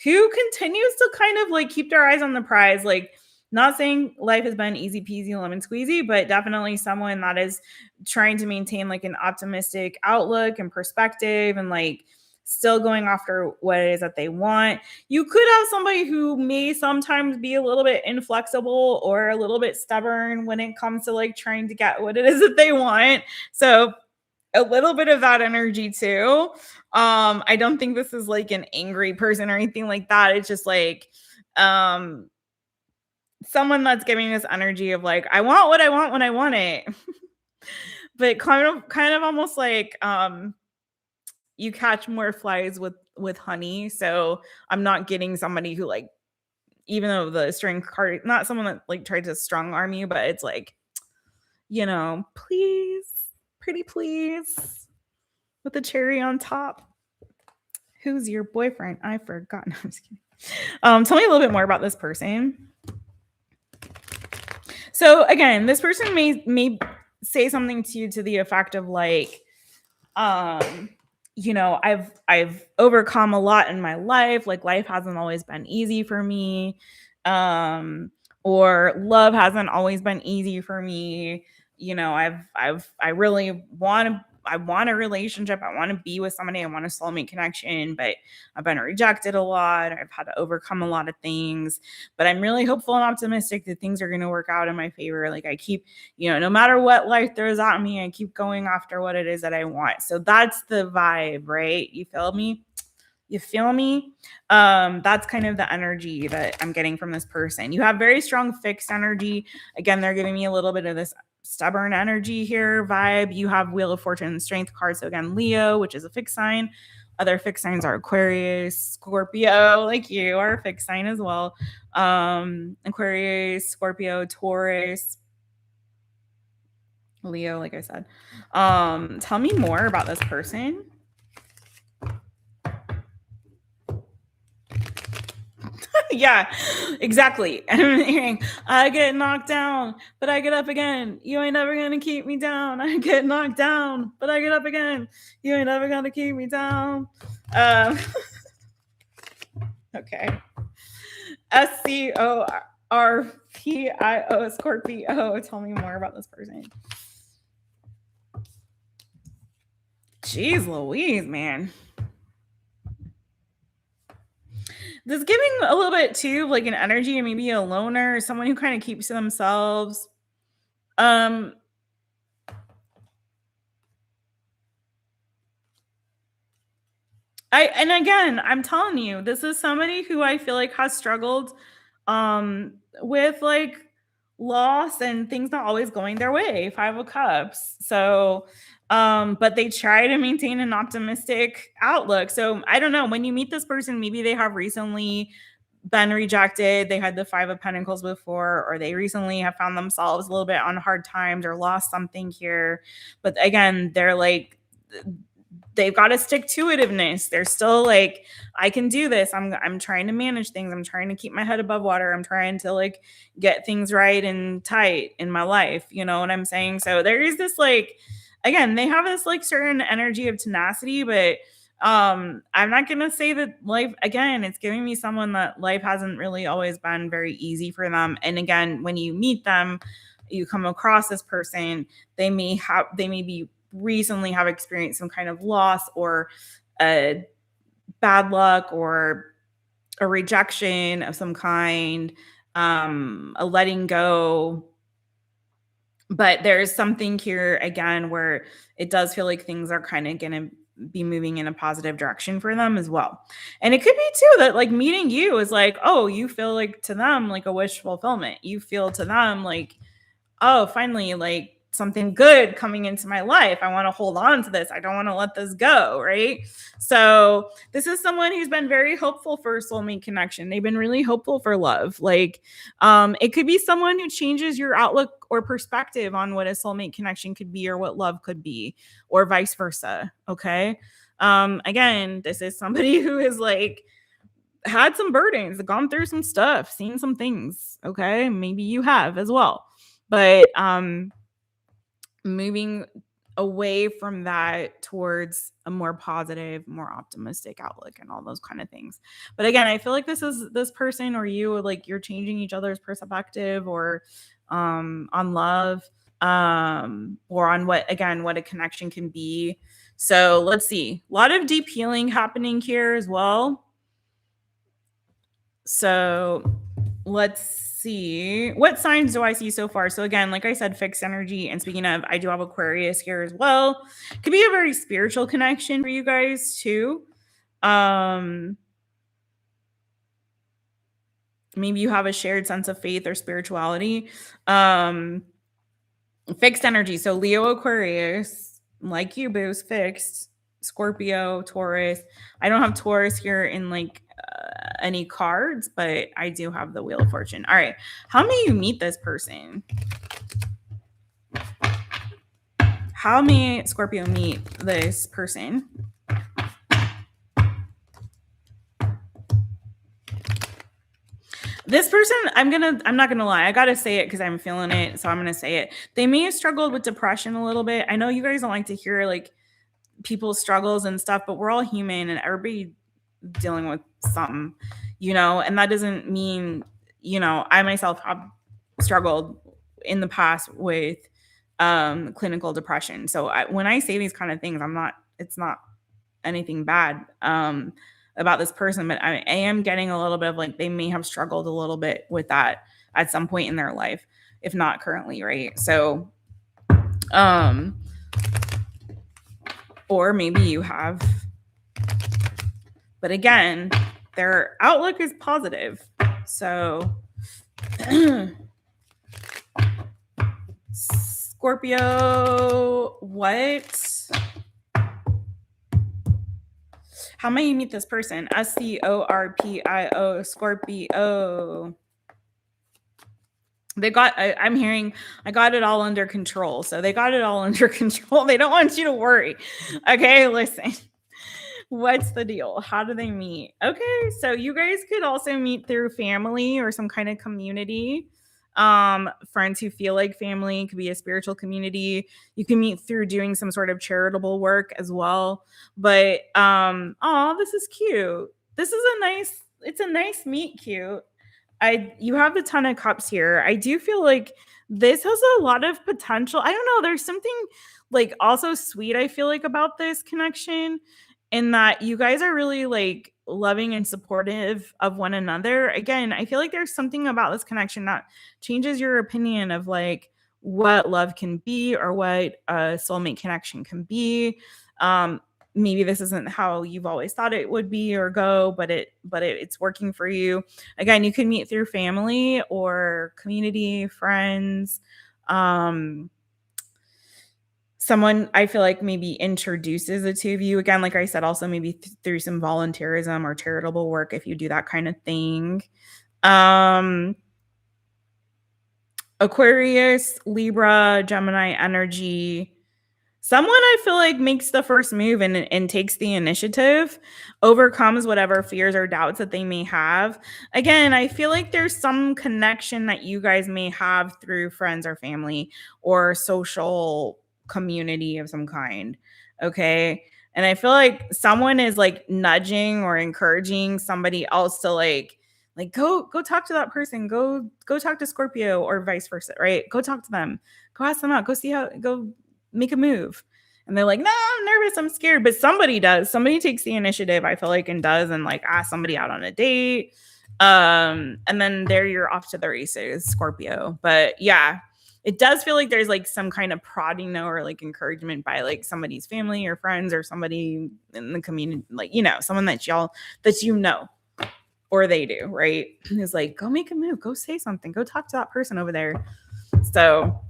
Speaker 1: who continues to kind of like keep their eyes on the prize. Like, not saying life has been easy peasy lemon squeezy, but definitely someone that is trying to maintain like an optimistic outlook and perspective and like still going after what it is that they want. You could have somebody who may sometimes be a little bit inflexible or a little bit stubborn when it comes to like trying to get what it is that they want. So a little bit of that energy too. I don't think this is like an angry person or anything like that. It's just like someone that's giving this energy of like, I want what I want when I want it. But kind of almost like you catch more flies with honey. So I'm not getting somebody who like, even though the strength card, not someone that like tried to strong arm you, but it's like, you know, please, pretty please, with the cherry on top. Who's your boyfriend? I forgot. No, I'm just kidding. Tell me a little bit more about this person. So again, this person may say something to you to the effect of like, you know, I've overcome a lot in my life. Like life hasn't always been easy for me. Or love hasn't always been easy for me. You know, I really I want a relationship. I want to be with somebody. I want a soulmate connection, but I've been rejected a lot. I've had to overcome a lot of things, but I'm really hopeful and optimistic that things are going to work out in my favor. Like I keep, you know, no matter what life throws at me, I keep going after what it is that I want. So that's the vibe, right? You feel me? You feel me? That's kind of the energy that I'm getting from this person. You have very strong fixed energy. Again, they're giving me a little bit of this stubborn energy here vibe. You have Wheel of Fortune and Strength cards. So again, Leo, which is a fixed sign. Other fixed signs are Aquarius, Scorpio, like you are a fixed sign as well. Aquarius, Scorpio, Taurus, Leo, like I said. Tell me more about this person. Yeah, exactly. I'm hearing, I get knocked down, but I get up again. You ain't never gonna keep me down. I get knocked down, but I get up again. You ain't never gonna keep me down. Okay. SCORPIO Scorpio. Tell me more about this person. Jeez Louise, man. This giving a little bit too like an energy and maybe a loner, someone who kind of keeps to themselves. And again, I'm telling you, this is somebody who I feel like has struggled with like loss and things not always going their way. 5 of Cups. So but they try to maintain an optimistic outlook. So I don't know, when you meet this person, maybe they have recently been rejected. They had the 5 of Pentacles before, or they recently have found themselves a little bit on hard times or lost something here. But again, they're like, they've got a stick to itiveness. They're still like, I can do this. I'm trying to manage things. I'm trying to keep my head above water. I'm trying to like get things right and tight in my life. You know what I'm saying? So there is this like, again, they have this like certain energy of tenacity, but I'm not gonna say that life, again, it's giving me someone that life hasn't really always been very easy for them. And again, when you meet them, you come across this person, they may be recently have experienced some kind of loss or a bad luck or a rejection of some kind, a letting go. But there's something here again where it does feel like things are kind of going to be moving in a positive direction for them as well. And it could be too that like meeting you is like, oh, you feel like to them like a wish fulfillment. You feel to them like, oh, finally, like something good coming into my life. I want to hold on to this. I don't want to let this go. Right. So this is someone who's been very hopeful for a soulmate connection. They've been really hopeful for love. Like, it could be someone who changes your outlook or perspective on what a soulmate connection could be or what love could be, or vice versa. Okay. Again, this is somebody who is like, had some burdens, gone through some stuff, seen some things. Okay. Maybe you have as well. But moving away from that towards a more positive, more optimistic outlook and all those kind of things. But again, I feel like this person or you, like you're changing each other's perspective or on love or on what a connection can be. So let's see. A lot of deep healing happening here as well. So let's see. What signs do I see so far? So again, like I said, fixed energy. And speaking of, I do have Aquarius here as well. Could be a very spiritual connection for you guys too. Maybe you have a shared sense of faith or spirituality. Fixed energy. So Leo, Aquarius, like you, Boost, fixed. Scorpio, Taurus. I don't have Taurus here in like any cards, but I do have the Wheel of Fortune. All right. How may you meet this person? How may Scorpio meet this person? This person, I'm not gonna lie. I gotta say it because I'm feeling it. So I'm gonna say it. They may have struggled with depression a little bit. I know you guys don't like to hear like people's struggles and stuff, but we're all human and everybody dealing with something, and that doesn't mean, I myself have struggled in the past with clinical depression. So when I say these kind of things, it's not anything bad about this person, but I am getting a little bit of like, they may have struggled a little bit with that at some point in their life, if not currently. Right. So, or maybe you have, but again, their outlook is positive. So Scorpio, what? How may you meet this person? Scorpio, Scorpio. I'm hearing, I got it all under control. So they got it all under control. They don't want you to worry. Okay, listen. What's the deal? How do they meet? Okay, so you guys could also meet through family or some kind of community. Friends who feel like family. Could be a spiritual community. You can meet through doing some sort of charitable work as well. But this is cute. This is it's a nice meet cute. You have the Ten of Cups here. I do feel like this has a lot of potential. I don't know. There's something like also sweet, I feel like, about this connection, in that you guys are really like loving and supportive of one another. Again, I feel like there's something about this connection that changes your opinion of like what love can be or what a soulmate connection can be. Maybe this isn't how you've always thought it would be or go, but it's working for you. Again, you can meet through family or community, friends. Someone I feel like maybe introduces the two of you. Again, like I said, also maybe through some volunteerism or charitable work if you do that kind of thing. Aquarius, Libra, Gemini energy. Someone I feel like makes the first move and takes the initiative, overcomes whatever fears or doubts that they may have. Again, I feel like there's some connection that you guys may have through friends or family or social community of some kind. Okay. And I feel like someone is like nudging or encouraging somebody else to like go talk to that person, go talk to Scorpio or vice versa, right? Go talk to them, go ask them out, go make a move. And they're like, no, I'm nervous, I'm scared. But somebody takes the initiative, I feel like, and does, and like ask somebody out on a date. And then there you're off to the races, Scorpio. But yeah, it does feel like there's like some kind of prodding though, or like encouragement by like somebody's family or friends or somebody in the community, like, you know, someone that you know, or they do, right? Is like, go make a move, go say something, go talk to that person over there. So,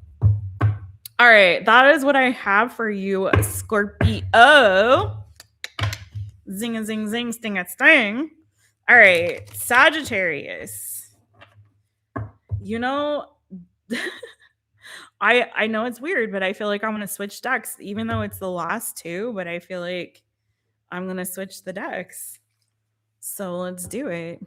Speaker 1: all right, that is what I have for you, Scorpio. Zing a zing zing, sting a sting. All right, Sagittarius. You know, I know it's weird, but I feel like I'm gonna switch decks, even though it's the last two. But I feel like I'm gonna switch the decks. So let's do it.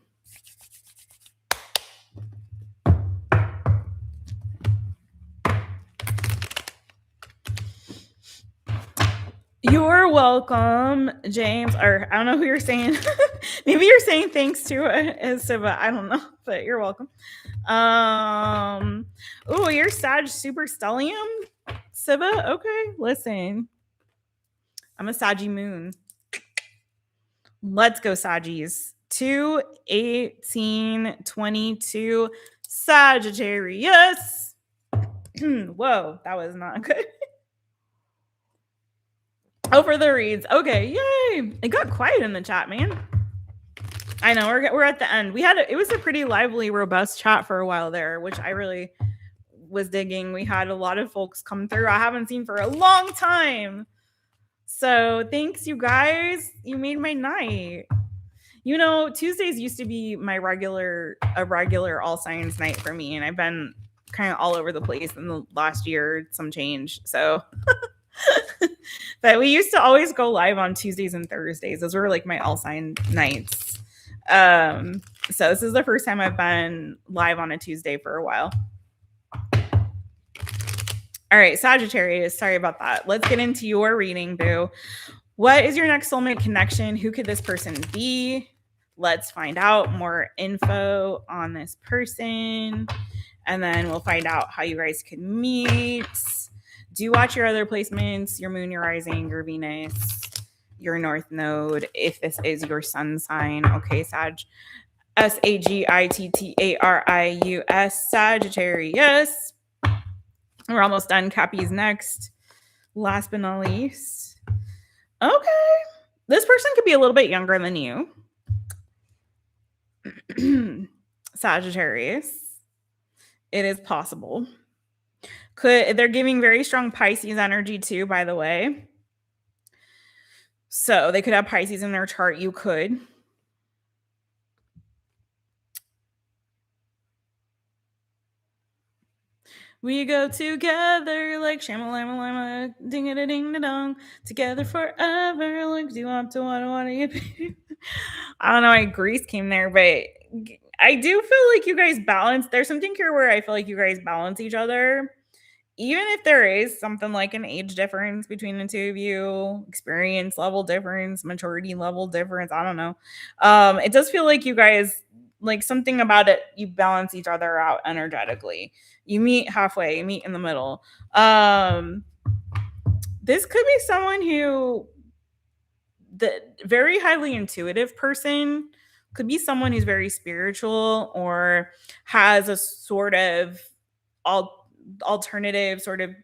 Speaker 1: You're welcome, James. Or I don't know who you're saying. Maybe you're saying thanks to Siva. I don't know, but you're welcome. Oh, you're Sag Super Stellium, Siva. Okay, listen. I'm a Saggy Moon. Let's go, Saggies. 2, 18, 22, Sagittarius. Whoa, that was not good. Oh, for the reads. Okay, yay. It got quiet in the chat, man. I know, we're at the end. It was a pretty lively, robust chat for a while there, which I really was digging. We had a lot of folks come through I haven't seen for a long time. So thanks, you guys. You made my night. You know, Tuesdays used to be a regular all signs night for me, and I've been kind of all over the place in the last year, some change. So, but we used to always go live on Tuesdays and Thursdays. Those were like my all sign nights. So this is the first time I've been live on a Tuesday for a while. All right, Sagittarius, sorry about that. Let's get into your reading, boo. What is your next soulmate connection? Who could this person be? Let's find out more info on this person. And then we'll find out how you guys can meet. Do watch your other placements, your moon, your rising, your Venus, your north node, if this is your sun sign. Okay, Sag. Sagittarius, Sagittarius. We're almost done. Cappy's next. Last but not least. Okay. This person could be a little bit younger than you. Sagittarius. It is possible. They're giving very strong Pisces energy too, by the way. So they could have Pisces in their chart. You could. We go together like shamalama, ding a ding da dong, together forever like do up to what I don't know why Greece came there, but I do feel like you guys balance. There's something here where I feel like you guys balance each other. Even if there is something like an age difference between the two of you, experience level difference, maturity level difference, I don't know. It does feel like you guys, like something about it, you balance each other out energetically. You meet halfway, you meet in the middle. This could be someone the very highly intuitive person, could be someone who's very spiritual or has a sort of alternative sort of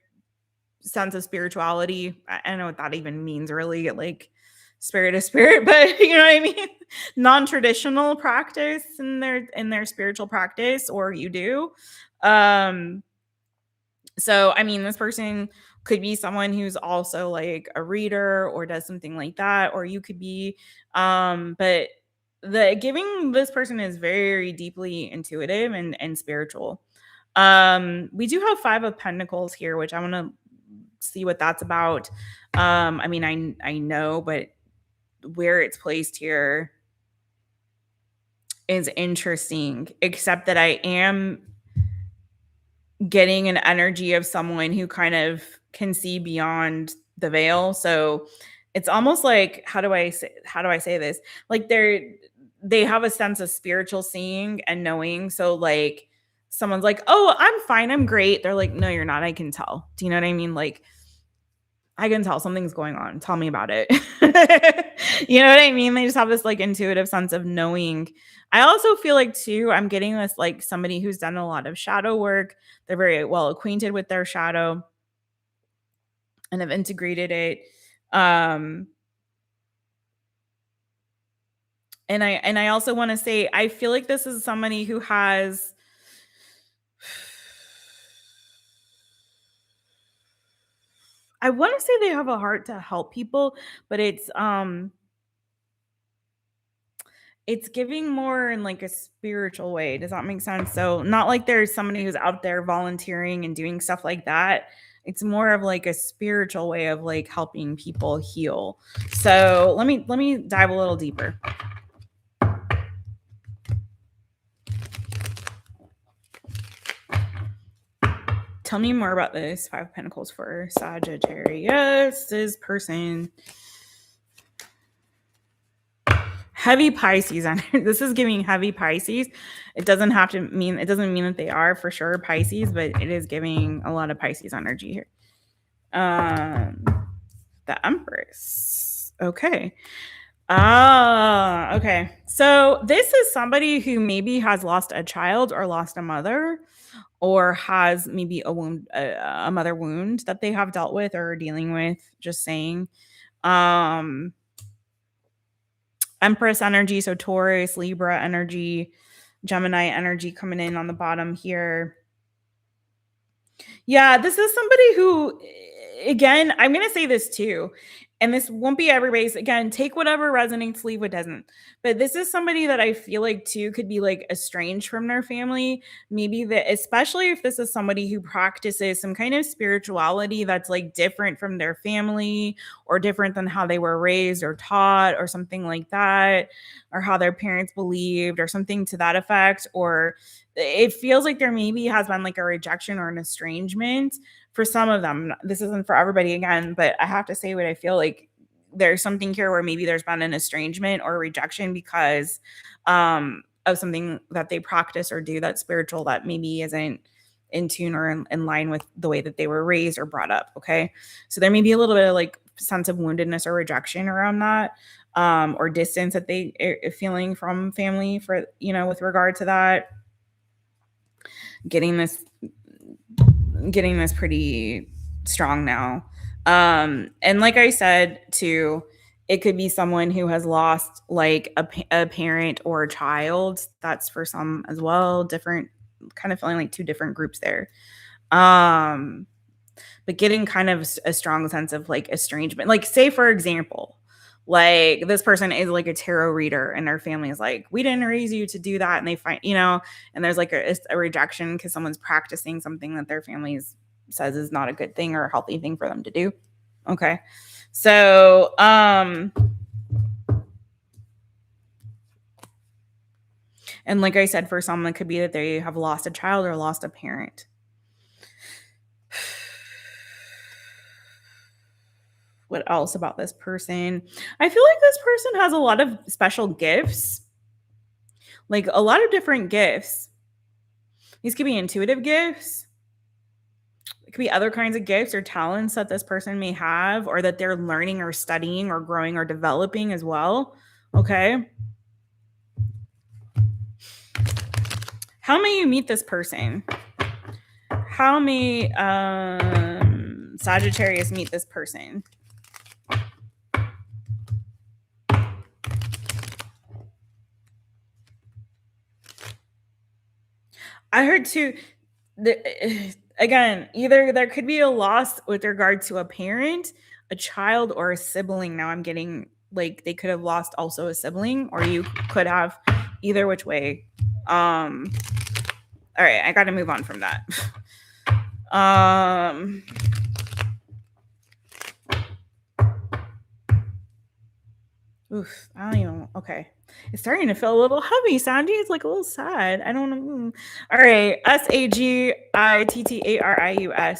Speaker 1: sense of spirituality. I don't know what that even means, really, like spirit of spirit, but you know what I mean? Non-traditional practice in their spiritual practice, or you do. So I mean, this person could be someone who's also like a reader or does something like that, or you could be but the giving this person is very deeply intuitive and spiritual. We do have 5 of Pentacles here, which I want to see what that's about. I mean, I know, but where it's placed here is interesting, except that I am getting an energy of someone who kind of can see beyond the veil. So it's almost like, how do I say this? Like they have a sense of spiritual seeing and knowing. So like someone's like, oh, I'm fine, I'm great. They're like, no, you're not. I can tell. Do you know what I mean? Like, I can tell something's going on. Tell me about it. You know what I mean? They just have this like intuitive sense of knowing. I also feel like too, I'm getting this like somebody who's done a lot of shadow work. They're very well acquainted with their shadow and have integrated it. Um, and I also want to say I feel like this is somebody who has I want to say they have a heart to help people, but it's giving more in like a spiritual way. Does that make sense? So not like there's somebody who's out there volunteering and doing stuff like that. It's more of like a spiritual way of like helping people heal. So let me dive a little deeper. Tell me more about this Five of Pentacles for Sagittarius. This person. Heavy Pisces. This is giving heavy Pisces. It doesn't mean that they are for sure Pisces, but it is giving a lot of Pisces energy here. The Empress. Okay. Okay. So this is somebody who maybe has lost a child or lost a mother, or has maybe a wound, a mother wound that they have dealt with or are dealing with. Just saying. Empress energy, so Taurus, Libra energy, Gemini energy coming in on the bottom here. Yeah, this is somebody who, again, I'm going to say this too, and this won't be everybody's. Again, take whatever resonates, leave what doesn't. But this is somebody that I feel like too could be like estranged from their family. Maybe that, especially if this is somebody who practices some kind of spirituality that's like different from their family or different than how they were raised or taught or something like that, or how their parents believed or something to that effect. Or it feels like there maybe has been like a rejection or an estrangement for some of them. This isn't for everybody again, but I have to say what I feel like there's something here where maybe there's been an estrangement or rejection because of something that they practice or do that's spiritual that maybe isn't in tune or in line with the way that they were raised or brought up. Okay. So there may be a little bit of like sense of woundedness or rejection around that, or distance that they are feeling from family for, with regard to that. Getting this pretty strong now. And like I said too, it could be someone who has lost like a parent or a child. That's for some as well. Different, kind of feeling like two different groups there. But getting kind of a strong sense of like estrangement. Like, say for example, like this person is like a tarot reader and their family is like, we didn't raise you to do that. And they find, and there's like a rejection because someone's practicing something that their family says is not a good thing or a healthy thing for them to do. Okay. So, and like I said, for some, it could be that they have lost a child or lost a parent. What else about this person? I feel like this person has a lot of special gifts, like a lot of different gifts. These could be intuitive gifts. It could be other kinds of gifts or talents that this person may have, or that they're learning or studying or growing or developing as well. Okay. How may you meet this person? How may Sagittarius meet this person? I heard too, again, either there could be a loss with regard to a parent, a child, or a sibling. Now I'm getting like they could have lost also a sibling, or you could have either which way. All right, I got to move on from that. Oof, I don't even. Okay, it's starting to feel a little heavy. Sandy is like a little sad. I don't know. All right, Sagittarius,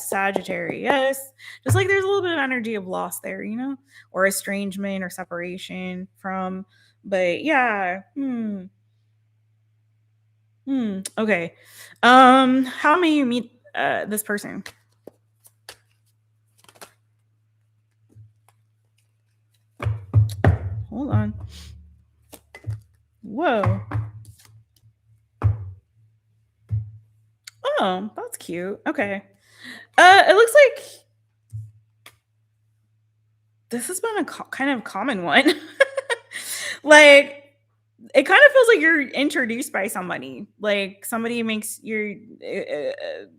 Speaker 1: Sagittarius. Just like there's a little bit of energy of loss there, or estrangement or separation from. But yeah. Okay. How may you meet this person? Hold on. Whoa. Oh, that's cute. Okay. It looks like this has been a kind of common one. Like, it kind of feels like you're introduced by somebody. Like somebody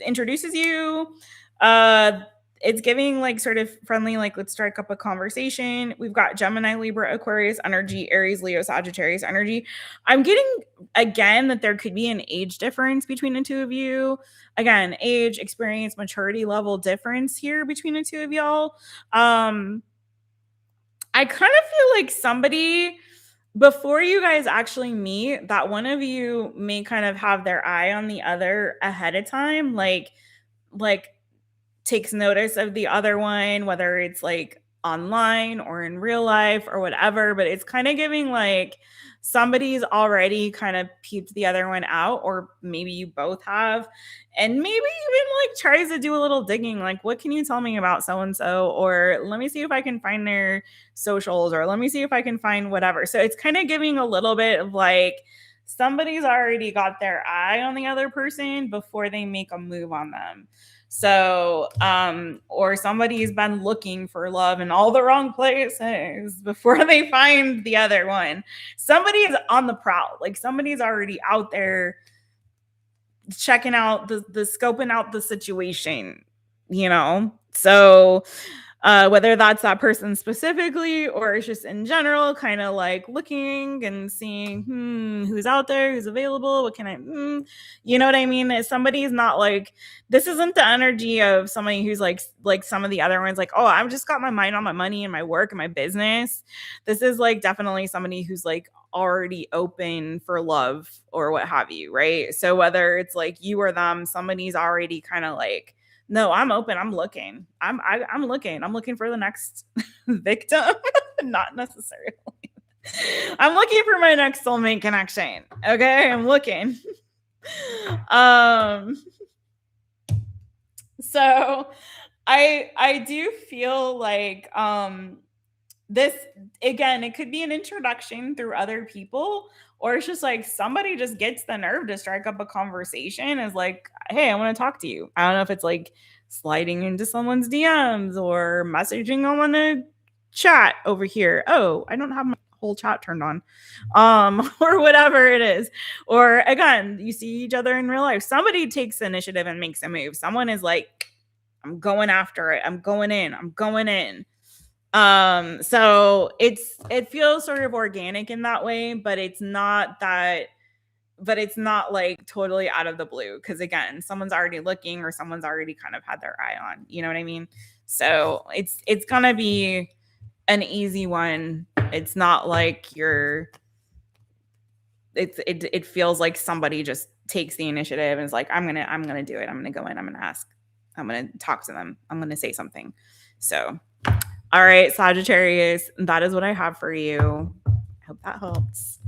Speaker 1: introduces you. Uh, it's giving like sort of friendly, like let's strike up a conversation. We've got Gemini, Libra, Aquarius energy, Aries, Leo, Sagittarius energy. I'm getting again that there could be an age difference between the two of you. Again, age, experience, maturity level difference here between the two of y'all. I kind of feel like somebody before you guys actually meet, that one of you may kind of have their eye on the other ahead of time, like takes notice of the other one, whether it's like online or in real life or whatever, but it's kind of giving like somebody's already kind of peeped the other one out, or maybe you both have, and maybe even like tries to do a little digging, like what can you tell me about so and so, or let me see if I can find their socials, or let me see if I can find whatever. So it's kind of giving a little bit of like somebody's already got their eye on the other person before they make a move on them. So, or somebody's been looking for love in all the wrong places before they find the other one. Somebody is on the prowl. Like somebody's already out there checking out the scoping out the situation, you know? So, whether that's that person specifically or it's just in general, kind of like looking and seeing who's out there, who's available, what can I, you know what I mean? If somebody's not like, this isn't the energy of somebody who's like some of the other ones, like, oh, I've just got my mind on my money and my work and my business. This is like definitely somebody who's like already open for love or what have you, right? So whether it's like you or them, somebody's already kind of like, no, I'm open. I'm looking. I'm looking. I'm looking for the next victim. Not necessarily. I'm looking for my next soulmate connection. Okay, I'm looking. So I do feel like this, again, it could be an introduction through other people, or it's just like somebody just gets the nerve to strike up a conversation, is like, hey, I want to talk to you. I don't know if it's like sliding into someone's DMs or messaging on a chat over here. Oh, I don't have my whole chat turned on. Or whatever it is. Or again, you see each other in real life. Somebody takes the initiative and makes a move. Someone is like, I'm going after it. I'm going in. I'm going in. So it feels sort of organic in that way, but it's not like totally out of the blue, because again, someone's already looking or someone's already kind of had their eye on, you know what I mean? So it's gonna be an easy one. It's not like it feels like somebody just takes the initiative and is like, I'm gonna do it. I'm gonna go in, I'm gonna ask, I'm gonna talk to them, I'm gonna say something. So all right, Sagittarius, that is what I have for you. I hope that helps.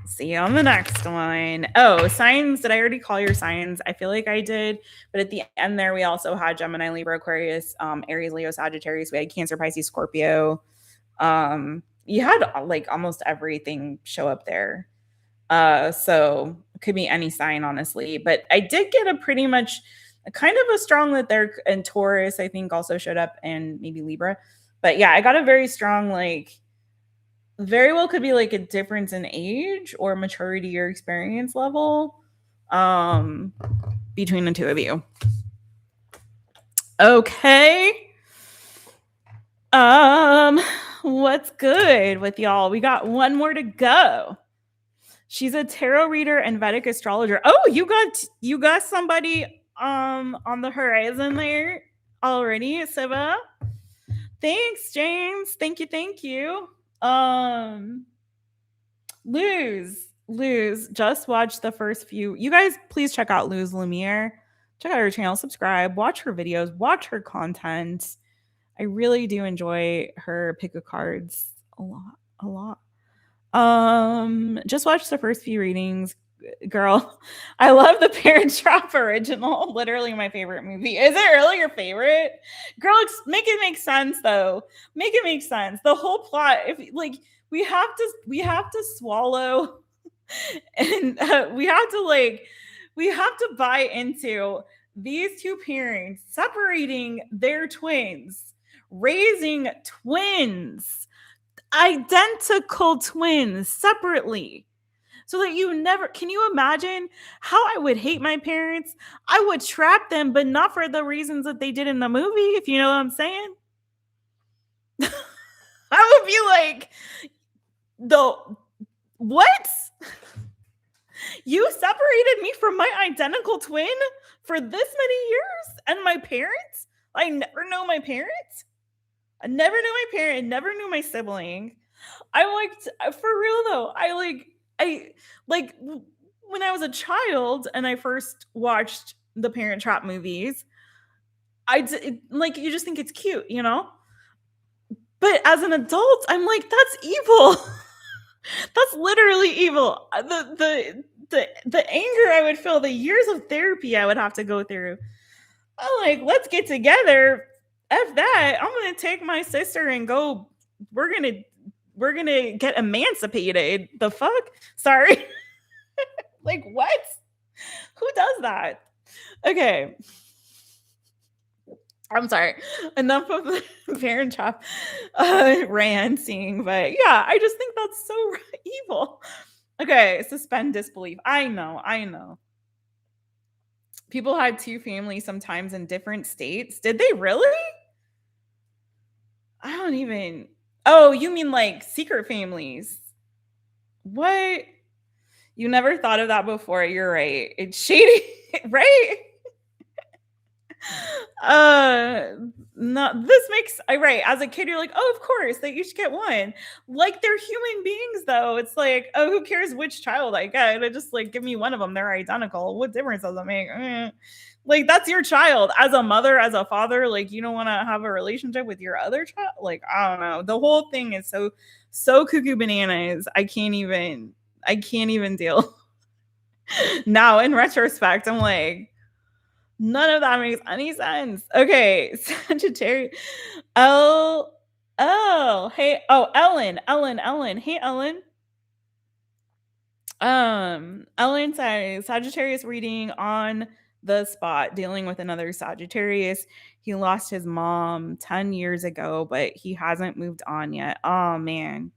Speaker 1: See you on the next one. Oh, signs. Did I already call your signs? I feel like I did. But at the end there, we also had Gemini, Libra, Aquarius, Aries, Leo, Sagittarius. We had Cancer, Pisces, Scorpio. You had like almost everything show up there. So it could be any sign, honestly. But I did get a pretty much kind of a strong that there, and Taurus, I think, also showed up, and maybe Libra. But yeah, I got a very strong, like, very well could be like a difference in age or maturity or experience level between the two of you. Okay. What's good with y'all? We got one more to go. She's a tarot reader and Vedic astrologer. Oh, you got somebody on the horizon there already, Siva. Thanks, James. Thank you. Luz, just watch the first few. You guys, please check out Luz Lumiere. Check out her channel, subscribe, watch her videos, watch her content. I really do enjoy her pick of cards a lot. Just watch the first few readings. Girl, I love the Parent Trap original. Literally my favorite movie. Is it really your favorite? Girl, make it make sense though. Make it make sense. The whole plot, if like we have to swallow and we have to buy into these two parents separating their twins, raising twins, identical twins separately. So that you never, can you imagine how I would hate my parents? I would trap them, but not for the reasons that they did in the movie, if you know what I'm saying. I would be like, the what? You separated me from my identical twin for this many years? And my parents? I never know my parents. I never knew my parent, never knew my sibling. I liked, for real though, I like when I was a child and I first watched the Parent Trap movies, like you just think it's cute, you know? But as an adult, I'm like, that's evil. That's literally evil. The anger I would feel, the years of therapy I would have to go through. I'm like, let's get together. F that. I'm gonna take my sister and go. We're gonna get emancipated. The fuck? Sorry. Like what? Who does that? Okay. I'm sorry. Enough of the Parent Trap ranting, but yeah, I just think that's so evil. Okay, suspend disbelief. I know. People had two families sometimes in different states. Did they really? I don't even. Oh, you mean like secret families? What? You never thought of that before. You're right. It's shady, right? No, this makes I right. As a kid, you're like, oh, of course, they each get one. Like they're human beings, though. It's like, oh, who cares which child I get? I just like give me one of them. They're identical. What difference does it make? Like that's your child. As a mother, as a father, like you don't want to have a relationship with your other child. Like I don't know. The whole thing is so cuckoo bananas. I can't even deal. Now in retrospect, I'm like, none of that makes any sense. Okay, Sagittarius. Hey, Ellen. Hey, Ellen. Ellen says Sagittarius reading on the spot, dealing with another Sagittarius. He lost his mom 10 years ago, but he hasn't moved on yet. Oh man.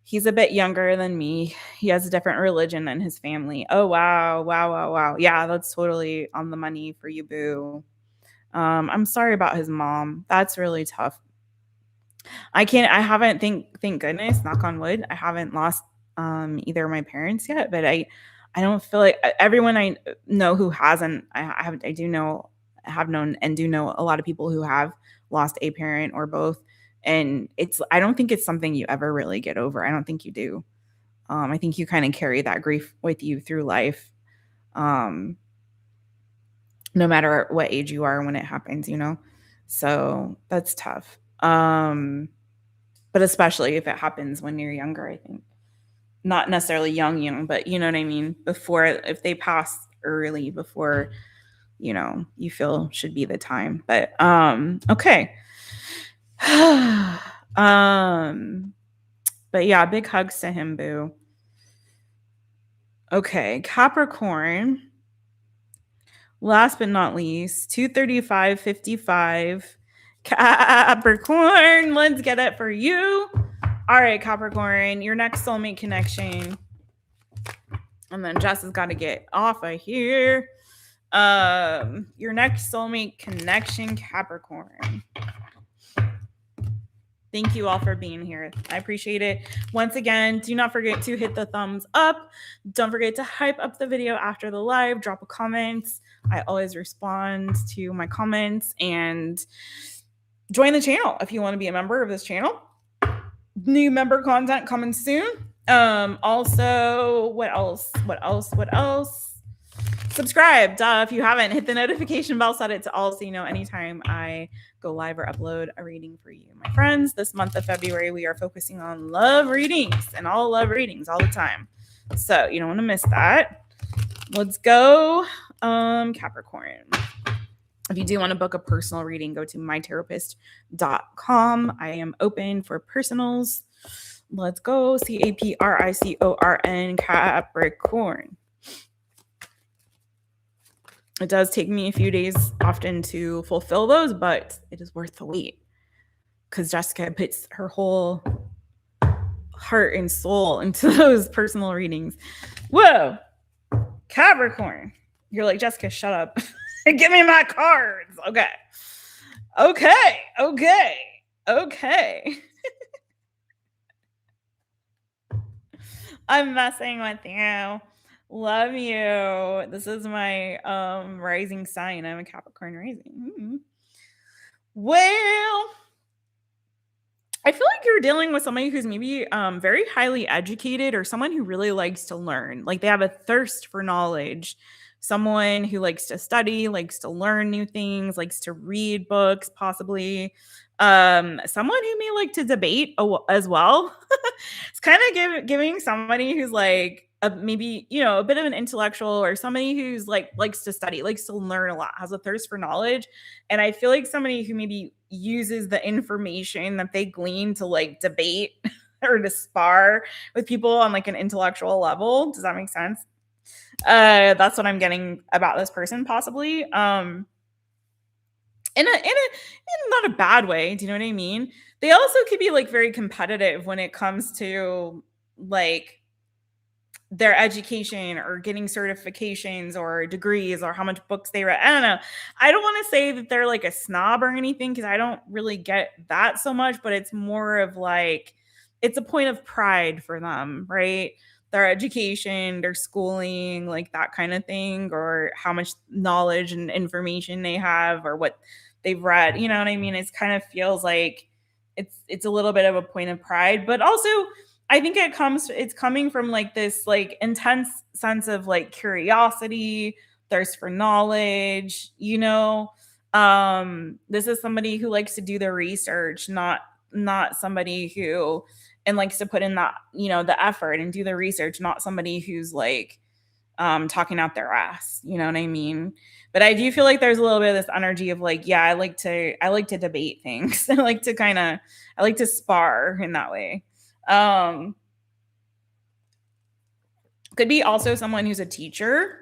Speaker 1: He's a bit younger than me. He has a different religion than his family. Oh wow. Yeah, that's totally on the money for you, boo. I'm sorry about his mom. That's really tough. I haven't thank goodness, knock on wood, I haven't lost either of my parents yet, but I don't feel like everyone I know who hasn't, I do know, have known and do know a lot of people who have lost a parent or both. And I don't think it's something you ever really get over. I don't think you do. I think you kind of carry that grief with you through life. No matter what age you are when it happens, you know? So that's tough. But especially if it happens when you're younger, I think. Not necessarily young, but you know what I mean? If they pass early before, you feel should be the time. But okay. But yeah, big hugs to him, boo. Okay, Capricorn. Last but not least, 235.55. Capricorn, let's get it for you. All right, Capricorn, your next soulmate connection. And then Jess has got to get off of here. Your next soulmate connection, Capricorn. Thank you all for being here. I appreciate it. Once again, do not forget to hit the thumbs up. Don't forget to hype up the video after the live. Drop a comment. I always respond to my comments. And join the channel if you want to be a member of this channel. New member content coming soon. Also, what else? Subscribe, if you haven't. Hit the notification bell, set it to all so you know anytime I go live or upload a reading for you, my friends. This month of February, we are focusing on love readings and all love readings all the time. So you don't want to miss that. Let's go, Capricorn. If you do want to book a personal reading, go to mytaropist.com. I am open for personals. Let's go. Capricorn, Capricorn. It does take me a few days often to fulfill those, but it is worth the wait because Jessica puts her whole heart and soul into those personal readings. Whoa, Capricorn. You're like, Jessica, shut up. Give me my cards. Okay. I'm messing with you. Love you. This is my rising sign. I'm a Capricorn rising. Mm-hmm. Well, I feel like you're dealing with somebody who's maybe very highly educated or someone who really likes to learn. Like they have a thirst for knowledge. Someone who likes to study, likes to learn new things, likes to read books, possibly. Someone who may like to debate as well. It's kind of giving somebody who's like maybe a bit of an intellectual or somebody who's like likes to study, likes to learn a lot, has a thirst for knowledge. And I feel like somebody who maybe uses the information that they glean to like debate or to spar with people on like an intellectual level. Does that make sense? That's what I'm getting about this person, possibly. In not a bad way. Do you know what I mean? They also could be like very competitive when it comes to like their education or getting certifications or degrees or how much books they read. I don't know. I don't want to say that they're like a snob or anything because I don't really get that so much, but it's more of like it's a point of pride for them, right? Their education, their schooling, like that kind of thing, or how much knowledge and information they have or what they've read. You know what I mean? It kind of feels like it's a little bit of a point of pride, but also I think it's coming from like this like intense sense of like curiosity, thirst for knowledge, this is somebody who likes to do the research, not somebody who and likes to put in that, the effort and do the research, not somebody who's like talking out their ass, you know what I mean? But I do feel like there's a little bit of this energy of like, yeah, I like to debate things. I like to spar in that way. Could be also someone who's a teacher.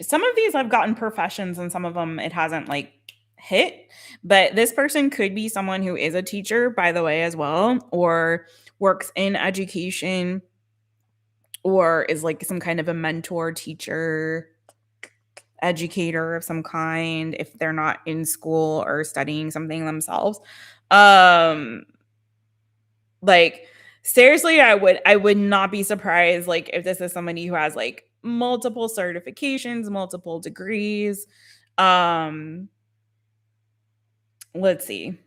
Speaker 1: Some of these I've gotten professions and some of them it hasn't like hit, but this person could be someone who is a teacher, by the way, as well, or works in education or is like some kind of a mentor, teacher, educator of some kind if they're not in school or studying something themselves. Like seriously, I would not be surprised like if this is somebody who has like multiple certifications, multiple degrees. Let's see.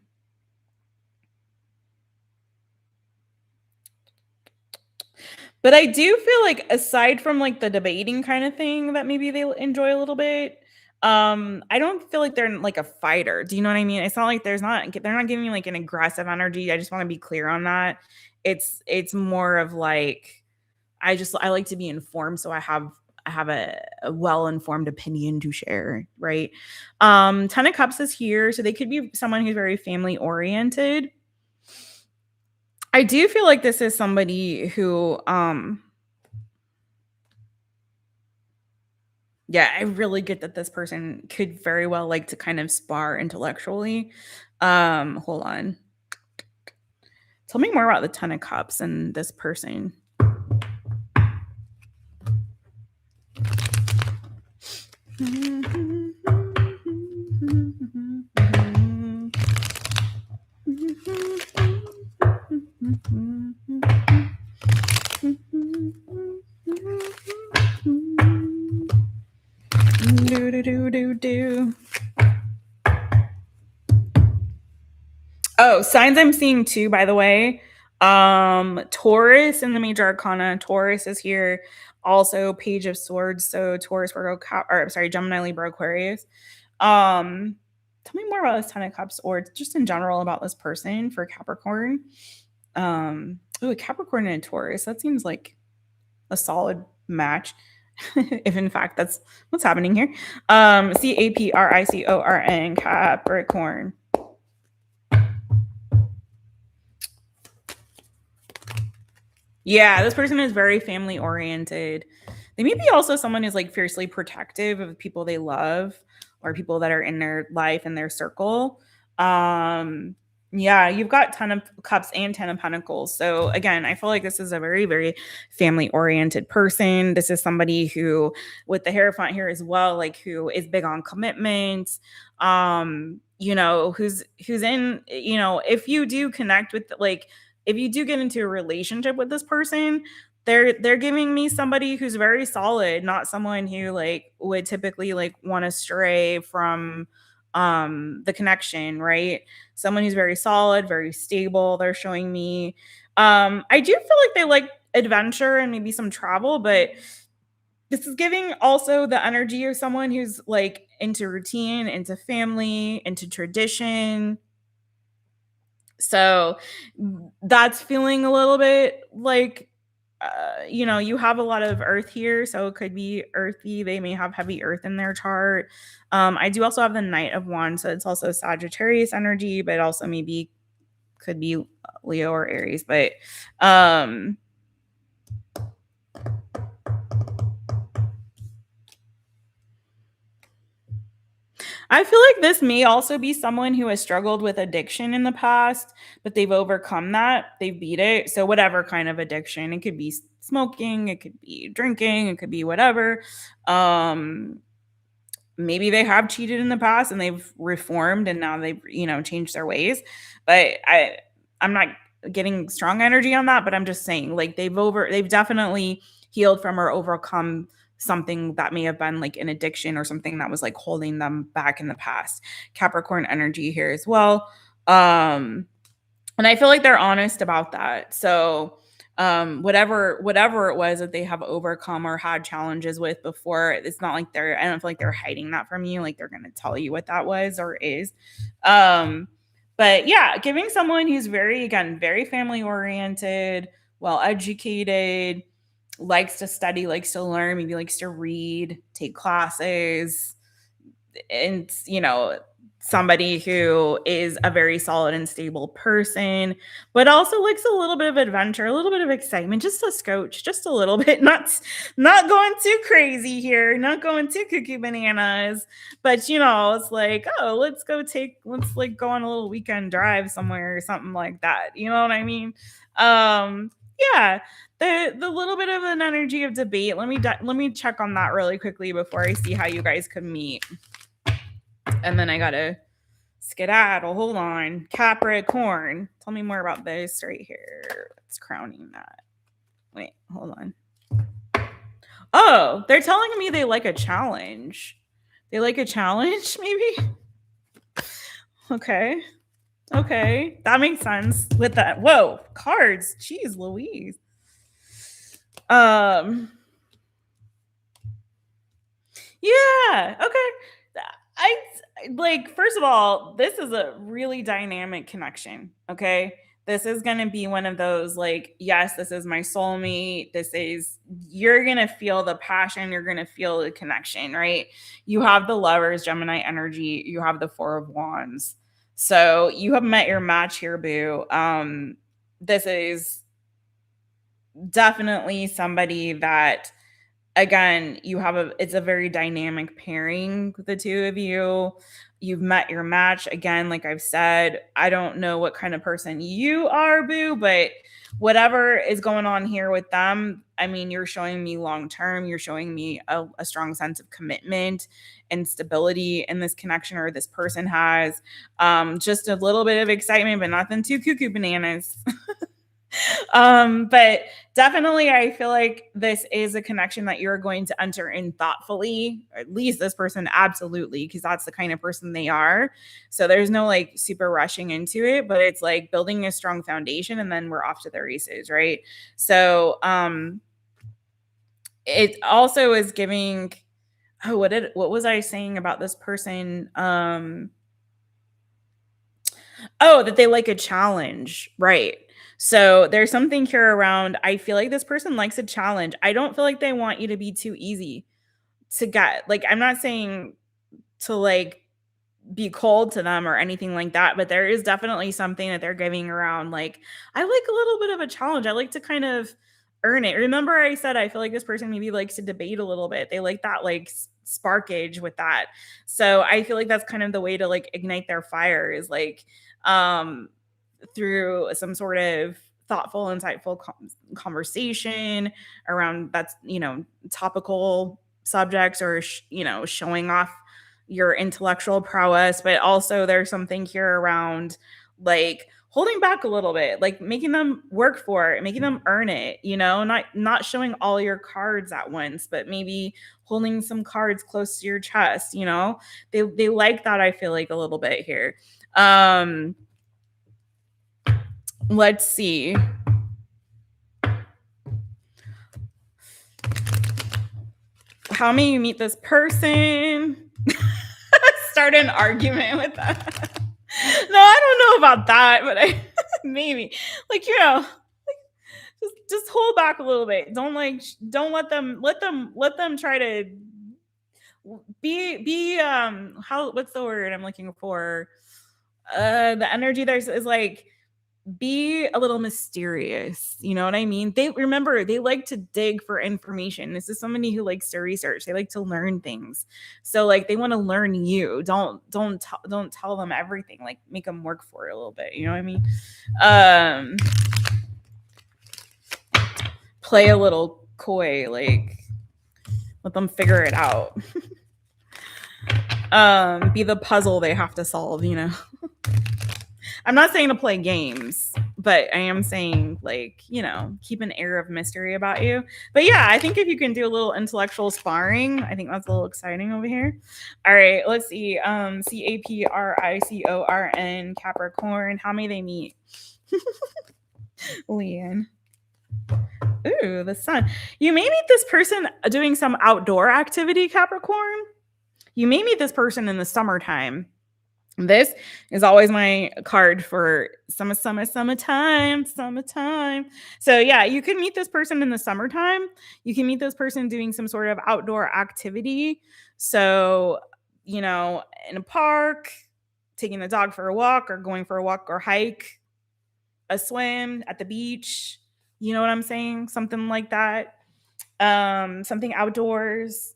Speaker 1: But I do feel like aside from like the debating kind of thing that maybe they enjoy a little bit, I don't feel like they're like a fighter. Do you know what I mean? It's not like they're not giving me like an aggressive energy. I just want to be clear on that. It's more of like I like to be informed, so I have a well-informed opinion to share, right? 10 of Cups is here, so they could be someone who's very family oriented. I do feel like this is somebody who yeah, I really get that this person could very well like to kind of spar intellectually. Hold on. Tell me more about the 10 of Cups and this person. Oh, signs I'm seeing too, by the way. Taurus in the major arcana. Taurus is here. Also, Page of Swords. So Taurus, Virgo, Gemini, Libra, Aquarius. Tell me more about this 10 of Cups, or just in general about this person for Capricorn. A Capricorn and a Taurus. That seems like a solid match. If in fact that's what's happening here. Capricorn, Capricorn. Yeah, this person is very family oriented. They may be also someone who's like fiercely protective of people they love or people that are in their life and their circle. Um yeah, you've got 10 of cups and 10 of pentacles. So again, I feel like this is a very, very family oriented person. This is somebody who, with the Hierophant here as well, like who is big on commitment. Who's in, if you do connect with like, if you do get into a relationship with this person, they're giving me somebody who's very solid, not someone who like would typically like want to stray from the connection, right? Someone who's very solid, very stable. They're showing me. I do feel like they like adventure and maybe some travel, but this is giving also the energy of someone who's like into routine, into family, into tradition. So that's feeling a little bit like, you have a lot of earth here. So it could be earthy. They may have heavy earth in their chart. I do also have the Knight of Wands. So it's also Sagittarius energy, but also maybe could be Leo or Aries. But I feel like this may also be someone who has struggled with addiction in the past, but they've overcome that. They've beat it. So, whatever kind of addiction, it could be smoking, it could be drinking, it could be whatever. Um, Maybe they have cheated in the past and they've reformed and now they've, changed their ways. But I'm not getting strong energy on that, but I'm just saying like they've definitely healed from or overcome something that may have been like an addiction or something that was like holding them back in the past. Capricorn energy here as well. And I feel like they're honest about that. So whatever it was that they have overcome or had challenges with before, it's not like I don't feel like they're hiding that from you, like they're going to tell you what that was or is. But yeah, giving someone who's very family oriented, well educated, likes to study, likes to learn, maybe likes to read, take classes, and somebody who is a very solid and stable person, but also likes a little bit of adventure, a little bit of excitement, just a scotch, just a little bit, not going too crazy here, not going too cuckoo bananas, but it's like, oh, let's like go on a little weekend drive somewhere or something like that. You know what I mean? Yeah, the little bit of an energy of debate. Let me check on that really quickly before I see how you guys could meet. And then I gotta skedaddle. Hold on. Capricorn. Tell me more about this right here. What's crowning that? Wait, hold on. Oh, they're telling me they like a challenge. They like a challenge, maybe? Okay. Okay. That makes sense with that. Whoa, cards. Jeez Louise. Yeah. Okay. I like, first of all, this is a really dynamic connection. Okay. This is going to be one of those like, yes, this is my soulmate. You're going to feel the passion. You're going to feel the connection, right? You have the Lovers, Gemini energy. You have the Four of Wands. So you have met your match here, boo. This is definitely somebody that, again, it's a very dynamic pairing with the two of you. You've met your match. Again, like I've said, I don't know what kind of person you are, boo, but whatever is going on here with them, I mean, you're showing me long term. You're showing me a strong sense of commitment and stability in this connection, or this person has. Just a little bit of excitement, but nothing too cuckoo bananas. But definitely I feel like this is a connection that you're going to enter in thoughtfully, or at least this person absolutely, because that's the kind of person they are. So there's no like super rushing into it, but it's like building a strong foundation and then we're off to the races, right? So it also is giving, oh, what was I saying about this person? Oh, that they like a challenge, right? So there's something here around, I feel like this person likes a challenge. I don't feel like they want you to be too easy to get. Like, I'm not saying to like be cold to them or anything like that, but there is definitely something that they're giving around like, I like a little bit of a challenge. I like to kind of earn it. Remember I said I feel like this person maybe likes to debate a little bit. They like that like sparkage with that. So I feel like that's kind of the way to like ignite their fire is like through some sort of thoughtful, insightful conversation around that's, topical subjects or, showing off your intellectual prowess. But also there's something here around like holding back a little bit, like making them work for it, making them earn it, not showing all your cards at once, but maybe holding some cards close to your chest, they like that. I feel like a little bit here. Let's see. How may you meet this person? Start an argument with that. No, I don't know about that, but I maybe like just hold back a little bit. Don't let them try to be how what's the word I'm looking for? The energy there is like be a little mysterious. You know what I mean? They like to dig for information. This is somebody who likes to research. They like to learn things. So like they want to learn you. Don't tell them everything. Like make them work for it a little bit. You know what I mean? Play a little coy, like let them figure it out. Be the puzzle they have to solve, I'm not saying to play games, but I am saying like, keep an air of mystery about you. But yeah, I think if you can do a little intellectual sparring, I think that's a little exciting over here. All right, let's see. Capricorn, Capricorn. How may they meet? Leanne. Ooh, the sun. You may meet this person doing some outdoor activity, Capricorn. You may meet this person in the summertime. This is always my card for summertime. So yeah, you can meet this person in the summertime. You can meet this person doing some sort of outdoor activity. So, in a park, taking the dog for a walk or going for a walk or hike, a swim at the beach. You know what I'm saying? Something like that. Something outdoors.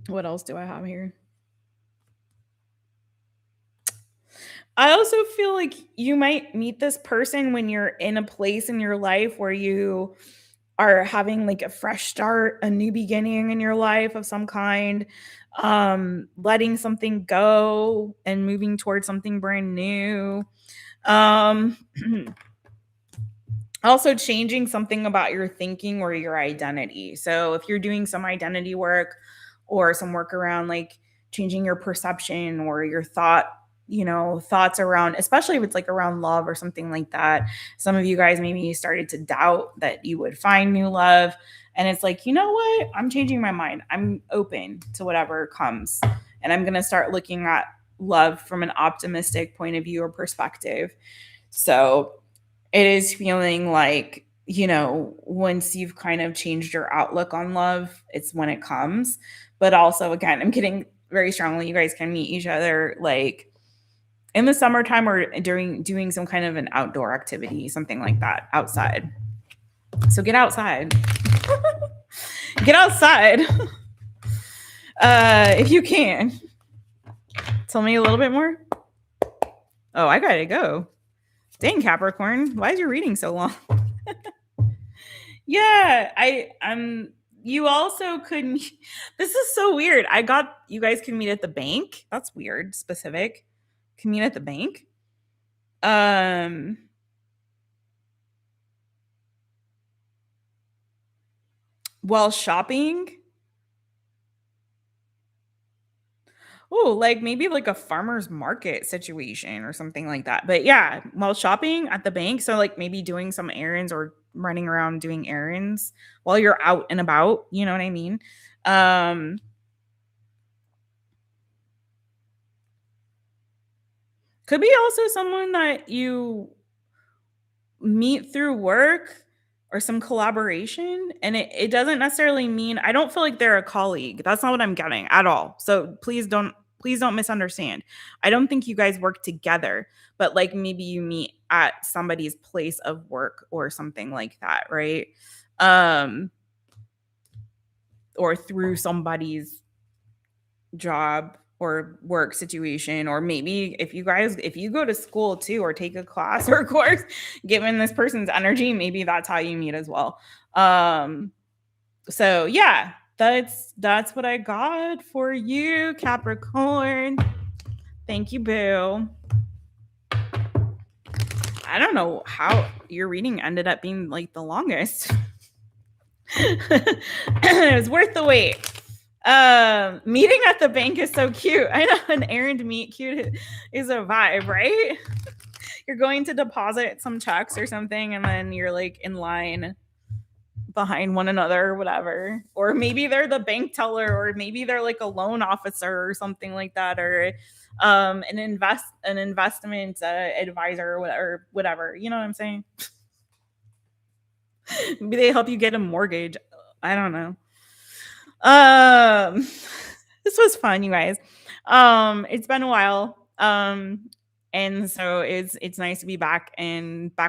Speaker 1: What else do I have here? I also feel like you might meet this person when you're in a place in your life where you are having like a fresh start, a new beginning in your life of some kind, letting something go and moving towards something brand new. Also changing something about your thinking or your identity. So if you're doing some identity work or some work around like changing your perception or your thoughts around, especially if it's like around love or something like that. Some of you guys maybe started to doubt that you would find new love. And it's like, you know what? I'm changing my mind. I'm open to whatever comes. And I'm going to start looking at love from an optimistic point of view or perspective. So it is feeling like, once you've kind of changed your outlook on love, it's when it comes. But also, again, I'm getting very strongly, you guys can meet each other like in the summertime or doing some kind of an outdoor activity, something like that outside. So get outside. Get outside. If you can. Tell me a little bit more. Oh, I gotta go. Dang, Capricorn, why is your reading so long? Yeah, you also could this is so weird. You guys can meet at the bank. That's weird, specific. Can meet at the bank. While shopping. Oh, like maybe like a farmer's market situation or something like that. But yeah, while shopping at the bank. So like maybe doing some errands or running around doing errands while you're out and about. You know what I mean? Could be also someone that you meet through work or some collaboration. And it doesn't necessarily mean, I don't feel like they're a colleague. That's not what I'm getting at all. So please don't please don't misunderstand. I don't think you guys work together, but like maybe you meet at somebody's place of work or something like that, right? Or through somebody's job or work situation, or maybe if you go to school too or take a class or course, given this person's energy, maybe that's how you meet as well. So yeah, that's what I got for you, Capricorn. Thank you, boo. I don't know how your reading ended up being like the longest. It was worth the wait. Meeting at the bank is so cute. I know an errand meet cute is a vibe, right? You're going to deposit some checks or something, and then you're like in line behind one another or whatever. Or maybe they're the bank teller, or maybe they're like a loan officer or something like that, or an investment advisor or whatever. You know what I'm saying? Maybe they help you get a mortgage. I don't know. This was fun, you guys. It's been a while. And so it's nice to be back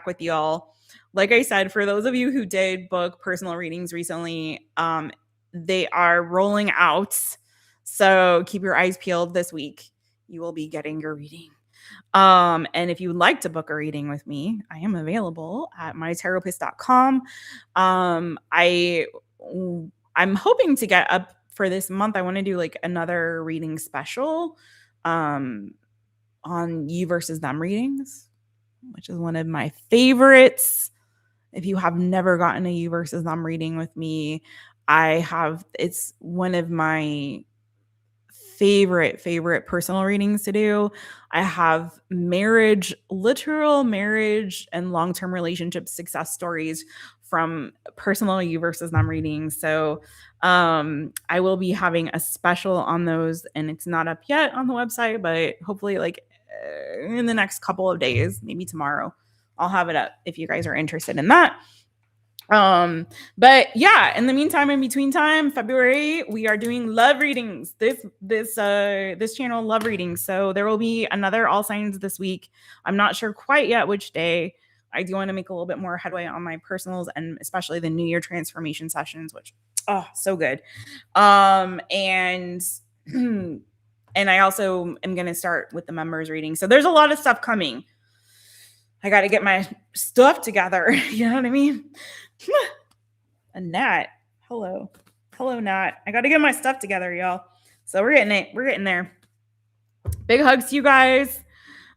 Speaker 1: with y'all. Like I said, for those of you who did book personal readings recently, they are rolling out. So keep your eyes peeled this week. You will be getting your reading. And if you would like to book a reading with me, I am available at mytaropist.com. I'm hoping to get up for this month. I want to do like another reading special on you versus them readings, which is one of my favorites. If you have never gotten a you versus them reading with me, it's one of my favorite personal readings to do. I have literal marriage and long-term relationship success stories from personal you versus them readings. So I will be having a special on those, and it's not up yet on the website, but hopefully like in the next couple of days, maybe tomorrow, I'll have it up if you guys are interested in that. But yeah, in the meantime, in between time, February, we are doing love readings. This channel, love readings. So there will be another all signs this week. I'm not sure quite yet which day. I do want to make a little bit more headway on my personals, and especially the New Year transformation sessions, which so good. And I also am going to start with the members reading. So there's a lot of stuff coming. I got to get my stuff together. You know what I mean? A Nat. Hello, Nat. I got to get my stuff together, y'all. So we're getting there. Big hugs to you guys.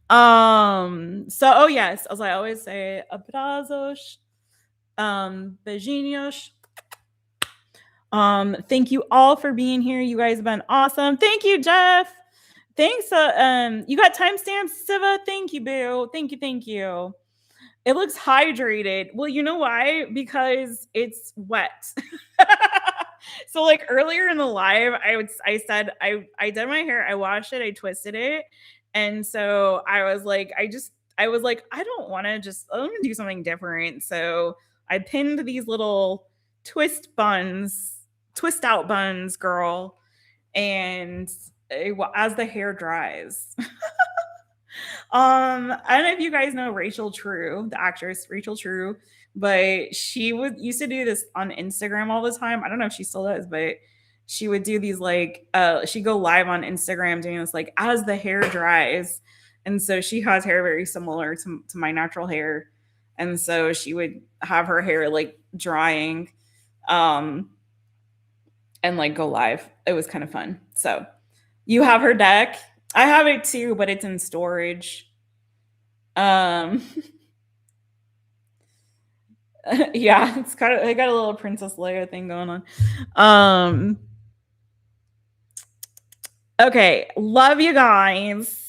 Speaker 1: So yes, as I always say, abrazos, beijinhos. Thank you all for being here. You guys have been awesome. Thank you, Jeff. Thanks. You got timestamps, Siva. Thank you, boo. Thank you. It looks hydrated. Well, you know why? Because it's wet. So like earlier in the live, I said I did my hair, I washed it, I twisted it. And so I was like, I don't want to do something different. So I pinned these little twist out buns, girl. And as the hair dries. I don't know if you guys know Rachel True, the actress Rachel True, but she used to do this on Instagram all the time. I don't know if she still does, but she would do these like she'd go live on Instagram doing this like as the hair dries. And so she has hair very similar to my natural hair. And so she would have her hair like drying and like go live. It was kind of fun. So you have her deck. I have it too, but it's in storage. Yeah, it's I got a little Princess Leia thing going on. Okay, love you guys.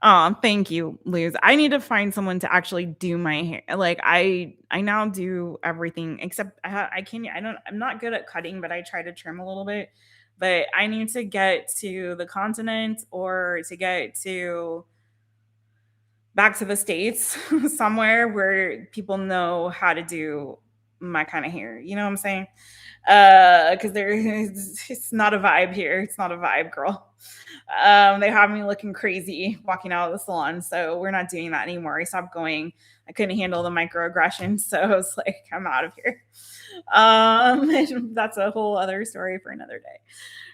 Speaker 1: Thank you, Luz. I need to find someone to actually do my hair. Like I now do everything except I'm not good at cutting, but I try to trim a little bit. But I need to get to the continent or to get back to the States somewhere where people know how to do my kind of hair. You know what I'm saying? Because it's not a vibe here. It's not a vibe, girl. They have me looking crazy walking out of the salon, so we're not doing that anymore. I stopped going. I couldn't handle the microaggressions, so I was like, I'm out of here. That's a whole other story for another day.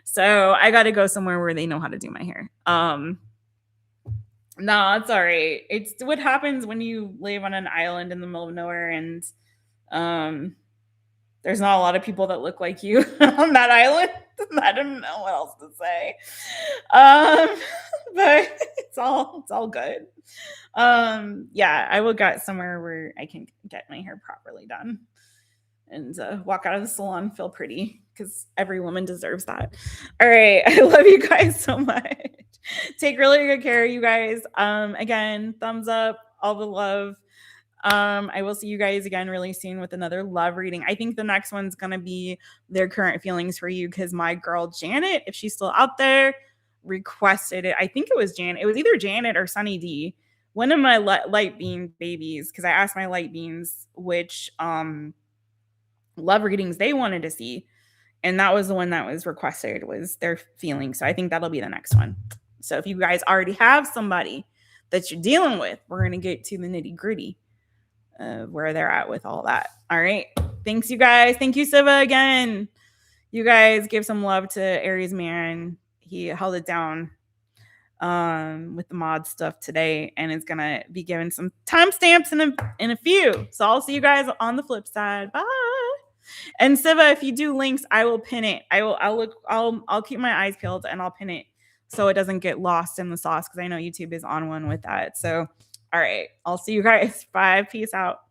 Speaker 1: So I got to go somewhere where they know how to do my hair. No, it's all right. It's what happens when you live on an island in the middle of nowhere, and there's not a lot of people that look like you on that island. I don't know what else to say. But it's all good. Yeah, I will get somewhere where I can get my hair properly done and walk out of the salon feel pretty, because every woman deserves that. All right, I love you guys so much. Take really good care of you guys. Again, thumbs up, all the love. I will see you guys again really soon with another love reading. I think the next one's gonna be their current feelings for you, because my girl Janet, if she's still out there, requested it. I think it was Janet. It was either Janet or Sunny D, one of my light bean babies, because I asked my light beans which love readings they wanted to see, and that was the one that was requested, was their feelings. So I think that'll be the next one. So if you guys already have somebody that you're dealing with, we're going to get to the nitty gritty of where they're at with all that. All right. Thanks, you guys. Thank you, Siva, again. You guys give some love to Aries man. He held it down with the mod stuff today, and is going to be given some timestamps in a few. So I'll see you guys on the flip side. Bye. And Siva, if you do links, I will pin it. I'll keep my eyes peeled, and I'll pin it so it doesn't get lost in the sauce, because I know YouTube is on one with that. So, all right, I'll see you guys. Bye. Peace out.